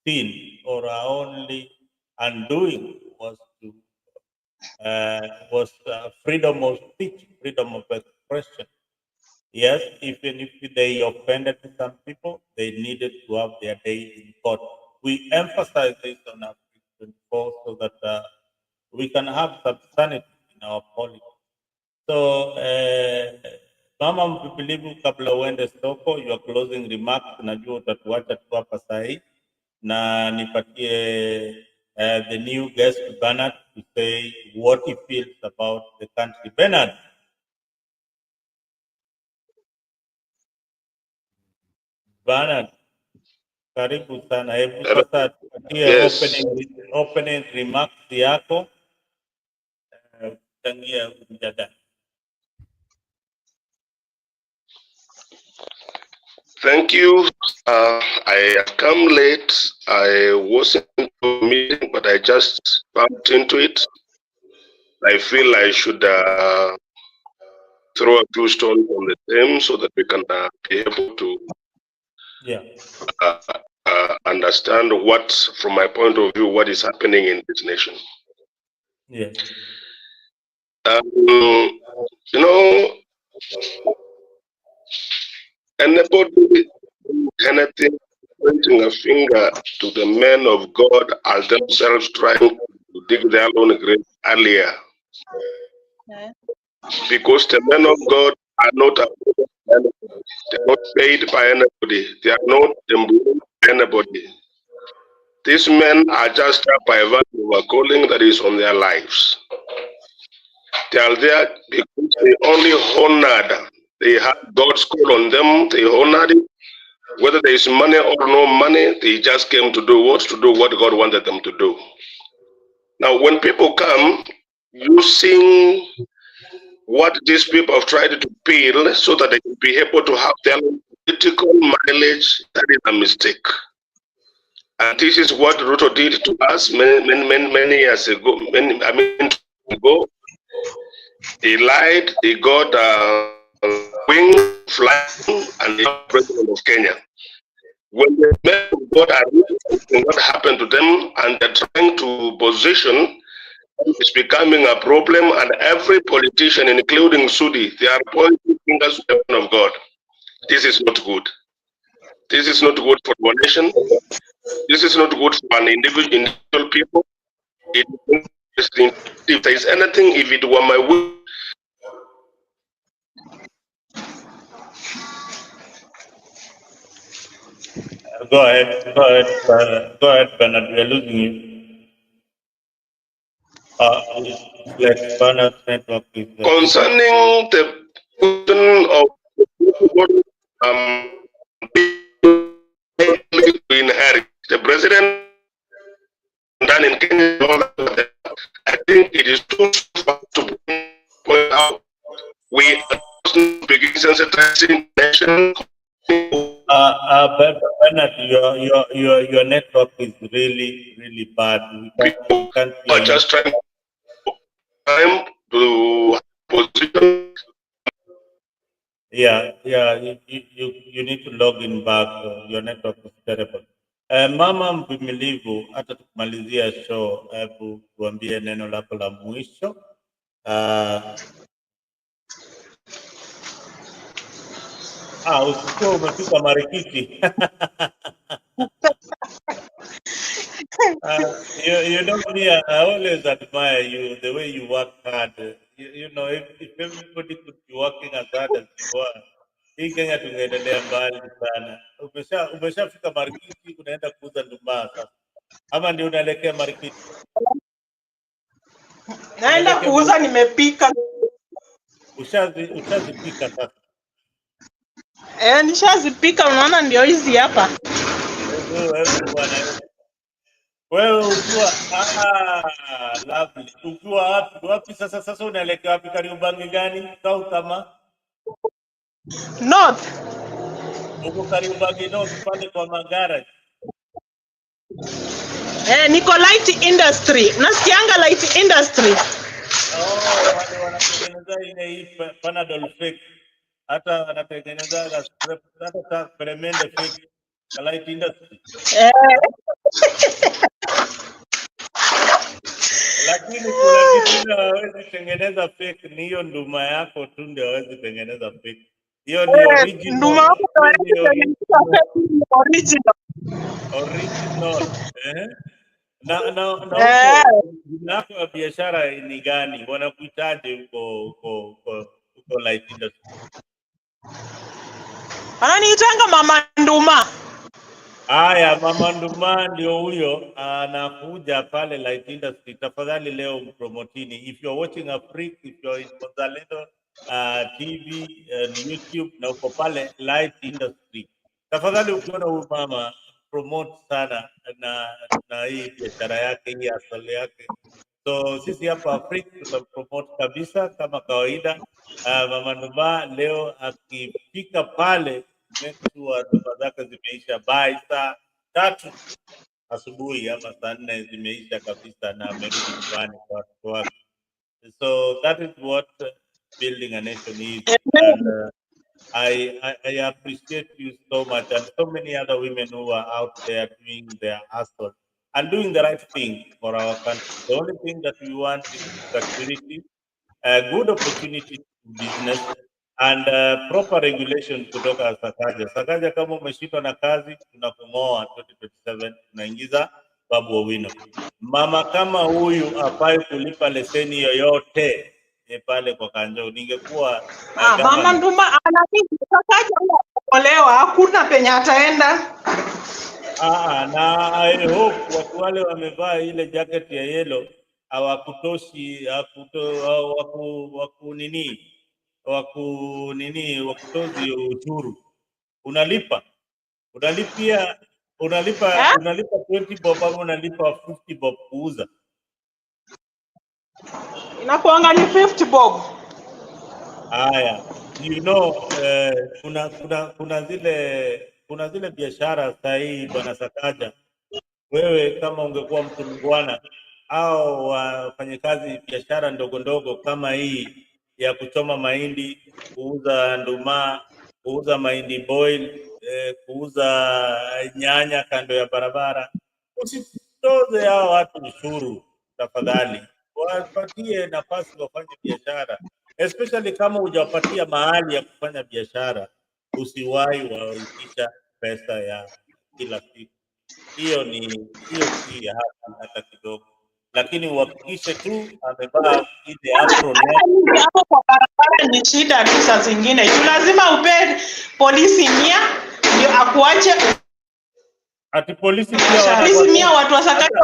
A: sin or our only undoing was to freedom of speech, freedom of expression. Yes, even if they offended some people, they needed to have their day in court. We emphasize this on our 24 so that we can have some sanity in our politics. So, Mama Mpipilivu, kabla uende soko, your closing remarks, najua utatuacha tu hapa sahi na nipatie the new guest Bernard to say what he feels about the country. Bernard. Bernard, karibu sana. Hebu sasa tupatie
H: Yes.
A: opening remarks yako tangia mjadala.
H: Thank you. I have come late. I wasn't in the meeting, but I just bumped into it. I feel I should throw a few stones on the same so that we can be able to understand what, from my point of view, what is happening in this nation.
A: Yes.
H: You know, anybody, anything, pointing a finger to the men of God as themselves trying to dig their own grave earlier. Because the men of God are not they're not paid by anybody. They are not employed by anybody. These men are just by virtue of a calling that is on their lives. They are there because they only honored. They had God's call on them. They honored it. Whether there is money or no money, they just came to do what God wanted them to do. Now, when people come using what these people have tried to peel so that they can be able to have their political mileage, that is a mistake. And this is what Ruto did to us many years ago. Ago. He lied, he got wing flying, and he was president of Kenya. When the men of God are realizing what happened to them and they're trying to position, it's becoming a problem, and every politician, including Sudi, they are pointing fingers to the men of God. This is not good. This is not good for one nation. This is not good for an individual people. It is interesting. If there is anything, if it were my will.
A: Go ahead, Bernard. We are losing you. Like Bernard's network is
H: Concerning the question of to inherit the president done in Kenya, I think it is too far to point out. We are begin sensitizing nation.
A: Bernard, your network is really bad. We can't hear you.
H: Just trying time to position.
A: Yeah, you need to log in back. Your network is terrible. Mama Mvumilivu, hata tukimalizia show, hebu tuambie neno lako la mwisho. Usikuwa umefika Marikiti. You know me, I always admire you, the way you work hard. You know, if everybody could be working as hard as you are, hii Kenya tungeendelea mbali sana. Umeshafika Marikiti, unaenda kuuza ndumaa sasa. Ama ndio unaelekea Marikiti?
E: Naenda kuuza, nimepika.
A: Ushazipika sasa?
E: Nishazipika, unaona ndio hizi hapa.
A: Wewe ukiwa lovely. Ukiwa wapi sasa unaelekea wapi, Kariobangi gani? South ama
E: North?
A: Uko Kariobangi North pale kwa magarage.
E: Niko light industry. Unasikianga light industry?
A: Wale wanatengeneza ile Panadol fake. Hata wanatengeneza hata peremende fake. Light industry. Lakini kuna kitu hawezi tengeneza fake, ni hiyo nduma yako tu ndio hawezi tengeneza fake. Hiyo ni original.
E: Nduma yako original.
A: Original. Na huko ya biashara ni gani? Wanakuitaje huko light industry?
E: Ananiitanga Mama Nduma.
A: Haya, Mama Nduma ndio huyo anakuja pale Light Industry. Tafadhali leo mpromotini. If you're watching Africa, if you're in Mozalendo TV and YouTube na uko pale Light Industry, tafadhali ukiona huyu mama promote sana na hii biashara yake, hii asali yake. So sisi hapa Afrika tutapromote kabisa kama kawaida. Mama Nduma leo akifika pale, make sure ndoa zake zimeisha by saa 3 asubuhi ama saa 4 zimeisha kabisa, na amerudi nyumbani kwa watoto wake. So that is what building a nation is, and I appreciate you so much, and so many other women who are out there doing their hustle and doing the right thing for our country. The only thing that we want is security, a good opportunity to business, and proper regulation kutoka Sakaja. Sakaja, kama umeshindwa na kazi, tunakung'oa 2027, tunaingiza Babu Owino. Mama kama huyu hafai kulipa leseni yoyote pale kwa Kanjo. Ningekuwa
E: Mama
A: gavana,
E: Nduma anaolewa, hakuna penye ataenda.
A: na I hope watu wale wamevaa ile jacket ya yellow hawakutoshi wakutozi ushuru. Unalipia 20 bob ama unalipa 50 bob kuuza?
E: Inakuanga ni 50 bob.
A: Haya, kuna zile biashara sahihi, bwana Sakaja. Wewe kama ungekuwa mtu mungwana, au wafanyakazi biashara ndogo ndogo kama hii ya kuchoma mahindi, kuuza nduma, kuuza mahindi boil, kuuza nyanya kando ya barabara, usitoze hao watu ushuru tafadhali. Wapatie nafasi wafanye biashara, especially kama hujawapatia mahali ya kufanya biashara. Usiwahi warudisha pesa ya kila siku. Hiyo si haki hata kidogo, lakini uhakikishe tu amevaa ile apron yake.
E: Hapo kwa barabara ni shida tu, saa zingine lazima upe polisi 100 ndio akuache.
A: Ati polisi pia
E: polisi 100 watu wa Sakaja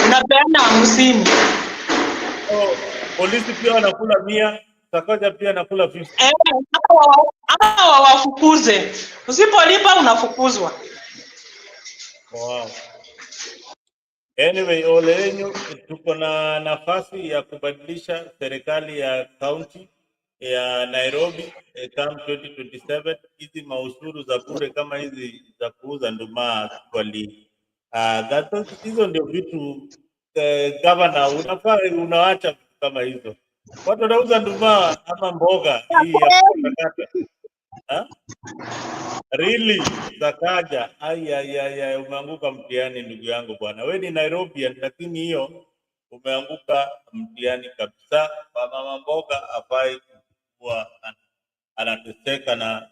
E: unapeana 50.
A: Polisi pia wanakula 100, Sakaja pia anakula 50.
E: Hawa wafukuze, usipolipa unafukuzwa.
A: Wow. Anyway, ole yenyu, tuko na nafasi ya kubadilisha serikali ya kaunti ya Nairobi come 2027. Hizi maushuru za bure kama hizi za kuuza nduma kwali, hizo ndio vitu gavana unafaa unaacha vitu kama hizo. Watu wanauza nduma ama mboga hii ya kutakata. Really, Sakaja, umeanguka mtihani ndugu yangu bwana. Wewe ni Nairobian, lakini hiyo umeanguka mtihani kabisa. Mama mboga hafai kuwa anateseka na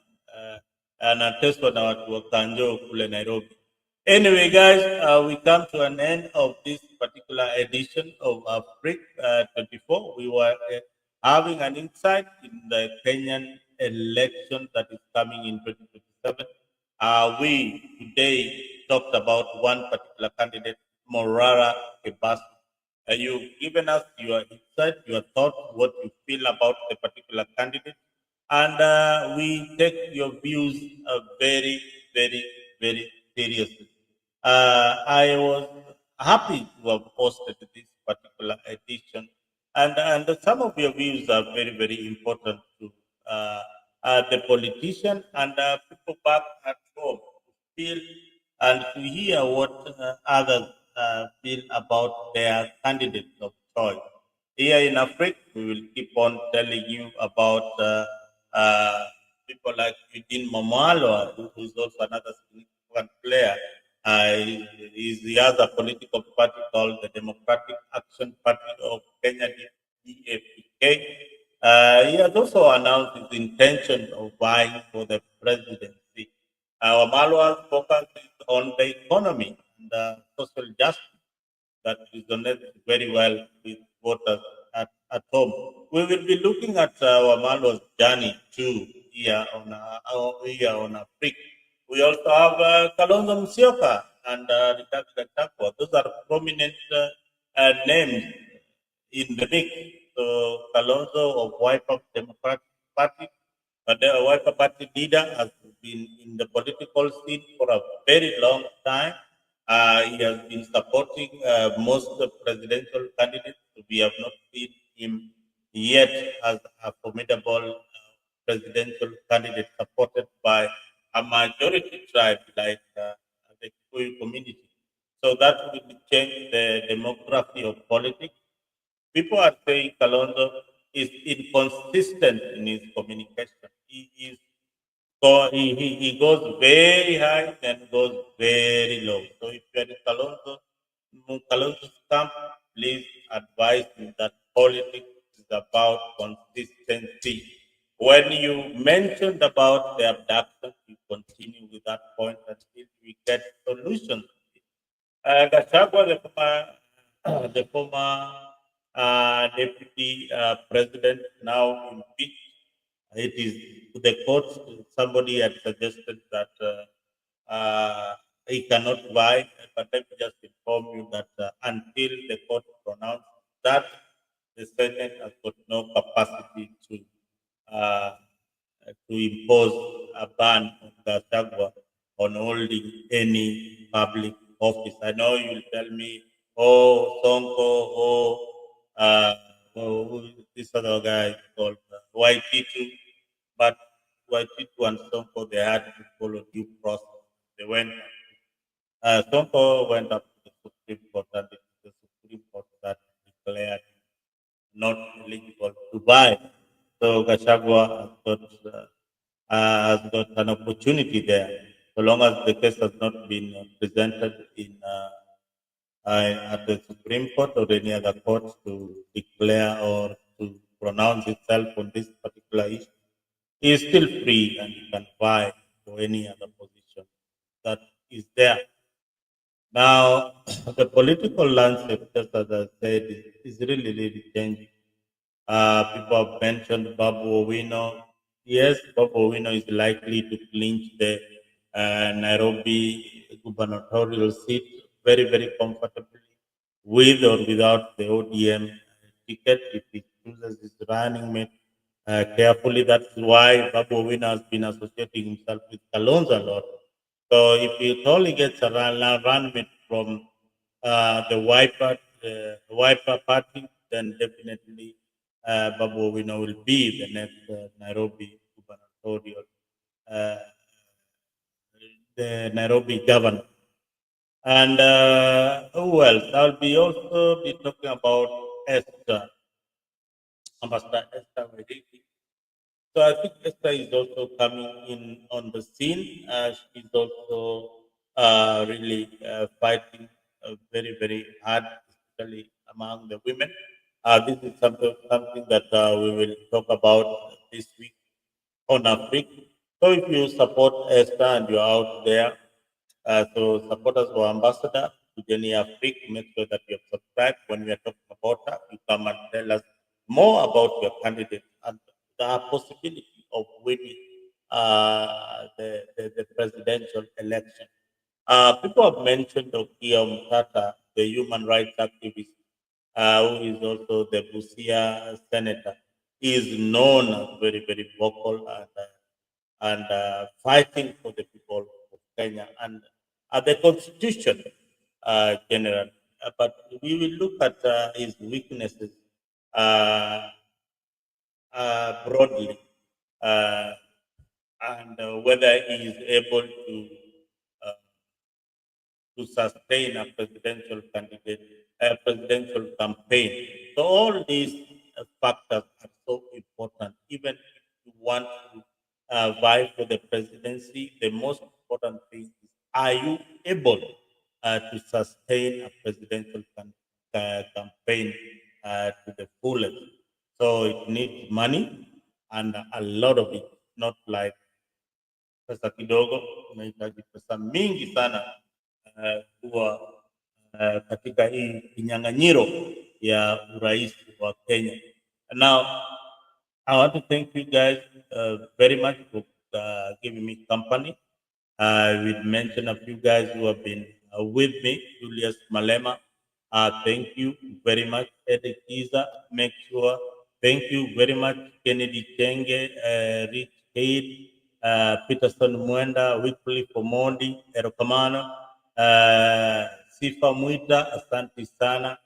A: anateswa na watu wa Kanjo kule Nairobi. Anyway, guys, we come to an end of this particular edition of Africa 24. We were having an insight in the Kenyan election that is coming in 2027. We today talked about one particular candidate, Morara Kebaso. You've given us your insight, your thoughts, what you feel about the particular candidate, and we take your views very, very, very seriously. I was happy to have hosted this particular edition, and some of your views are very, very important to the politician and people back at home to feel and to hear what others feel about their candidates of choice. Here in Africa, we will keep on telling you about people like Eugene Momalo, who is also another significant player. Is the other political party called the Democratic Action Party of Kenya, DAPK. He has also announced his intention of vying for the presidency. Wamalwa's focus is on the economy and social justice that resonates very well with voters at home. We will be looking at Wamalwa's journey too here on Africa. We also have Kalonzo Musyoka and Rigathi Gachagua. Those are prominent names in the mix. So Kalonzo of Wiper Democratic Party, but the Wiper Party leader has been in the political scene for a very long time. He has been supporting most presidential candidates. We have not seen him yet as a formidable presidential candidate supported by a majority tribe like the Kikuyu community. So that will change the demography of politics. People are saying Kalonzo is inconsistent in his communication. He goes very high and goes very low. So if you are in Kalonzo's camp, please advise him that politics is about consistency. When you mentioned about the abduction, you continue with that point until we get solutions. Gachagua, the former deputy president, now impeached. It is to the court. Somebody had suggested that he cannot buy, but let me just inform you that until the court pronounces that, the Senate has got no capacity uh, to impose a ban on Gachagua on holding any public office. I know you'll tell me, oh, Sonko, this other guy called YT2, but YT2 and Sonko, they had to follow due process. They went, Sonko went up to the Supreme Court, and it is the Supreme Court that declared not eligible to buy. So Gachagua has got an opportunity there, so long as the case has not been presented at the Supreme Court or any other court to declare or to pronounce itself on this particular issue. He is still free and he can vie for any other position that is there. Now, the political landscape, just as I said, is really, really changing. People have mentioned Babu Owino. Yes, Babu Owino is likely to clinch the Nairobi gubernatorial seat very, very comfortably, with or without the ODM ticket, if he chooses his running mate carefully. That's why Babu Owino has been associating himself with Kalonzo a lot. So if he only gets a run mate from the Wiper party, then definitely Babu Owino will be the next Nairobi gubernatorial, uh, the Nairobi governor. And who else? I'll be also be talking about Esther, Ambassador Esther Werigi. So I think Esther is also coming in on the scene. She's also really fighting very, very hard, especially among the women. This is something that we will talk about this week on Africa. So if you support Esther and you're out there, so support us our ambassador to Jenny Africa. Make sure that you have subscribed. When we are talking about her, you come and tell us more about your candidate and the possibility of winning the presidential election. People have mentioned Okiya Omtatah, the human rights activist, who is also the Busia senator. He is known as very, very vocal and fighting for the people of Kenya and the constitution generally. But we will look at his weaknesses uh, broadly, uh, and whether he is able uh, to sustain a presidential campaign. So all these factors are so important. Even if you want to vie for the presidency, the most important thing is, are you able to sustain a presidential campaign to the fullest? So it needs money and a lot of it, not like pesa kidogo, unahitaji pesa mingi sana kuwa katika hii kinyang'anyiro ya urais wa Kenya. Now, I want to thank you guys very much for giving me company. I will mention a few guys who have been with me. Julius Malema, thank you very much. Eddie Kiza, make sure. Thank you very much. Kennedy Chenge, Rich Haid, Peterson Mwenda, Wycliffe Omondi, Erokamano, Sifa Mwita, asante sana.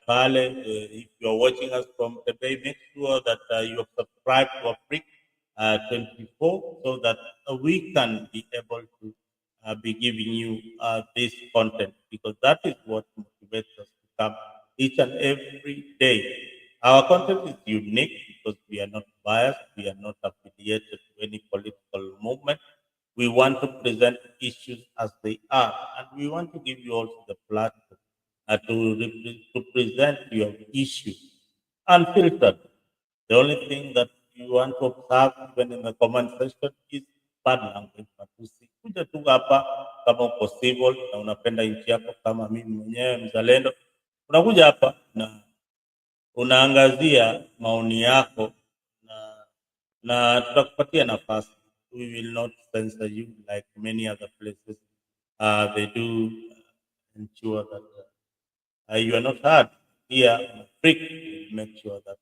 A: Pale, if you're watching us from today, make sure that you have subscribed to Africa 24 so that we can be able to be giving you this content because that is what motivates us to come each and every day. Our content is unique because we are not biased, we are not affiliated to any political movement. We want to present issues as they are, and we want to give you also the platform to present your issues unfiltered. The only thing that you want to observe even in the comment section is bad language. Matusi. Kuja tu hapa kama uko civil na unapenda nchi yako kama mimi mwenyewe mzalendo, unakuja hapa na unaangazia maoni yako na tutakupatia nafasi. We will not censor you like many other places. They do ensure that you are not heard. Here, Freak will make sure that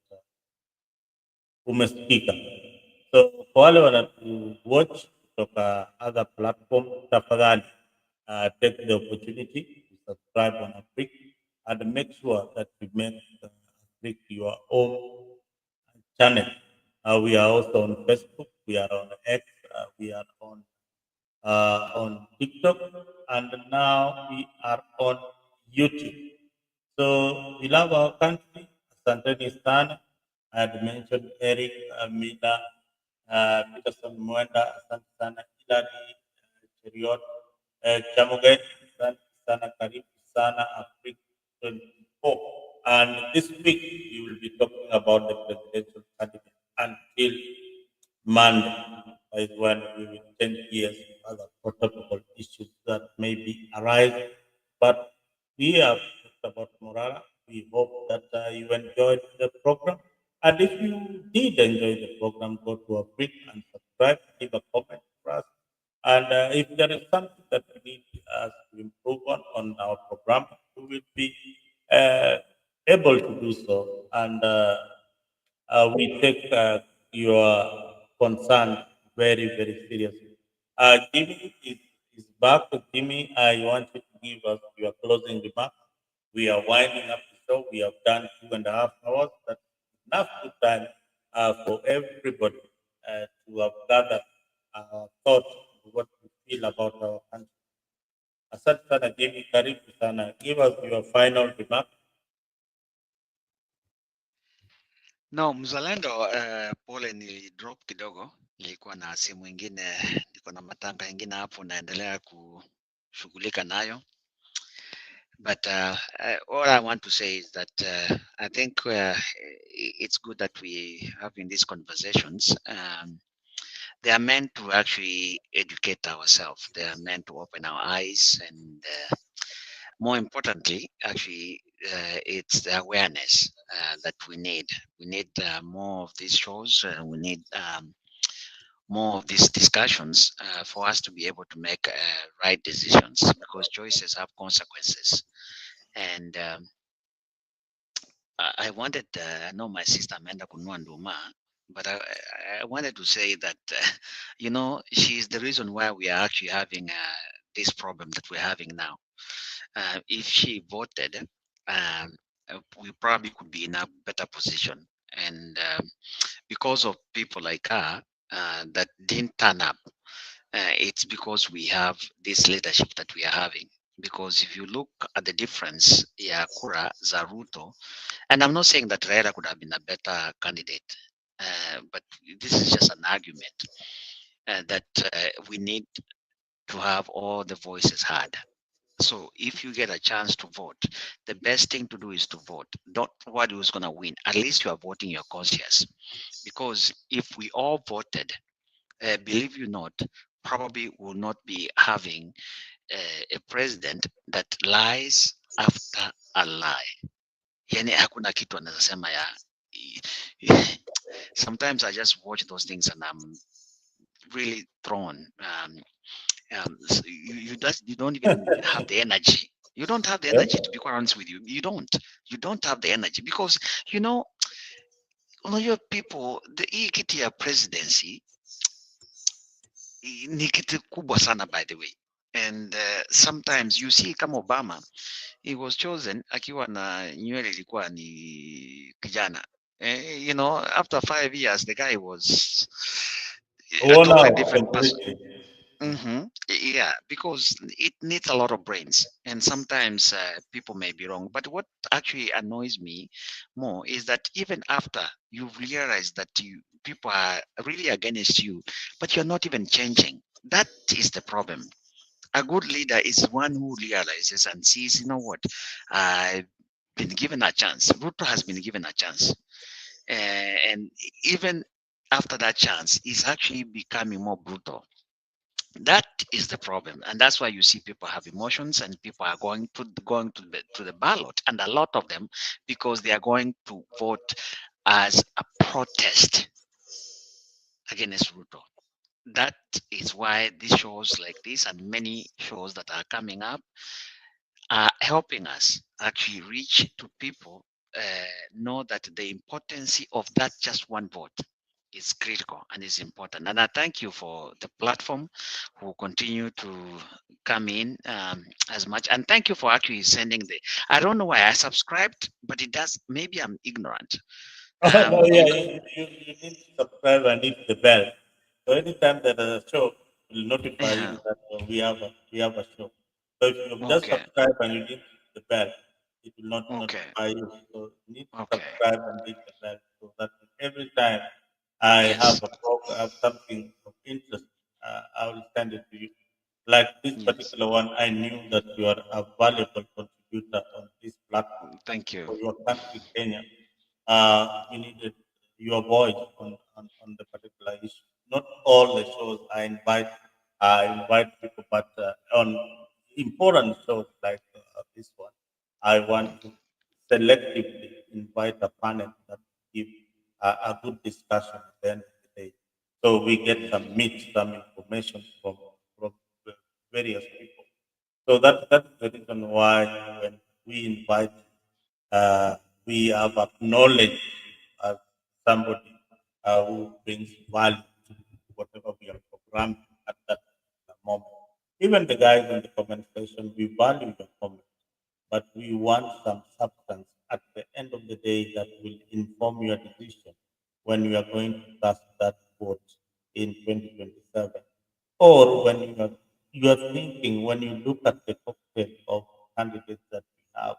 A: umesikika. So kwa wale wanatu watch kutoka other platform, tafadhali take the opportunity to subscribe on Afric and make sure that you make Afric your own channel. We are also on Facebook, we are on X, we are on TikTok, and now we are on YouTube. So we love our country. Asanteni sana. I had mentioned Eric, Mila, Peterson Mwenda, asante sana, Hilary, Cheriot, Chamuget, asante sana, karibu sana, Africa 24. And this week we will be talking about the presidential candidate until Monday is when we will change gears to other protocol issues that may be arise. But we have talked about Morara. We hope that you enjoyed the program. And if you did enjoy the program, go to our page and subscribe, leave a comment for us. And if there is something that we need us to improve on our program, we will be uh, able to do so. And we take your concern very, very seriously. Jimmy is back. Jimmy, I want you to give us your closing remarks. We are winding up the show. We have done 2.5 hours. That's enough good time for everybody to have gathered thoughts of what we feel about our country. Asante sana Jimmy, karibu sana. Give us your final remarks.
G: No, mzalendo, pole ni drop kidogo, nilikuwa na simu ingine, niko na matanga ingine hapo naendelea kushughulika nayo. But all I want to say is that I think it's good that we having these conversations. They are meant to actually educate ourselves. They are meant to open our eyes, and more importantly, actually, it's the awareness that we need. We need more of these shows. We need more of these discussions for us to be able to make right decisions, because choices have consequences. And I wanted, I know my sister Amanda kununua nduma, but I wanted to say that, you know, she's the reason why we are actually having this problem that we're having now. If she voted, we probably could be in a better position. And because of people like her that didn't turn up, it's because we have this leadership that we are having. Because if you look at the difference, yeah, Kura, Zaruto, and I'm not saying that Raila could have been a better candidate, but this is just an argument that we need to have all the voices heard. So if you get a chance to vote, the best thing to do is to vote. Don't worry who's going to win. At least you are voting your conscience. Because if we all voted, believe you not, probably will not be having a president that lies after a lie. Yani hakuna kitu anaweza sema sometimes I just watch those things and I'm really thrown. You don't even have the energy. You don't have the
A: Yeah.
G: energy, to be quite honest with you. You don't have the energy because you know your people, the hii kiti ya presidency ni kitu kubwa sana, by the way. And sometimes you see kama Obama, he was chosen akiwa na nywele ilikuwa ni kijana. After 5 years, the guy was a
A: Worn
G: totally
A: out
G: different person.
A: completely.
G: Yeah, because it needs a lot of brains, and sometimes people may be wrong. But what actually annoys me more is that even after you've realized that people are really against you, but you're not even changing. That is the problem. A good leader is one who realizes and sees, you know what, I've been given a chance. Ruto has been given a chance, and even after that chance, is actually becoming more brutal. That is the problem, and that's why you see people have emotions and people are going to the ballot, and a lot of them because they are going to vote as a protest against Ruto. That is why these shows like this and many shows that are coming up are helping us actually reach to people, know that the importance of that just one vote is critical and is important. And I thank you for the platform who continue to come in as much. And thank you for actually sending I don't know why I subscribed, but it does. Maybe I'm ignorant.
A: Oh, no,
G: You,
A: yeah, you need to subscribe and hit the bell. So anytime that a show will notify you
G: yeah,
A: that we have a show. So if you just
G: okay,
A: subscribe and you hit the bell, it will not
G: okay,
A: notify you. So you need to
G: okay.
A: subscribe and hit the bell so that every time I have
G: Yes,
A: a program, have something of interest, I will send it to you. Like this
G: yes.
A: particular one, I knew that you are a valuable contributor on this platform and
G: Thank you.
A: for your country, Kenya. We needed your voice on the particular issue. Not all the shows I invite people, but on important shows like this one, I want to selectively invite a panel that give a good discussion at the end of the day. So we get some information from various people. So that's the reason why when we invite, uh, we have acknowledged as somebody who brings value to whatever we are programming at that moment. Even the guys in the comment section, we value your comment, but we want some substance at the end of the day that will inform your decision when you are going to cast that vote in 2027. Or when you are thinking, when you look at the cocktail of candidates that we have,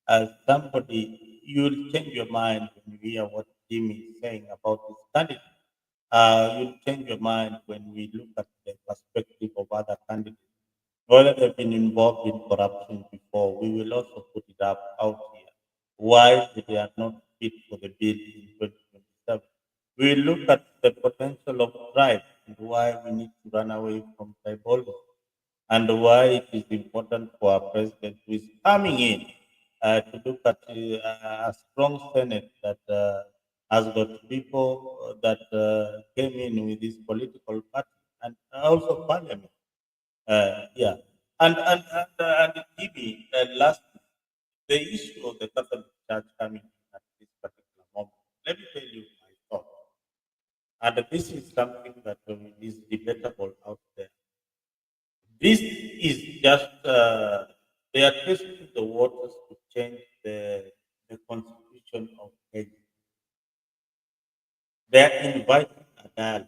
A: as somebody, you will change your mind when you hear what Jimmy is saying about this candidate. You'll change your mind when we look at the perspective of other candidates. Whether they've been involved in corruption before, we will also put it up out here. Why they are not fit for the bill in 2027. We look at the potential of tribe and why we need to run away from tribalism and why it is important for our president who is coming in to look at a strong Senate that has got people that came in with this political party and also parliament. Yeah. And TV, last, the issue of the Catholic Church coming at this particular moment. Let me tell you my thought. And this is something that is debatable out there. This is just, they are testing the waters to change the constitution of Kenya. They are inviting a dialogue.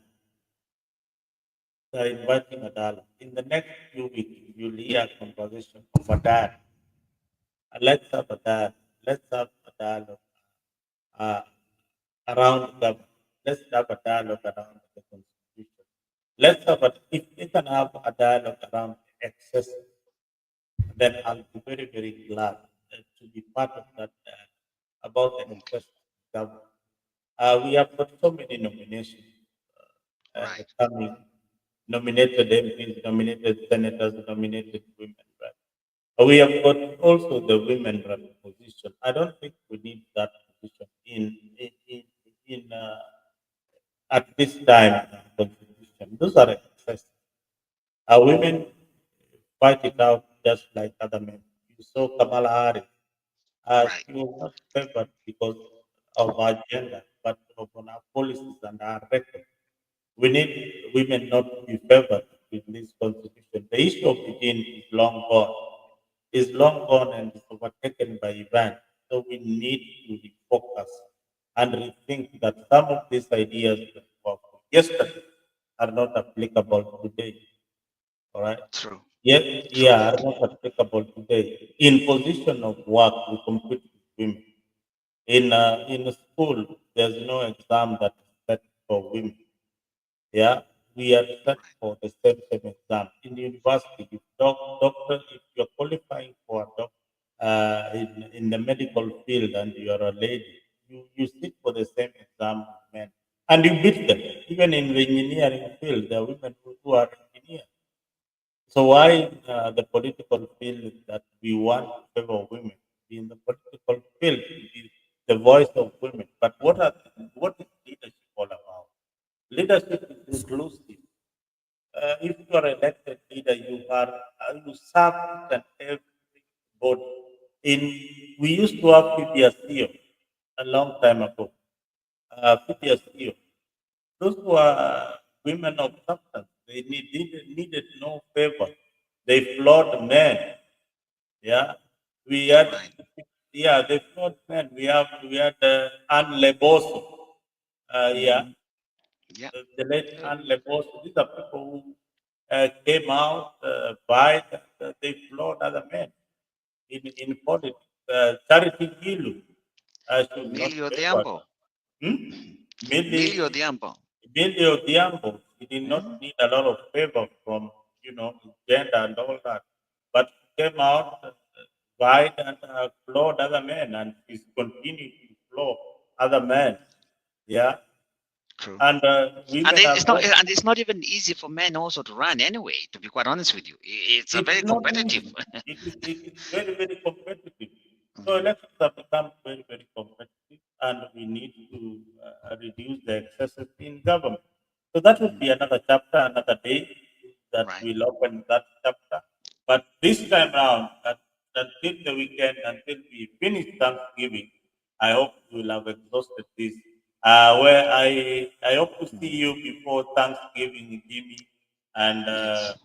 A: They are inviting a dialogue. In the next few weeks, you'll hear a conversation of a dialogue. Let's have a dialogue. Let's have a dialogue uh, around government. Let's have a dialogue around the constitution. If we can have a dialogue around excess, then I'll be very, very glad to be part of that about the
G: Okay.
A: excess government. We have got so many nominations
G: Right.
A: coming, nominated MPs, nominated senators, nominated women. Right? We have got also the women rep position. I don't think we need that constitution at this time in the constitution. Those are excesses. Women fight it out just like other men. You saw Kamala Harris.
G: Right.
A: She was not favored because of her gender, but of our policies and our record. We need women not to be favored with this constitution. The issue of the gene is long gone. Is long gone and is overtaken by events. So we need to refocus and rethink that some of these ideas that were yesterday are not applicable today. All right.
G: True.
A: Yeah,
G: True.
A: are not applicable today. In position of work, we compete with women. In school, there's no exam that is set for women. Yeah, we are set for the same exam. In university, if doctor, if you're qualifying for a doctor in the medical field and you are a lady, you sit for the same exam as men. And you beat them. Even in the engineering field, there are women who are engineers. So why the political field that we want to favor women in the political field is the voice of women. But what is leadership all about? Leadership is inclusive. If you are elected leader, you serve each and every body. In we used to have PPSCO a long time ago. PPSCO. Those were women of substance. They needed no favor. They flawed men. Yeah, we had.
G: Right.
A: Yeah, they flawed men. We had Anne Leboso. Yeah,
G: Yeah.
A: the late Anne Leboso. These are people who came out, fight, they flawed other men in politics. Charity Gilu should not
G: Millie
A: favor.
G: Odhiambo.
A: Hmm?
G: Millie
A: Millie
G: Odhiambo.
A: Billy Odhiambo, he did not need a lot of favor from, his gender and all that. But he came out white and flawed other men, and he's continuing to flaw other men. Yeah.
G: True.
A: And
G: And
A: women are very,
G: it's not even easy for men also to run anyway, to be quite honest with you. It's a
A: it
G: very
A: is not
G: competitive.
A: easy. It is very, very competitive. So
G: Mhm.
A: elections have become very, very competitive, and we need to reduce the excesses in government. So that would be another chapter, another day that
G: Right.
A: we'll open that chapter. But this time round, until the weekend, until we finish Thanksgiving, I hope we'll have exhausted this. Where I hope to see you before Thanksgiving, Jimmy, and
G: Yes,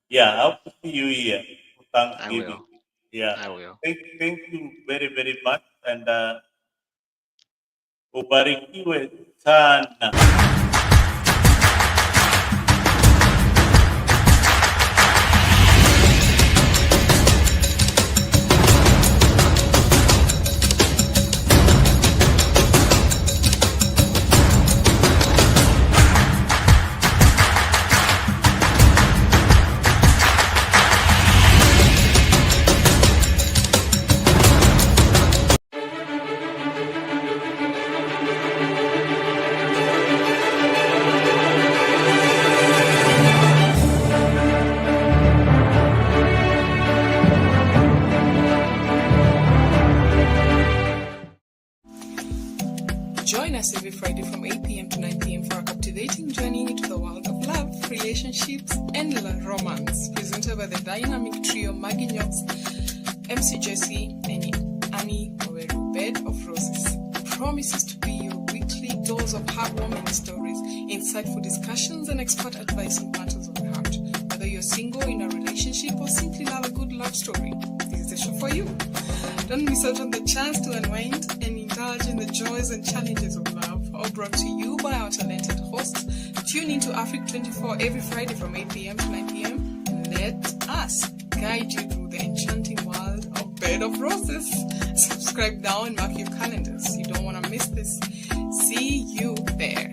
A: yeah, I hope to see you here for
G: I
A: Thanksgiving.
G: will.
A: Yeah,
G: I will.
A: thank you very, very much, and ubarikiwe sana.
I: Join us every Friday from 8 p.m. to 9 p.m. for a captivating journey into the world of love, relationships, and romance. Presented by the dynamic trio Maggie Knox, MC Jesse, and Annie Oweru, Bed of Roses. Promises to be your weekly dose of heartwarming stories, insightful discussions, and expert advice on matters of the heart. Whether you're single, in a relationship, or simply love a good love story, this is the show for you. Don't miss out on the chance to unwind and indulge in the joys and challenges of love, all brought to you by our talented hosts. Tune into Africa 24 every Friday from 8 p.m. to 9 p.m. and let us guide you through the enchanting world of Bed of Roses. Subscribe now and mark your calendars. You don't want to miss this. See you there.